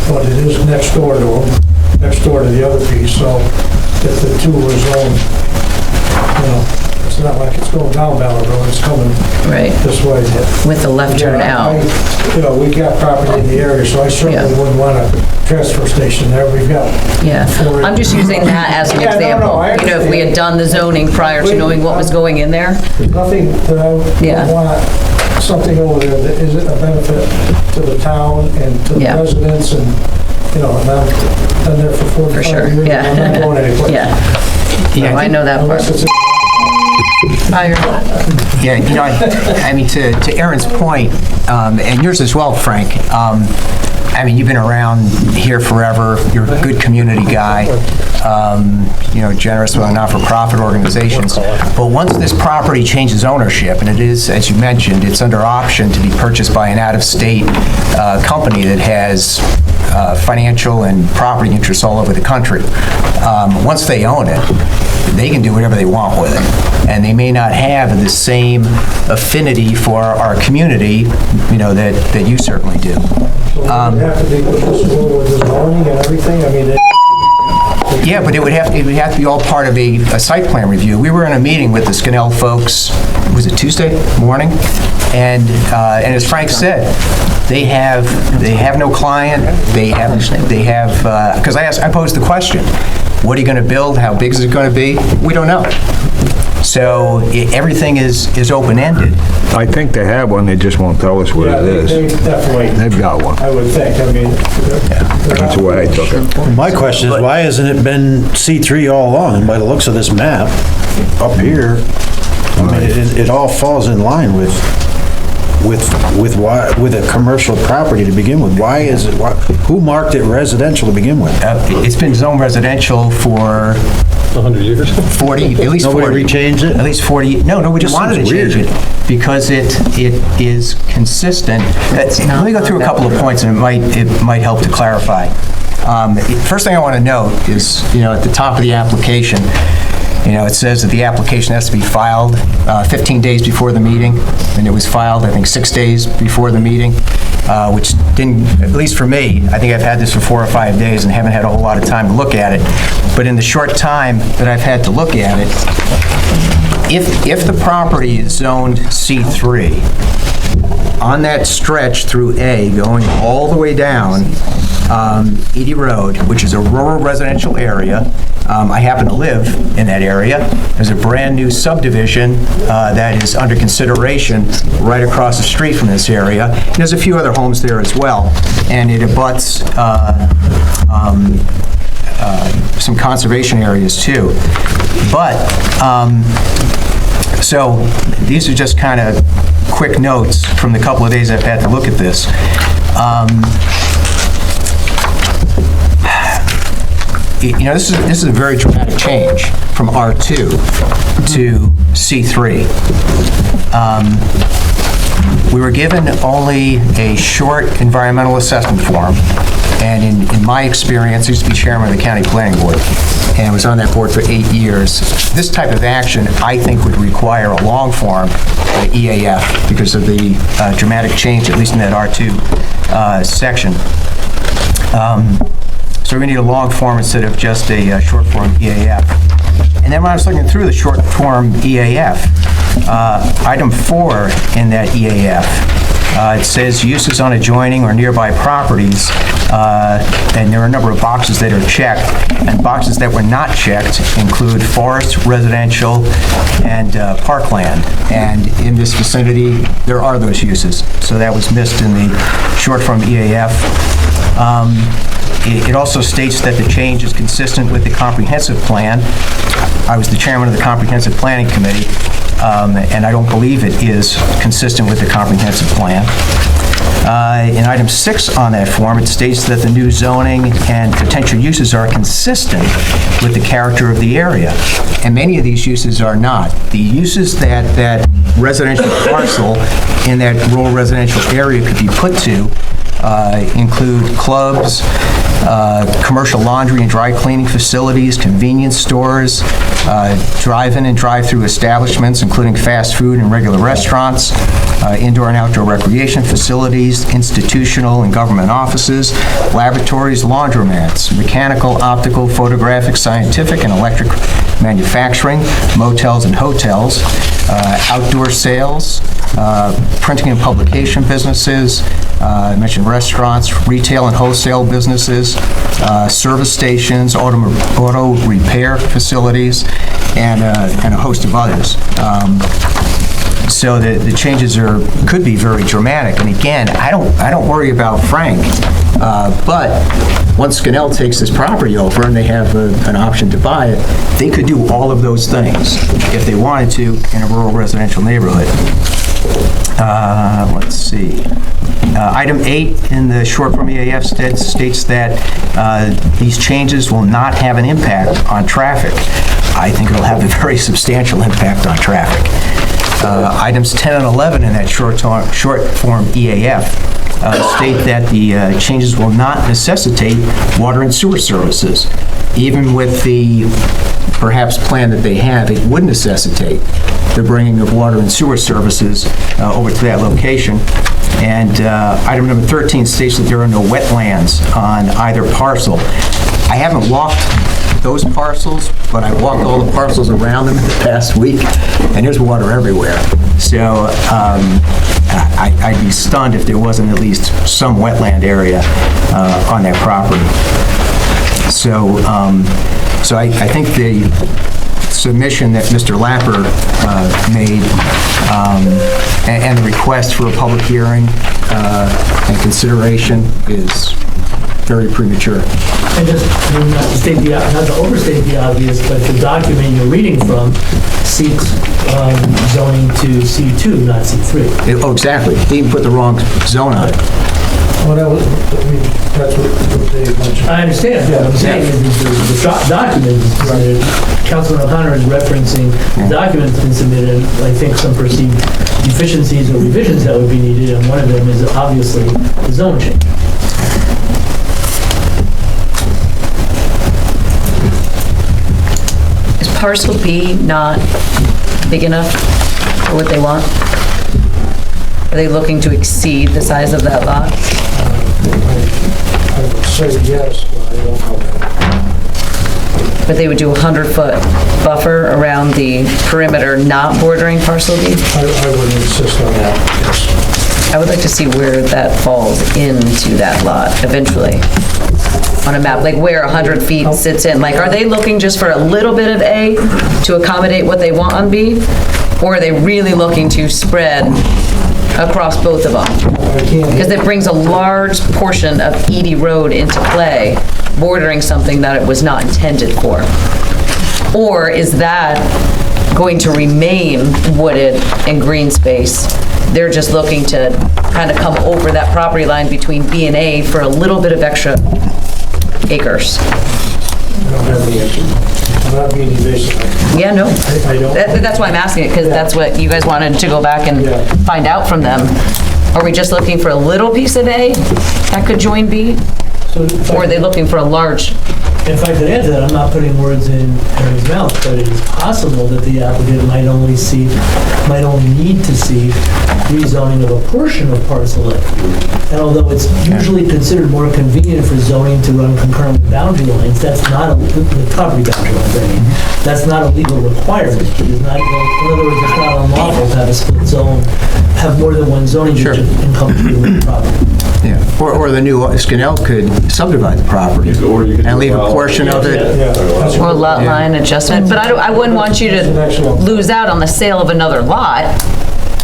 But it is next door to them, next door to the other piece, so if the two are zoned, you know, it's not like it's going down Ballard Road, it's coming this way. With the left turn out. You know, we've got property in the area, so I certainly wouldn't want a transfer station there. We've got. Yeah, I'm just using that as an example. You know, if we had done the zoning prior to knowing what was going in there. There's nothing that I would want something over there that isn't a benefit to the town and to the residents, and, you know, and I've been there for 45 years. Yeah. I'm not going anyplace. Yeah, I know that part. Yeah, you know, I mean, to Aaron's point, and yours as well, Frank, I mean, you've been around here forever, you're a good community guy, you know, generous with not-for-profit organizations, but once this property changes ownership, and it is, as you mentioned, it's under option to be purchased by an out-of-state company that has financial and property interests all over the country. Once they own it, they can do whatever they want with it. And they may not have the same affinity for our community, you know, that you certainly do. So would it have to be with the zoning and everything? I mean, yeah, but it would have to be all part of a site plan review. We were in a meeting with the Scannell folks, was it Tuesday morning? And as Frank said, they have no client. They have because I posed the question, what are you going to build? How big is it going to be? We don't know. So everything is open-ended. I think they have one, they just won't tell us what it is. They definitely. They've got one. I would think, I mean. That's the way I took it. My question is, why hasn't it been C3 all along? And by the looks of this map, up here, I mean, it all falls in line with a commercial property to begin with. Why is it, who marked it residential to begin with? It's been zoned residential for 100 years? 40, at least 40. Nobody rechanged it? At least 40, no, nobody wanted to change it because it is consistent. Let me go through a couple of points and it might help to clarify. First thing I want to note is, you know, at the top of the application, you know, it says that the application has to be filed 15 days before the meeting, and it was filed, I think, 6 days before the meeting, which didn't, at least for me, I think I've had this for 4 or 5 days and haven't had a whole lot of time to look at it. But in the short time that I've had to look at it, if the property is zoned C3, on that stretch through A, going all the way down Edie Road, which is a rural residential area. I happen to live in that area. There's a brand-new subdivision that is under consideration right across the street from this area. And there's a few other homes there as well, and it abuts some conservation areas too. But, so these are just kind of quick notes from the couple of days I've had to look at this. this is a very dramatic change from R2 to C3. We were given only a short environmental assessment form, and in my experience, I used to be chairman of the county planning board, and was on that board for 8 years. This type of action, I think, would require a long form EAF because of the dramatic change, at least in that R2 section. So we need a long form instead of just a short form EAF. And then when I was looking through the short form EAF, item 4 in that EAF, it says uses on adjoining or nearby properties, and there are a number of boxes that are checked, and boxes that were not checked include forest, residential, and parkland. And in this vicinity, there are those uses. So that was missed in the short form EAF. It also states that the change is consistent with the comprehensive plan. I was the chairman of the Comprehensive Planning Committee, and I don't believe it is consistent with the comprehensive plan. In item 6 on that form, it states that the new zoning and potential uses are consistent with the character of the area, and many of these uses are not. The uses that residential parcel in that rural residential area could be put to include clubs, commercial laundry and dry cleaning facilities, convenience stores, drive-in and drive-through establishments, including fast food and regular restaurants, indoor and outdoor recreation facilities, institutional and government offices, laboratories, laundromats, mechanical, optical, photographic, scientific, and electric manufacturing, motels and hotels, outdoor sales, printing and publication businesses, I mentioned restaurants, retail and wholesale businesses, service stations, auto repair facilities, and a host of others. So the changes could be very dramatic. And again, I don't worry about Frank, but once Scannell takes this property over and they have an option to buy it, they could do all of those things if they wanted to in a rural residential neighborhood. Let's see. Item 8 in the short form EAF states that these changes will not have an impact on traffic. I think it'll have a very substantial impact on traffic. Items 10 and 11 in that short form EAF state that the changes will not necessitate water and sewer services. Even with the perhaps plan that they have, it would necessitate the bringing of water and sewer services over to that location. And item number 13 states that there are no wetlands on either parcel. I haven't walked those parcels, but I walked all the parcels around them the past week, and there's water everywhere. So I'd be stunned if there wasn't at least some wetland area on that property. So I think the submission that Mr. Lapper made and the request for a public hearing and consideration is very premature. And just not to overstate the obvious, but the document you're reading from seeks zoning to C2, not C3. Oh, exactly. They even put the wrong zone on it. Well, that's what Dave mentioned. I understand. What I'm saying is the document is submitted. Councilman O'Connor is referencing the document that's been submitted, and I think some perceived deficiencies or revisions that would be needed, and one of them is obviously the zone change. Is parcel B not big enough for what they want? Are they looking to exceed the size of that lot? I would say yes, but I don't know. But they would do a 100-foot buffer around the perimeter not bordering parcel B? I wouldn't insist on that, yes. I would like to see where that falls into that lot eventually on a map, like where 100 feet sits in. Like, are they looking just for a little bit of A to accommodate what they want on B? Or are they really looking to spread across both of them? Because it brings a large portion of Edie Road into play, bordering something that it was not intended for. Or is that going to remain wooded and green space? They're just looking to kind of come over that property line between B and A for a little bit of extra acres. don't have the answer. I'm not being evasive. Yeah, no. I don't. That's why I'm asking it, because that's what you guys wanted to go back and find out from them. Are we just looking for a little piece of A that could join B? Or are they looking for a large? If I could add to that, I'm not putting words in Harry's mouth, but it is possible that the applicant might only need to seek rezoning of a portion of parcel A. And although it's usually considered more convenient for zoning to run concurrent with boundary lines, that's not the property boundary lines, I mean, that's not a legal requirement. It is not, in other words, it's not unlawful to have a split zone, have more than one zoning district encompassing the property. Yeah, or the new Scanel could subdivide the property and leave a portion of it. Or lot line adjustment, but I wouldn't want you to lose out on the sale of another lot.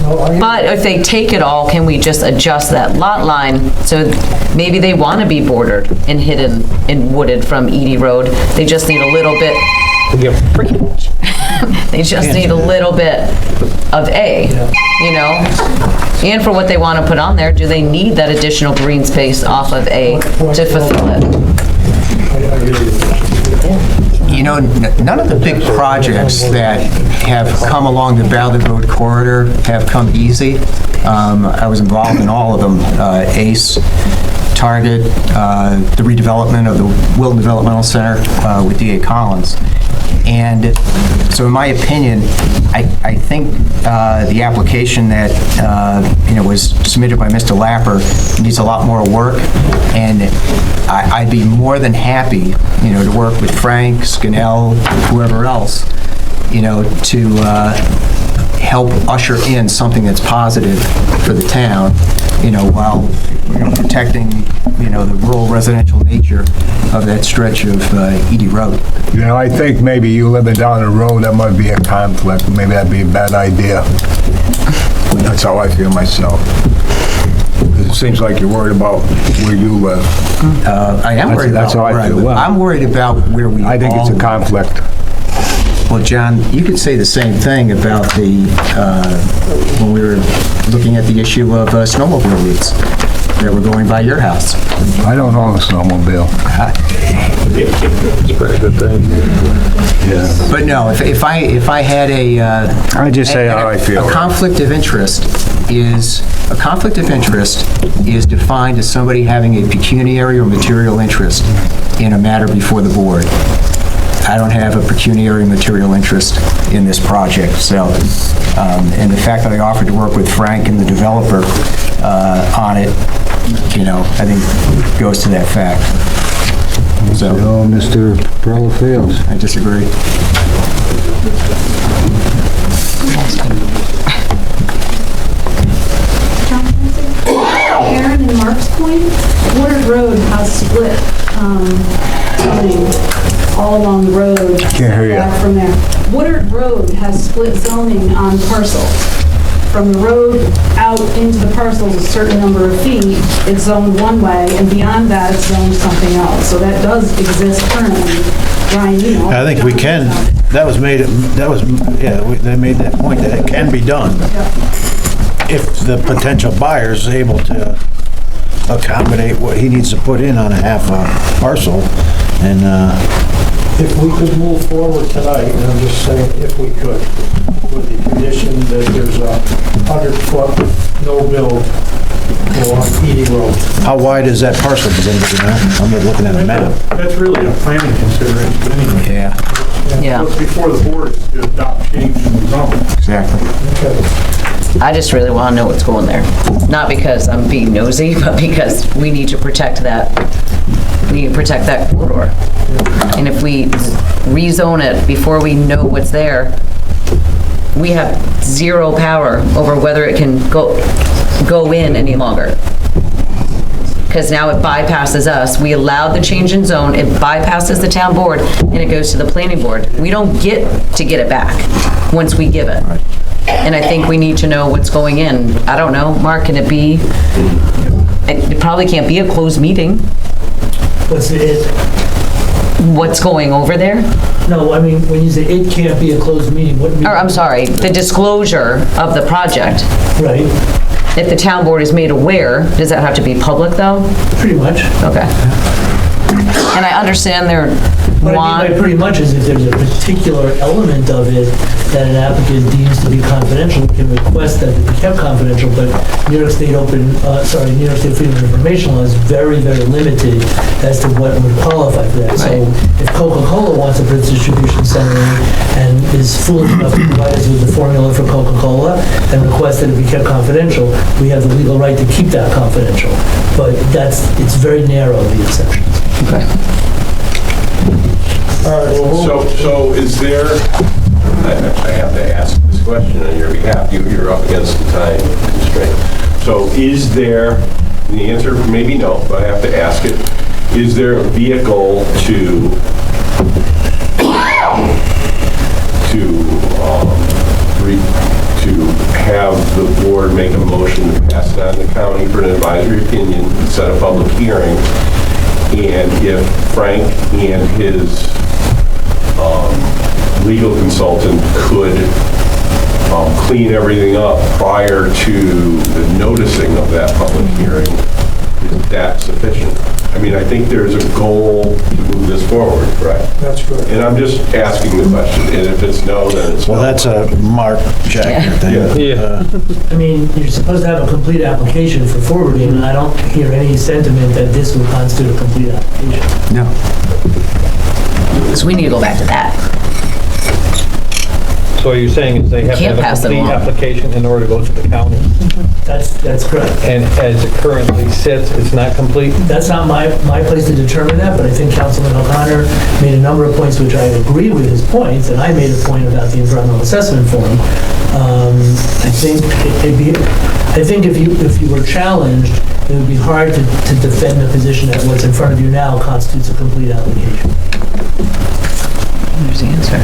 But if they take it all, can we just adjust that lot line? So maybe they want to be bordered and hidden and wooded from Edie Road. They just need a little bit. They just need a little bit of A, you know? And for what they want to put on there, do they need that additional green space off of A to fulfill it? You know, none of the big projects that have come along the Valley Road corridor have come easy. I was involved in all of them. ACE, Target, the redevelopment of the Wilton Developmental Center with D.A. Collins. And so in my opinion, I think the application that, was submitted by Mr. Lapper needs a lot more work, and I'd be more than happy, to work with Frank, Scannell, whoever else, to help usher in something that's positive for the town, while protecting, the rural residential nature of that stretch of Edie Road. I think maybe you living down the road, that might be a conflict. Maybe that'd be a bad idea. That's how I feel myself. It seems like you're worried about where you live. I am worried about where I live. I'm worried about where we I think it's a conflict. Well, John, you could say the same thing about the, when we were looking at the issue of snowmobile routes that were going by your house. I don't own a snowmobile. It's a pretty good thing. Yeah. But no, if I had a... I just say how I feel. A conflict of interest is defined as somebody having a pecuniary or material interest in a matter before the board. I don't have a pecuniary material interest in this project, so, and the fact that I offered to work with Frank and the developer on it, I think goes to that fact. So, Mr. Perla fails. I disagree. Aaron and Mark's point, Woodard Road has split zoning all along the road. Can't hear you. Back from there. Woodard Road has split zoning on parcels. From the road out into the parcels a certain number of feet, it's zoned one way, and beyond that, it's zoned something else. So that does exist currently. Ryan, I think we can, they made that point that it can be done. If the potential buyer is able to accommodate what he needs to put in on a half a parcel, and If we could move forward tonight, and I'm just saying if we could, with the condition that there's a 100-foot no-build along Edie Road. how wide is that parcel? Does anybody know? I'm not looking at a map. That's really a planning consideration anyway. Yeah. What's before the board is to adopt change in the zone. Exactly. I just really want to know what's going there. Not because I'm being nosy, but because we need to protect that. We need to protect that corridor. And if we rezone it before we know what's there, we have zero power over whether it can go in any longer. Because now it bypasses us. We allowed the change in zone, it bypasses the town board, and it goes to the planning board. We don't get to get it back once we give it. And I think we need to know what's going in. I don't know, Mark, can it be, it probably can't be a closed meeting. What's it? What's going over there? No, I mean, when you say it can't be a closed meeting, what mean? Or, I'm sorry, the disclosure of the project. Right. If the town board is made aware, does that have to be public, though? Pretty much. Okay. And I understand What I mean by pretty much is if there's a particular element of it that an applicant deems to be confidential, we can request that it be kept confidential, but New York State New York State Freedom of Information Law is very, very limited as to what would qualify for that. So if Coca-Cola wants a Prince distribution center and is foolish enough to provide us with the formula for Coca-Cola and request that it be kept confidential, we have the legal right to keep that confidential. But it's very narrow, the exceptions. Okay. So is there, I have to ask this question on your behalf, you're up against the time constraint. So is there, and the answer maybe no, but I have to ask it, is there a vehicle to have the board make a motion to pass it on to the county for an advisory opinion, set a public hearing, and if Frank and his legal consultant could clean everything up prior to the noticing of that public hearing, is that sufficient? I mean, I think there's a goal to move this forward, correct? That's correct. And I'm just asking the question, and if it's no, then it's no. Well, that's a Mark Jackner thing. I mean, you're supposed to have a complete application for forwarding, and I don't hear any sentiment that this would constitute a complete application. No. So we need to go back to that. So you're saying is they have to Can't have a pass it complete along. application in order to go to the county? That's correct. And as it currently sits, it's not complete? That's not my place to determine that, but I think Councilman O'Connor made a number of points which I agree with his points, and I made a point about the environmental assessment form. I think if you were challenged, it would be hard to defend the position that what's in front of you now constitutes a complete application. There's the answer.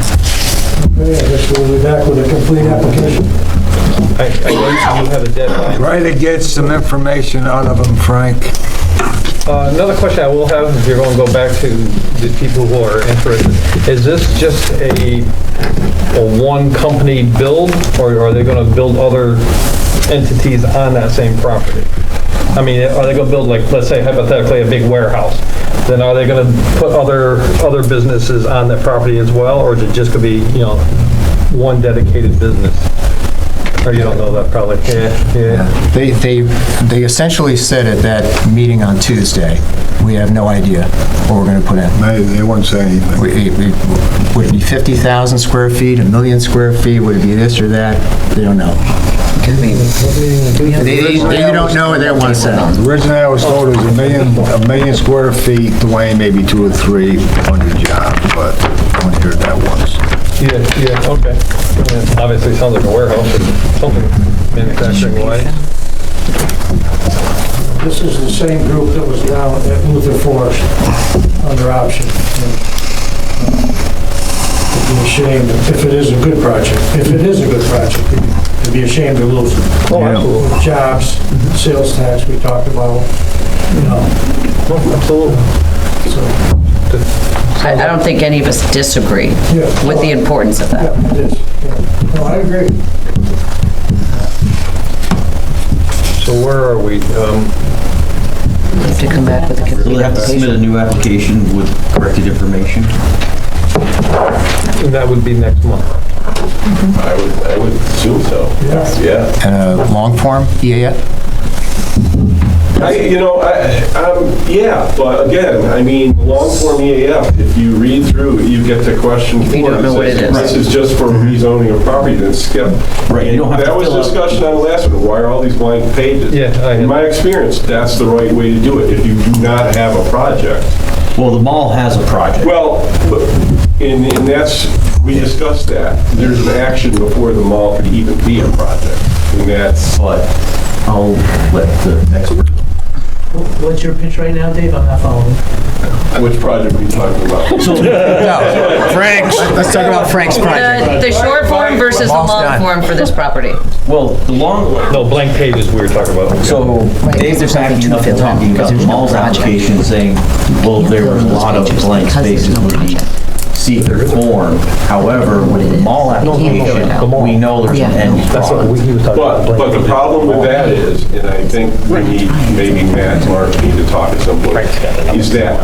Okay, I guess we'll be back with a complete application. I know you have a deadline. Try to get some information out of them, Frank. Another question I will have, if you're going to go back to the people who are interested, is this just a one company build, or are they going to build other entities on that same property? I mean, are they going to build, like, let's say hypothetically, a big warehouse? Then are they going to put other businesses on that property as well, or is it just going to be, one dedicated business? Or you don't know that probably. Yeah. They essentially said at that meeting on Tuesday, we have no idea what we're going to put in. They won't say anything. Would it be 50,000 square feet, 1 million square feet? Would it be this or that? They don't know. They don't know what they want to say. Originally, I was told it was a million square feet, Dwayne, maybe 2 or 300 jobs, but I only heard that once. Yeah, okay. And obviously, it sounds like a warehouse or something manufacturing-wise. This is the same group that was down at Luther Forest under option. It'd be a shame if it is a good project. If it is a good project, it'd be a shame to lose it. Oh, absolutely. Jobs, sales tax we talked about, Absolutely. So, I don't think any of us disagree with the importance of that. yeah, it is. Yeah. No, I agree. So where are we? We have to come back with a So complete they have to submit a application. new application with corrected information. And that would be next month. I would assume so. Yeah. And a long form EAF? Yeah, but again, I mean, long-form EAF, if you read through, you get to question 4. you don't know what it is. This is just for rezoning of property, then skip. Right, you don't have to That was fill out- discussion on the last one, why are all these blank pages? Yeah, In my experience, that's the right way to do it, if you do not have a project. Well, the mall has a project. Well, and that's, we discussed that. There's an action before the mall could even be a project, and that's... But I'll let the expert. What's your pitch right now, Dave? I'm not following. Which project are you talking about? No, Frank's. Let's talk about Frank's project. The short form versus the Mall's long done. form for this property. Well, the long, No, blank pages we were talking about. so Dave's there's nothing backing to up fill and in, talking because about there's no Mall's project. application saying, well, there was a lot of blank Because there's spaces no would be project. secret form. However, with the mall application, we know there's an end That's what product. he was talking about. But the problem with that is, and I think we need, maybe Matt and Mark need to talk at some point, is that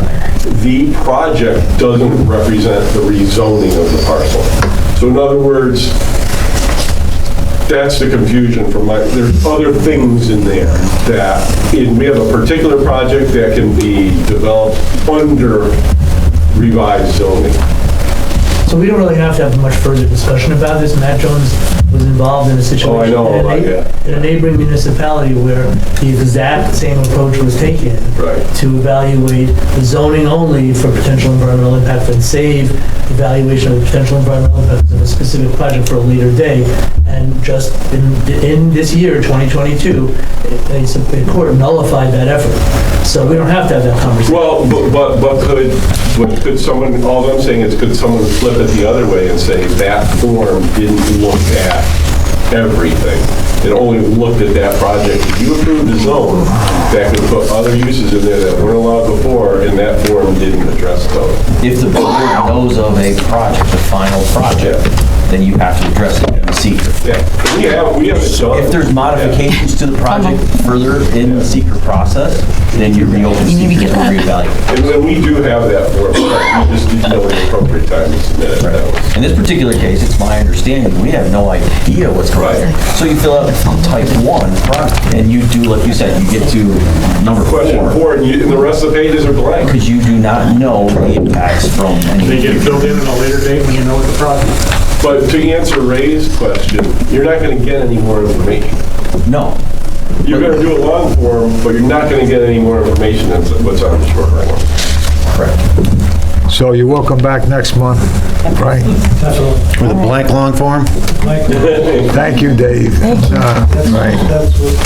the project doesn't represent the rezoning of the parcel. So in other words, that's the confusion from there's other things in there that, we have a particular project that can be developed under revised zoning. So we don't really have to have much further discussion about this. Matt Jones was involved in a situation in a neighboring municipality where the exact same approach was taken to evaluate the zoning only for potential environmental impact and save evaluation of the potential environmental impact of a specific project for a later day. And just in this year, 2022, a Supreme Court nullified that effort. So we don't have to have that conversation. Well, but could someone, all I'm saying is, could someone flip it the other way and say that form didn't look at everything? It only looked at that project. If you approved the zone, that could put other uses in there that weren't allowed before, and that form didn't address those. If the board knows of a project, a final project, then you have to address it in the secret. Yeah, we have it done. If there's modifications to the project further in the secret process, then you reopen secret to reevaluate. And then we do have that form, we just didn't know the appropriate time to submit it. In this particular case, it's my understanding, we have no idea what's going on. So you fill out type 1 project, and you do, like you said, you get to number 4. Question 4, and the rest of the pages are blank. Because you do not know the impacts from any. They get filled in at a later date when you know what the project is. But to answer Ray's question, you're not going to get any more information. No. You're going to do a long form, but you're not going to get any more information than what's on the short one. Correct. So you're welcome back next month, right? With a blank long form? Thank you, Dave. Right.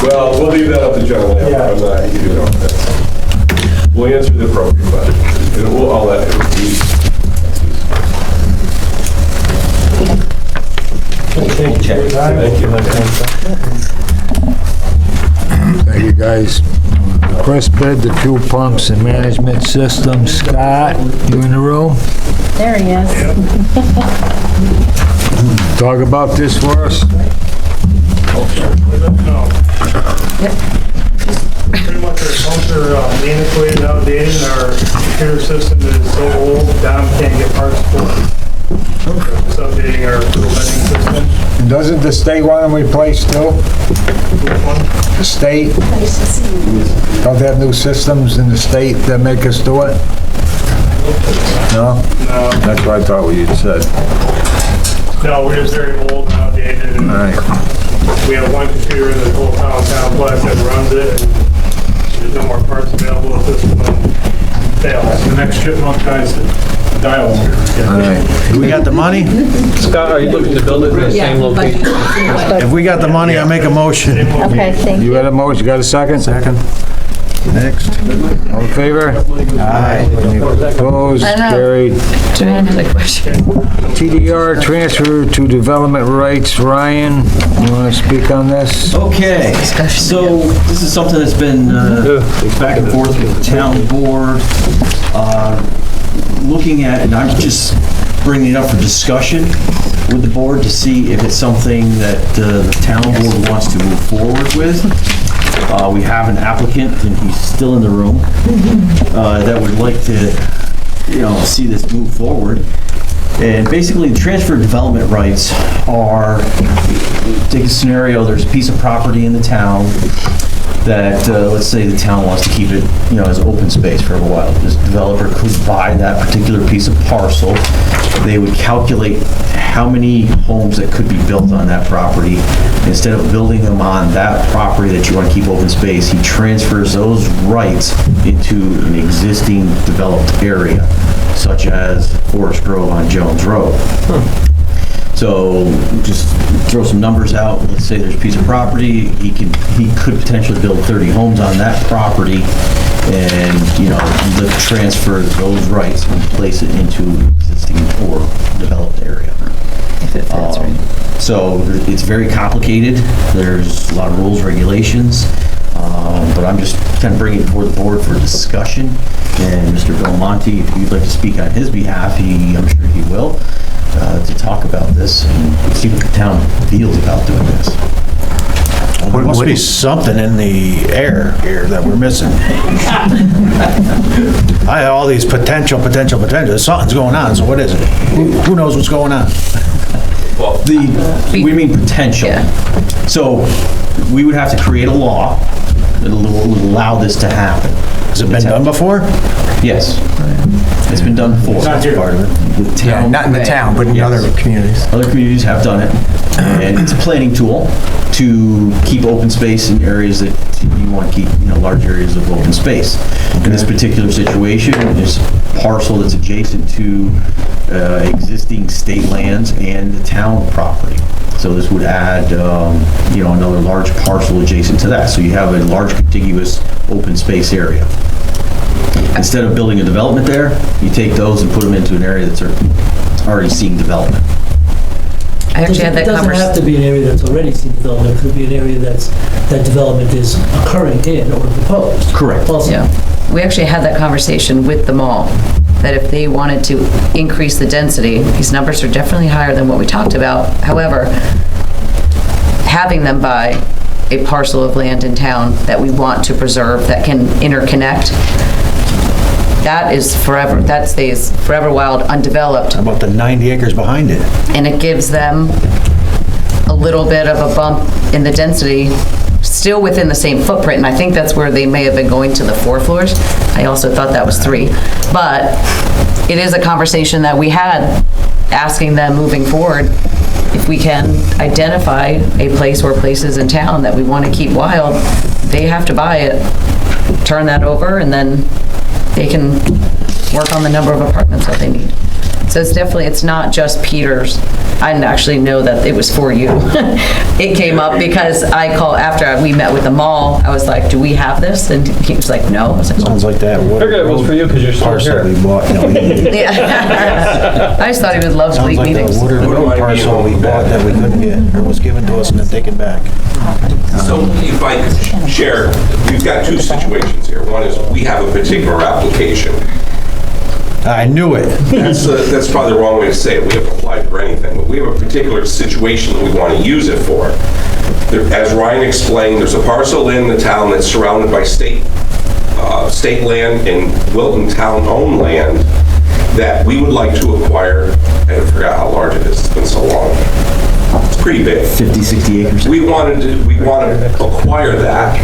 Well, we'll leave that up to John. I'm not, you know, we'll answer the appropriate question. I'll let it be. Thank you, guys. Chris bid the fuel pumps and management systems. Scott, you in the room? There he is. Talk about this for us. Pretty much our pumps are antiquated, outdated, and our computer system is so old, Dom can't get parts for it. It's updating our fuel vending system. And doesn't the state want them replaced too? The state? Don't they have new systems in the state that make us do it? No? No. That's what I thought what you said. No, we're just very old and outdated. And we have one computer in the whole town complex that runs it, and there's no more parts available if this one fails. The next chipmunk guy's dial here. We got the money? Scott, are you looking to build it in the same location? If we got the money, I make a motion. Okay, thank You got a motion, you got a second? Second. Next. All in favor? Aye. Opposed? Carried. Joanne had a question. TDR transfer to development rights. Ryan, you want to speak on this? Okay, so this is something that's been back and forth with the town board. Looking at, and I'm just bringing it up for discussion with the board to see if it's something that the town board wants to move forward with. We have an applicant, and he's still in the room, that would like to, see this move forward. And basically, the transfer of development rights are, take a scenario, there's a piece of property in the town that, let's say the town wants to keep it, as open space for a while. This developer could buy that particular piece of parcel. They would calculate how many homes that could be built on that property. Instead of building them on that property that you want to keep open space, he transfers those rights into an existing developed area, such as Forest Grove on Jones Road. So just throw some numbers out. Let's say there's a piece of property. He could potentially build 30 homes on that property, and transfer those rights and place it into existing or developed area. If it fits, right? So it's very complicated. There's a lot of rules, regulations, but I'm just kind of bringing it before the board for discussion. And Mr. Belmonte, if you'd like to speak on his behalf, I'm sure he will. To talk about this and see what the town feels about doing this. There must be something in the air here that we're missing. I have all these potential. Something's going on, so what is it? Who knows what's going on? Well, we mean potential. So we would have to create a law that would allow this to happen. Has it been done before? Yes. It's been done before. Not here. Part of it. Yeah, not in the town, but in other communities. Other communities have done it. And it's a planning tool to keep open space in areas that you want to keep, large areas of open space. In this particular situation, there's a parcel that's adjacent to existing state lands and the town property. So this would add, another large parcel adjacent to that. So you have a large contiguous open space area. Instead of building a development there, you take those and put them into an area that's already seeing development. I actually had that It doesn't conversation. have to be an area that's already seen development. It could be an area that development is occurring in or proposed. Correct. Also. Yeah. We actually had that conversation with the mall, that if they wanted to increase the density, these numbers are definitely higher than what we talked about. However, having them buy a parcel of land in town that we want to preserve, that can interconnect, that is forever, that stays forever wild, undeveloped. How about the 90 acres behind it? And it gives them a little bit of a bump in the density, still within the same footprint, and I think that's where they may have been going to the 4 floors. I also thought that was 3. But it is a conversation that we had, asking them moving forward, if we can identify a place or places in town that we want to keep wild, they have to buy it, turn that over, and then they can work on the number of apartments that they need. So it's definitely, it's not just Peter's. I didn't actually know that it was for you. It came up because after we met with the mall, I was like, do we have this? And he was like, no. I was like, Sounds like that. Figured it was for you because you're still Parcel here. we bought. yeah. I just thought he would love Sounds bleak like the meetings. Woodard Road parcel we bought that we couldn't get, or was given to us and then taken back. So if I could share, we've got 2 situations here. One is we have a particular application. I knew it. That's probably the wrong way to say it. We haven't applied for anything, but we have a particular situation that we want to use it for. As Ryan explained, there's a parcel in the town that's surrounded by state land and Wilton town-owned land that we would like to acquire. I forgot how large it is. It's been so long. It's pretty big. 50, 60 acres. We want to acquire that,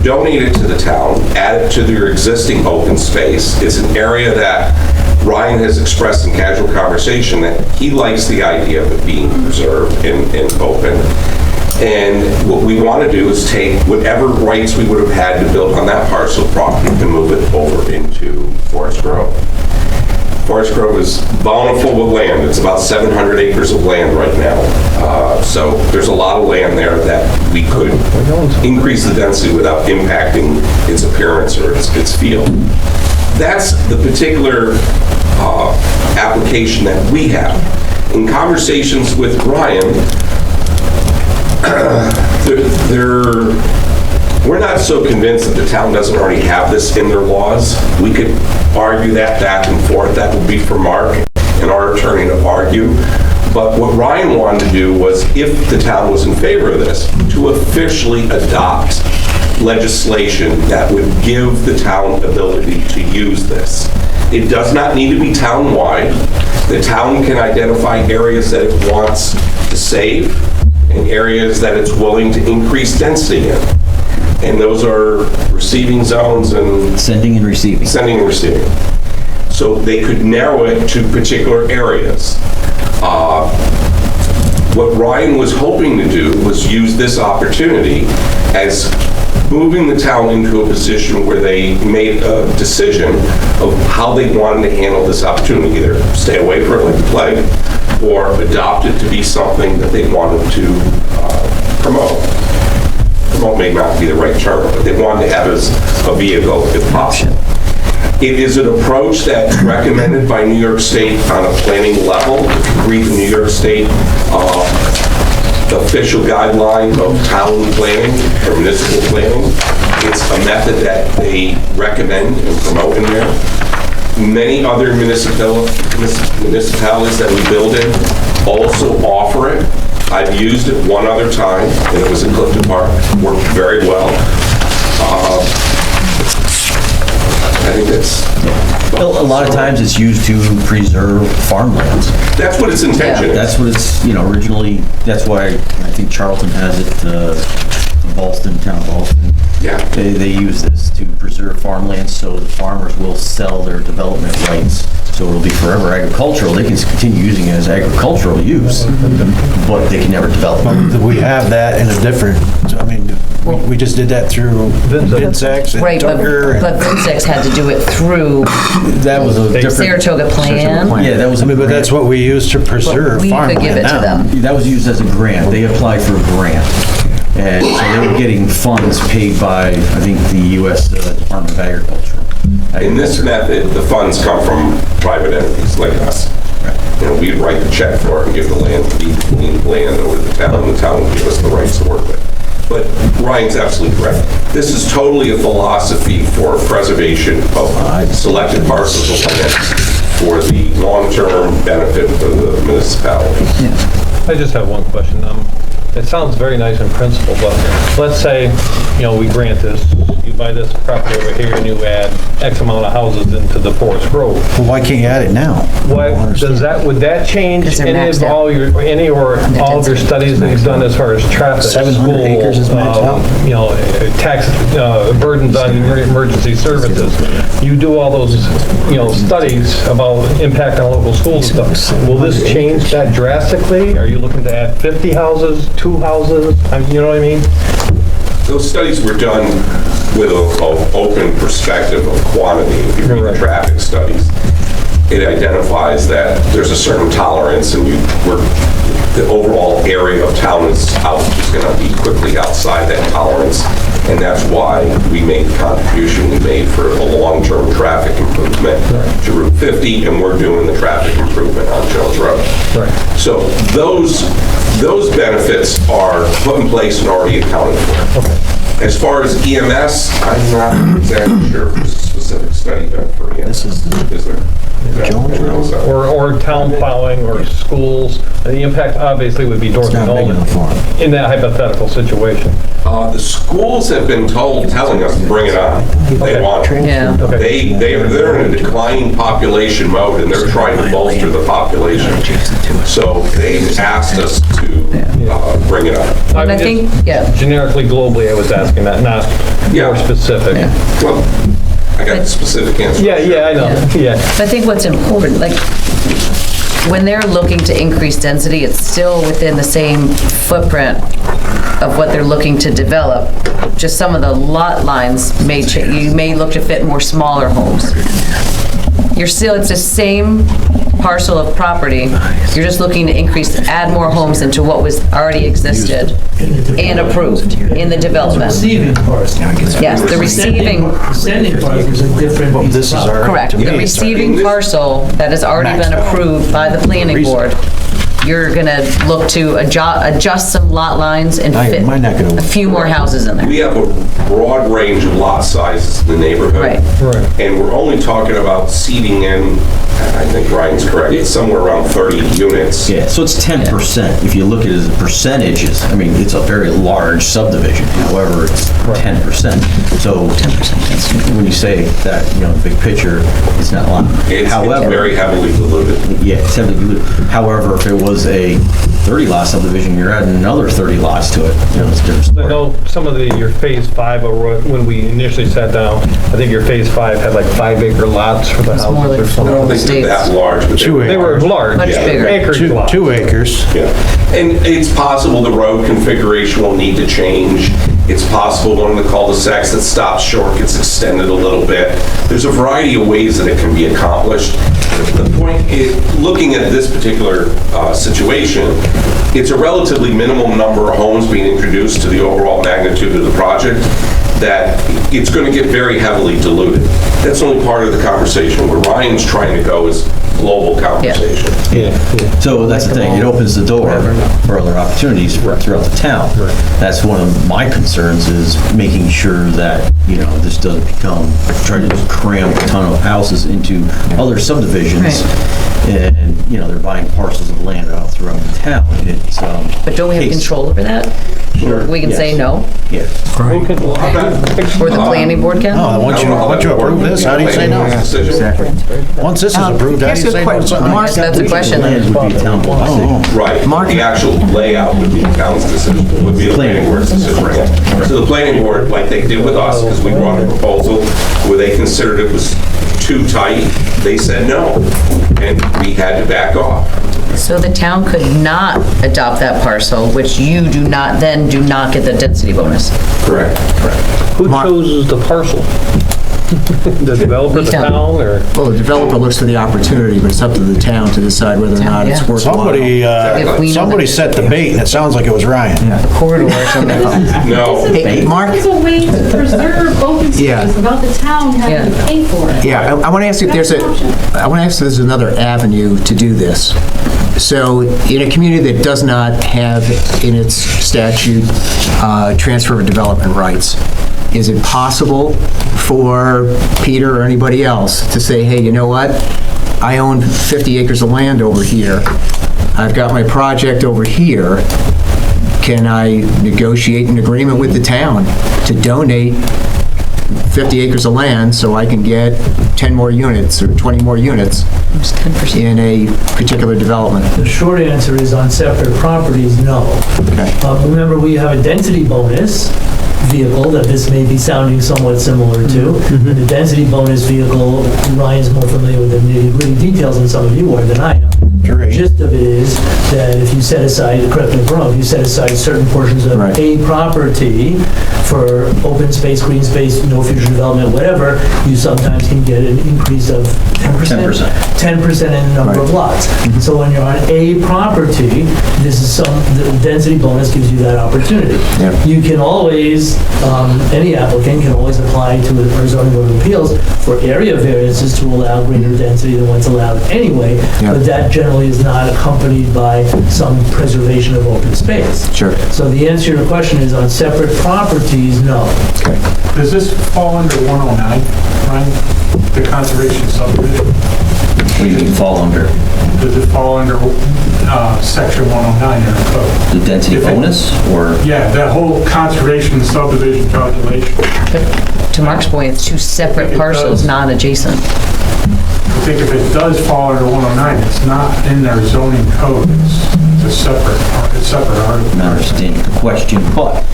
donate it to the town, add it to their existing open space. It's an area that Ryan has expressed in casual conversation that he likes the idea of it being preserved and open. And what we want to do is take whatever rights we would have had to build on that parcel of property and move it over into Forest Grove. Forest Grove is bountiful with land. It's about 700 acres of land right now. So there's a lot of land there that we could increase the density without impacting its appearance or its feel. That's the particular application that we have. In conversations with Ryan, we're not so convinced that the town doesn't already have this in their laws. We could argue that back and forth. That would be for Mark and our attorney to argue. But what Ryan wanted to do was, if the town was in favor of this, to officially adopt legislation that would give the town ability to use this. It does not need to be town-wide. The town can identify areas that it wants to save and areas that it's willing to increase density in. And those are receiving zones and... Sending and receiving. Sending and receiving. So they could narrow it to particular areas. What Ryan was hoping to do was use this opportunity as moving the town into a position where they made a decision of how they wanted to handle this opportunity, either stay away from it like the plague or adopt it to be something that they wanted to promote. Promote may not be the right term, but they wanted to have as a vehicle if possible. It is an approach that's recommended by New York State on a planning level. Read the New York State official guideline of town planning or municipal planning. It's a method that they recommend and promote in there. Many other municipalities that we build in also offer it. I've used it one other time, and it was in Clifton Park. Worked very well. I think it's... A lot of times it's used to preserve farmlands. That's what its intention is. That's what it's, originally, that's why I think Charlton has it, Ballston, town of Ballston. Yeah. They use this to preserve farmlands, so the farmers will sell their development rights. So it'll be forever agricultural. They can continue using it as agricultural use, but they can never develop it. We have that in a different, we just did that through Vincex and Right, Tucker. but Vincex had to do it through That was a different... Saratoga plan. Yeah, that was... But that's what we use to preserve We farmland could give it to now. them. That was used as a grant. They applied for a grant. And so they were getting funds paid by, I think, the U.S. Department of Agriculture. In this method, the funds come from private entities like us. We'd write the check for it and give the land, land over to the town, and the town would give us the rights to work with. But Ryan's absolutely correct. This is totally a philosophy for preservation of selected parcels of land for the long-term benefit of the municipality. I just have one question. It sounds very nice in principle, but let's say, we grant this, you buy this property over here and you add X amount of houses into the Forest Grove. Well, why can't you add it now? Would that change any of all your studies that you've done as far as traffic, 700 acres is maxed out? Tax burdens on emergency services? You do all those, studies about impact on local schools and stuff. Will this change that drastically? Are you looking to add 50 houses, 2 houses? You know what I mean? Those studies were done with an open perspective of quantity. If you read the traffic studies, it identifies that there's a certain tolerance, and the overall area of town is going to be quickly outside that tolerance, and that's why we made the contribution we made for a long-term traffic improvement to Route 50, and we're doing the traffic improvement on Jones Road. So those benefits are put in place and already accounted for. As far as EMS, I'm not exactly sure if there's a specific study done for EMS. Is there? Or town plowing or schools. The impact obviously would be Dorothy Nolan in that hypothetical situation. The schools have been telling us to bring it on. They want it. Yeah. They're in a declining population mode, and they're trying to bolster the population. So they've asked us to bring it on. I think, generically, globally, I was asking that, not more specific. Well, I got the specific answer. Yeah, I know. Yeah. I think what's important, when they're looking to increase density, it's still within the same footprint of what they're looking to develop. Just some of the lot lines may change. You may look to fit more smaller homes. It's the same parcel of property. You're just looking to add more homes into what was already existed and approved in the development. Receiving parcel. Yes, the receiving. Sending parcel is a different. This is our. Correct. The receiving parcel that has already been approved by the planning board, you're gonna look to adjust some lot lines and fit a few more houses in there. We have a broad range of lot sizes in the neighborhood. And we're only talking about seeding in, I think Ryan's correct, it's somewhere around 30 units. Yeah, so it's 10%. If you look at it as a percentage, it's a very large subdivision. However, it's 10%. So 10%. When you say that, big picture, it's not a lot. It's very heavily diluted. Yeah, it's heavily diluted. However, if it was a 30-lot subdivision, you're adding another 30 lots to it. It's different. I know some of your phase 5, when we initially sat down, I think your phase 5 had like 5-acre lots for the houses or something. I don't think they're that large, but they were large. Much bigger. Acres lots. 2 acres. Yeah. And it's possible the road configuration will need to change. It's possible one of the cul-de-sacs that stops short gets extended a little bit. There's a variety of ways that it can be accomplished. The point is, looking at this particular situation, it's a relatively minimum number of homes being introduced to the overall magnitude of the project, that it's going to get very heavily diluted. That's only part of the conversation. Where Ryan's trying to go is global conversation. So that's the thing, it opens the door for other opportunities throughout the town. That's one of my concerns, is making sure that, this doesn't become, trying to cram a ton of houses into other subdivisions. and, you know, they're buying parcels of land out throughout the town. It's, But don't we have control over that? Sure. We can say Yes. no? Yeah. Or the planning board can? No, once you approve this, how do you say no? Exactly. Once this is approved, how do you say no to something? Mark, that's a question. Lands would be a town board decision. Right. The actual layout would be the town's decision, would be the planning board's decision. So the planning board, like they did with us, because we brought a proposal where they considered it was too tight, they said no, and we had to back off. So the town could not adopt that parcel, which you do not get the density bonus. Correct. Who chooses the parcel? The developer, the town, or? Well, the developer looks for the opportunity, but it's up to the town to decide whether or not it's worthwhile. Somebody set the bait, and it sounds like it was Ryan. A corridor or something. No. Hey, Mark? It's a way to preserve open Yeah. space without the town having to pay for it. Yeah, I want to ask if there's another avenue to do this. So in a community that does not have in its statute transfer of development rights, is it possible for Peter or anybody else to say, hey, you know what? I own 50 acres of land over here. I've got my project over here. Can I negotiate an agreement with the town to donate 50 acres of land so I can get 10 more units or 20 more units in a particular development? The short answer is on separate properties, no. Okay. Remember, we have a density bonus vehicle that this may be sounding somewhat similar to. The density bonus vehicle, Ryan's more familiar with the nitty-gritty details than some of you are than I am. The gist of it is that if you set aside, correct me if I'm wrong, you set aside certain portions of a property for open space, green space, no future development, whatever, you sometimes can get an increase of 10%. 10% in the number of lots. So when you're on a property, the density bonus gives you that opportunity. You can always, any applicant can always apply to a zoning board of appeals for area variances to allow greater density than what's allowed anyway, but that generally is not accompanied by some preservation of open space. Sure. So the answer to your question is on separate properties, no. Okay. Does this fall under 109, Ryan? The conservation subdivision? What do you mean fall under? Does it fall under section 109 in the code? The density bonus, or? Yeah, that whole conservation subdivision calculation. To Mark's point, it's two separate parcels, non-adjacent. I think if it does fall under 109, it's not in their zoning code. It's a separate article. I'm not understanding the question, but,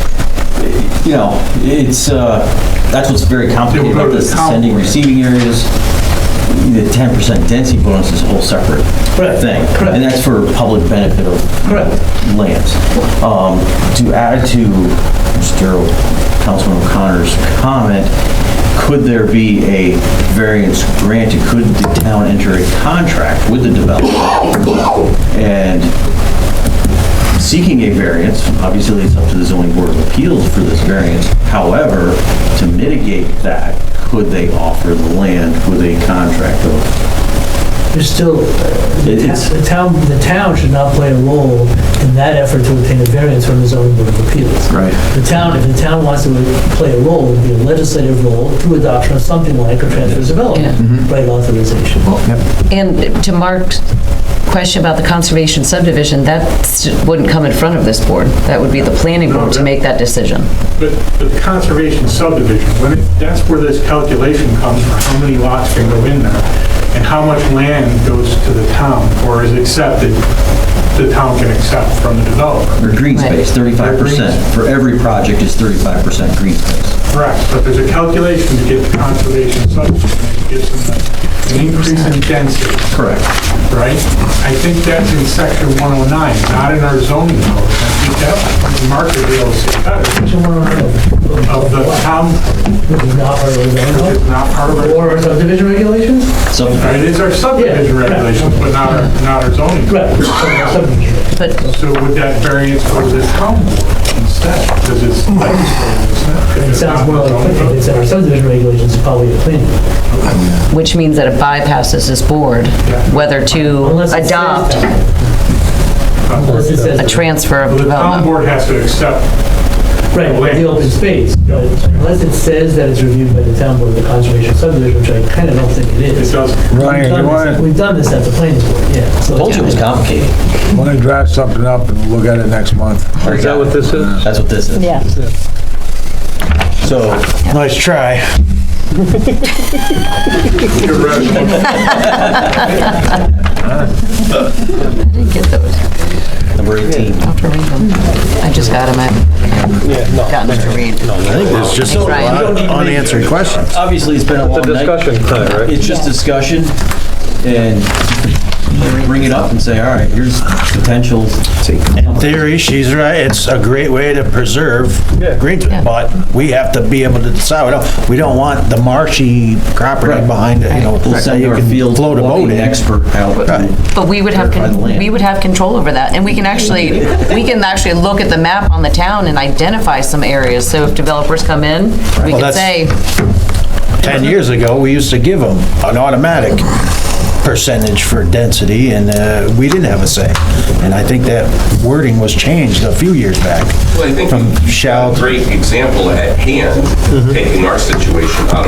you know, it's, that's what's very complicated about this, sending, receiving areas. The 10% density bonus is a whole separate thing. And that's for public benefit of lands. To add to Mr. Councilman O'Connor's comment, could there be a variance granted? Could the town enter a contract with the developer and seeking a variance? Obviously, it's up to the zoning board of appeals for this variance. However, to mitigate that, could they offer the land with a contract of? There's still, the town should not play a role in that effort to obtain a variance from the zoning board of appeals. Right. If the town wants to play a role, it would be a legislative role through adoption of something like a transfer of development right authorization. And to Mark's question about the conservation subdivision, that wouldn't come in front of this board. That would be the planning board to make that decision. But the conservation subdivision, that's where this calculation comes for how many lots can go in there and how much land goes to the town or is accepted, the town can accept from the developer. Or green space, 35%. For every project is 35% green space. Correct, but there's a calculation to get the conservation subdivision. It gives them an increase in density. Correct. Right? I think that's in section 109, not in our zoning code. I think that Mark would be able to see better. Of the town. Which is not part of the zoning code? It's not part of our. Or our subdivision regulations? It is our subdivision regulations, but not our zoning. Right. So would that variance go to the town board instead? Because it's legislative, isn't it? It sounds more like, if it's in our subdivision regulations, it's probably a planning board. Which means that it bypasses this board, whether to adopt a transfer of The town development. board has to accept Right, the open space, but unless it says that it's reviewed by the town board of the conservation subdivision, which I kind of don't think it is. It does. Ryan, We've done this at the planning board, yeah. So Told you it was complicated. Want to draft something up and we'll look at it next month? Is that what this is? That's what this is. Yeah. So, Nice try. I didn't get those. number 18. I'll have to read them. I just got them. Got them to read. I think there's just a lot of unanswered questions. Obviously, it's been a long It's a night. discussion tonight, right? It's just discussion, and bring it up and say, all right, here's potential. In theory, she's right, it's a great way to preserve green, but we have to be able to decide. We don't want the marshy property behind it, you know, We'll that send you our can field float a boat walking in. expert out. But we would have, control over that, and we can actually look at the map on the town and identify some areas, so if developers come in, we Well, can say, 10 years ago, we used to give them an automatic percentage for density, and we didn't have a say. And I think that wording was changed a few years back. Well, I think From you've got shall a great example at hand, taking our situation out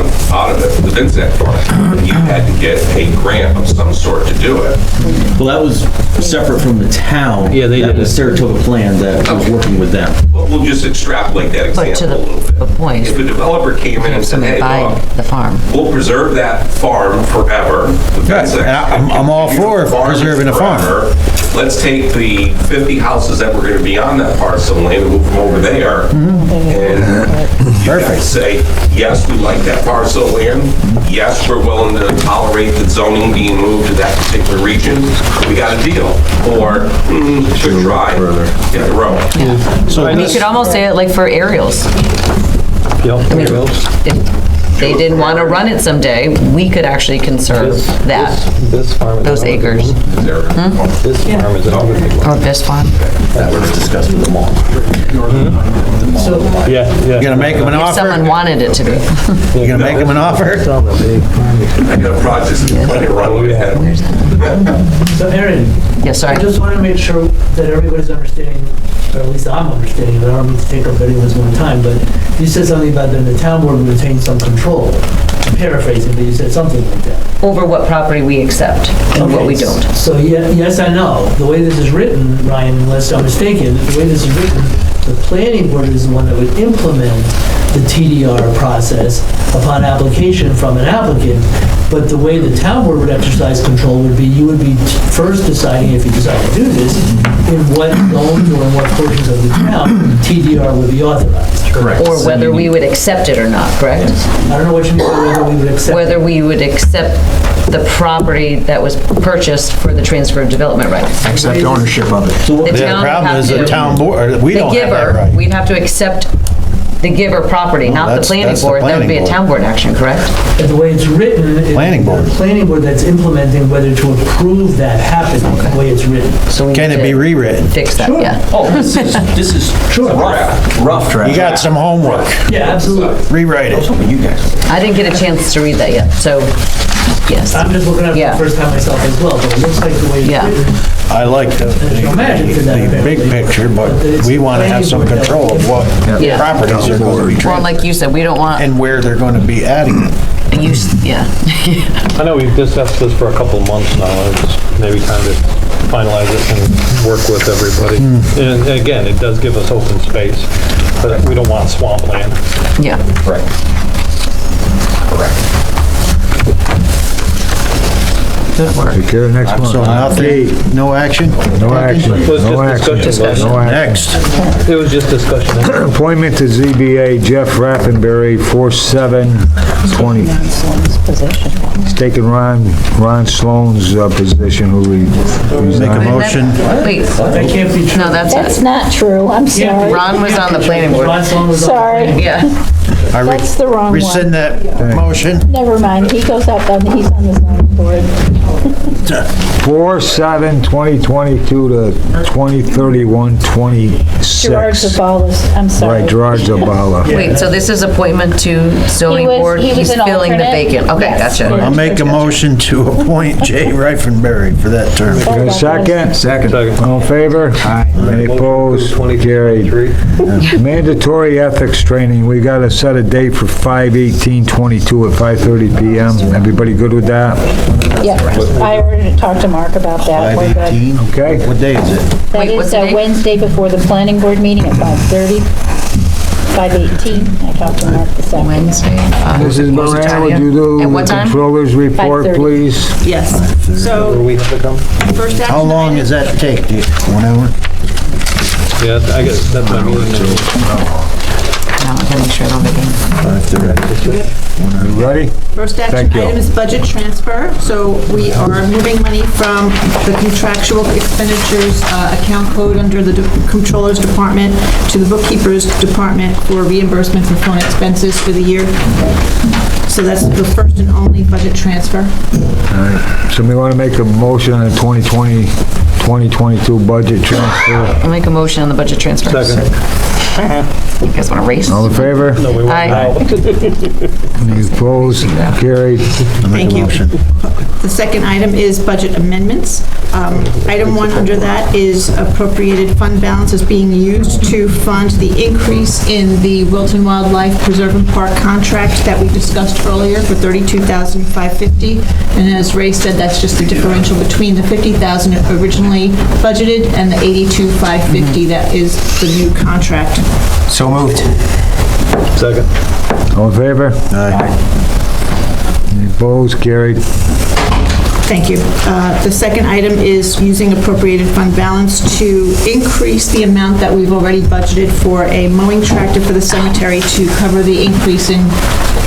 of it, the Vincent Farm. You had to get a grant of some sort to do it. Well, that was separate from the town. Yeah, they That did was it. Saratoga Plan that was working with them. Well, we'll just extrapolate that but to example a little bit. the point, If a developer came in and said, somebody hey, buy look, the farm. we'll preserve that farm forever. The Vincent- And I'm all for preserving a farm. forever. Let's take the 50 houses that were going to be on that parcel and land and move them over there. And you guys say, yes, we like that parcel of land. Yes, we're willing to tolerate the zoning being moved to that particular region. We got a deal. Or, should try, get a row. So We could almost say it like for aerials. Yep. I mean, if they didn't want to run it someday, we could actually conserve that, This farm is. those acres. This farm is another big one. Or this farm. That was discussed with them all. So, Yeah, you gonna make them an If someone offer? wanted it to be. You gonna make them an offer? I got a project, plenty of runway ahead. so Erin, Yeah, sorry. I just want to make sure that everybody's understanding, or at least I'm understanding, but I don't mean to take up anyone's more time, but you said something about that the town board would retain some control. I'm paraphrasing, but you said something like that. Over what property we accept and what we Okay, don't. So, yes, I know. The way this is written, Ryan, unless I'm mistaken, the way this is written, the planning board is the one that would implement the TDR process upon application from an applicant. But the way the town board would exercise control would be, you would be first deciding, if you decide to do this, in what zones or in what portions of the town TDR would be authorized. Correct. Or whether we would accept it or not, correct? I don't know what you mean by whether we would accept. Whether we would accept the property that was purchased for the transfer of development rights. Accept ownership of it. The The town would problem have is the to- town board, we The don't have that giver, right. we'd have to accept the giver property, not the that's- planning that's the board. That would be a planning town board action, correct? And the way it's written, Planning board. the planning board that's implementing whether to approve that happening, the way it's written. So we Can need it be to rewritten? fix that, Sure. yeah. Oh, this is rough draft. You got some homework. Yeah, absolutely. Rewrite it. You guys. I didn't get a chance to read that yet, so, yes. I'm just looking at it Yeah. for the first time myself as well, but it looks like the way it's Yeah. written. I like the no magic to that, big apparently. picture, but we want to have some control of what Yeah. properties are going to be Well, treated like you said, we don't want, and where they're going to be adding it. yeah. I know we've discussed this for a couple of months now, and it's maybe time to finalize it and work with everybody. And again, it does give us open space, but we don't want swampland. Yeah. Right. Take care of next month. So nothing, no action? No action, It was no just action. discussion. No action. Next. It was just discussion. Appointment to ZBA, Jeff Rappenberry, 4/7/20. He's taking Ron Sloan's position, who Make a resigned. motion. Wait, That can't be true. no, that's That's it. not true, I'm sorry. Ron was on the planning board. Ron Sloan was on the Sorry. planning- Yeah. I That's the wrong one. rescind that motion. Never mind, he goes up on, he's on the zoning board. 4/7/2022 to 2031/26. Gerard Zabalas, I'm sorry. Right, Gerard Zabala. Wait, so this is appointment to zoning board? he was He's an filling the alternate. vacant. Okay, Yes. gotcha. I'll make a motion to appoint Jay Reifenberry for that term. Got a second? Second. All in favor? Aye. Any opposed? Carried. Mandatory ethics training, we got to set a date for 5/18/22 at 5:30 PM. Everybody good with that? Yeah, I already talked to Mark about that. We're good. 5/18? Okay. What day is it? That Wait, what's is the date? Wednesday before the planning board meeting at 5:30. 5:18, I talked to Mark this afternoon. Wednesday. Mrs. Moran, would you do At what the time? controller's report, 5:30. please? Yes. So, Where we have to come? first action How long item- does that take? 1 hour? Yeah, I guess that's my meeting. No, I gotta make sure I don't make any. 5:30. You ready? First action Thank you. item is budget transfer. So we are moving money from the contractual expenditures account code under the Comptroller's Department to the Bookkeeper's Department for reimbursement for phone expenses for the year. So that's the first and only budget transfer. All right. Somebody want to make a motion on the 2022 budget transfer? I'll make a motion on the budget transfer. Second. You guys want to race? All in favor? No, we won't. Aye. Any opposed? Carried. I'll make Thank a you. motion. The second item is budget amendments. Item 1 under that is appropriated fund balance is being used to fund the increase in the Wilton Wildlife Preserve and Park contract that we discussed earlier for $32,550. And as Ray said, that's just the differential between the $50,000 originally budgeted and the $82,550 that is the new contract. So moved. Second. All in favor? Aye. Any opposed? Carried. Thank you. The second item is using appropriated fund balance to increase the amount that we've already budgeted for a mowing tractor for the cemetery to cover the increase in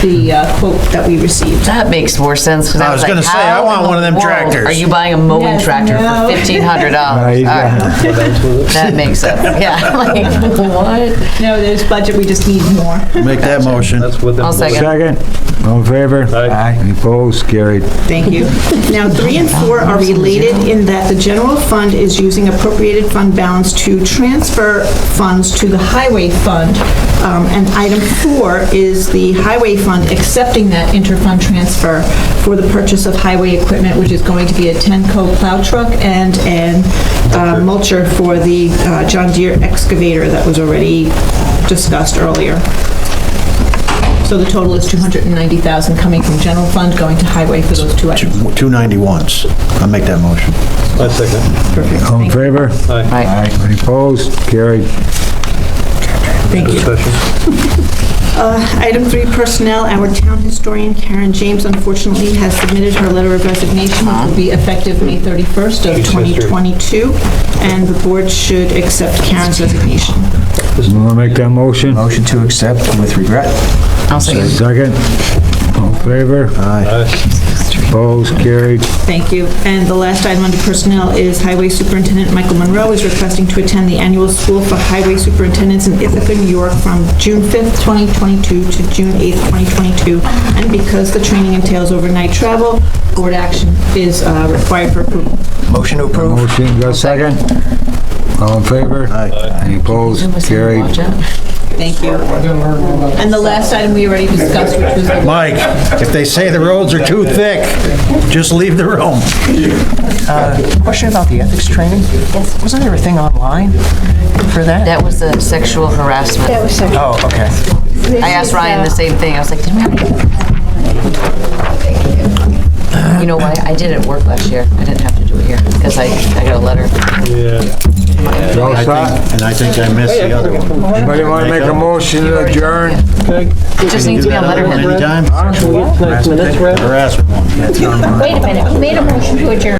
the quote that we received. That makes more sense, because I was gonna say, I want one of them tractors. Are you buying a mowing Yes, tractor for no. $1,500? All right. That makes sense. Yeah, like, what? No, there's budget, we just need more. Make that motion. That's what I'll second. Second. All in favor? Aye. Any opposed? Carried. Thank you. Now, 3 and 4 are related in that the general fund is using appropriated fund balance to transfer funds to the highway fund. And item 4 is the highway fund accepting that interfund transfer for the purchase of highway equipment, which is going to be a 10-co plow truck and an mulcher for the John Deere excavator that was already discussed earlier. So the total is $290,000 coming from general fund, going to highway for those 2 items. 291s. I'll make that motion. I second. Perfect. All in Thank you. favor? Aye. Any opposed? Carried. Thank you. Discussion. Item 3, personnel. Our town historian, Karen James, unfortunately has submitted her letter of resignation, which will be effective May 31st of 2022, and the board should accept Karen's resignation. You want to make that motion? Motion to accept with regret. I'll second. Second. All in favor? Aye. Opposed? Carried. Thank you. And the last item under personnel is Highway Superintendent Michael Monroe is requesting to attend the annual School for Highway Superintendents in Ithaca, New York from June 5th, 2022 to June 8th, 2022. And because the training entails overnight travel, board action is required for approval. Motion to approve. Motion, got a second? All in favor? Aye. Any opposed? Carried. Watch out. Thank you. And the last item we already discussed, which was the... Mike, if they say the roads are too thick, just leave the room. Question about the ethics training? Yes. Wasn't there a thing online for that? That was the sexual harassment. That was sexual. Oh, okay. I asked Ryan the same thing. I was like, did we already? You know why? I did it at work last year. I didn't have to do it here, because I got a letter. Yeah. You all set? And I think I missed the other one. Anybody want to make a motion to adjourn? It just needs to be on letterhead. Anytime? Next minutes, Red? Harassment one. Wait a minute, who made a motion to adjourn?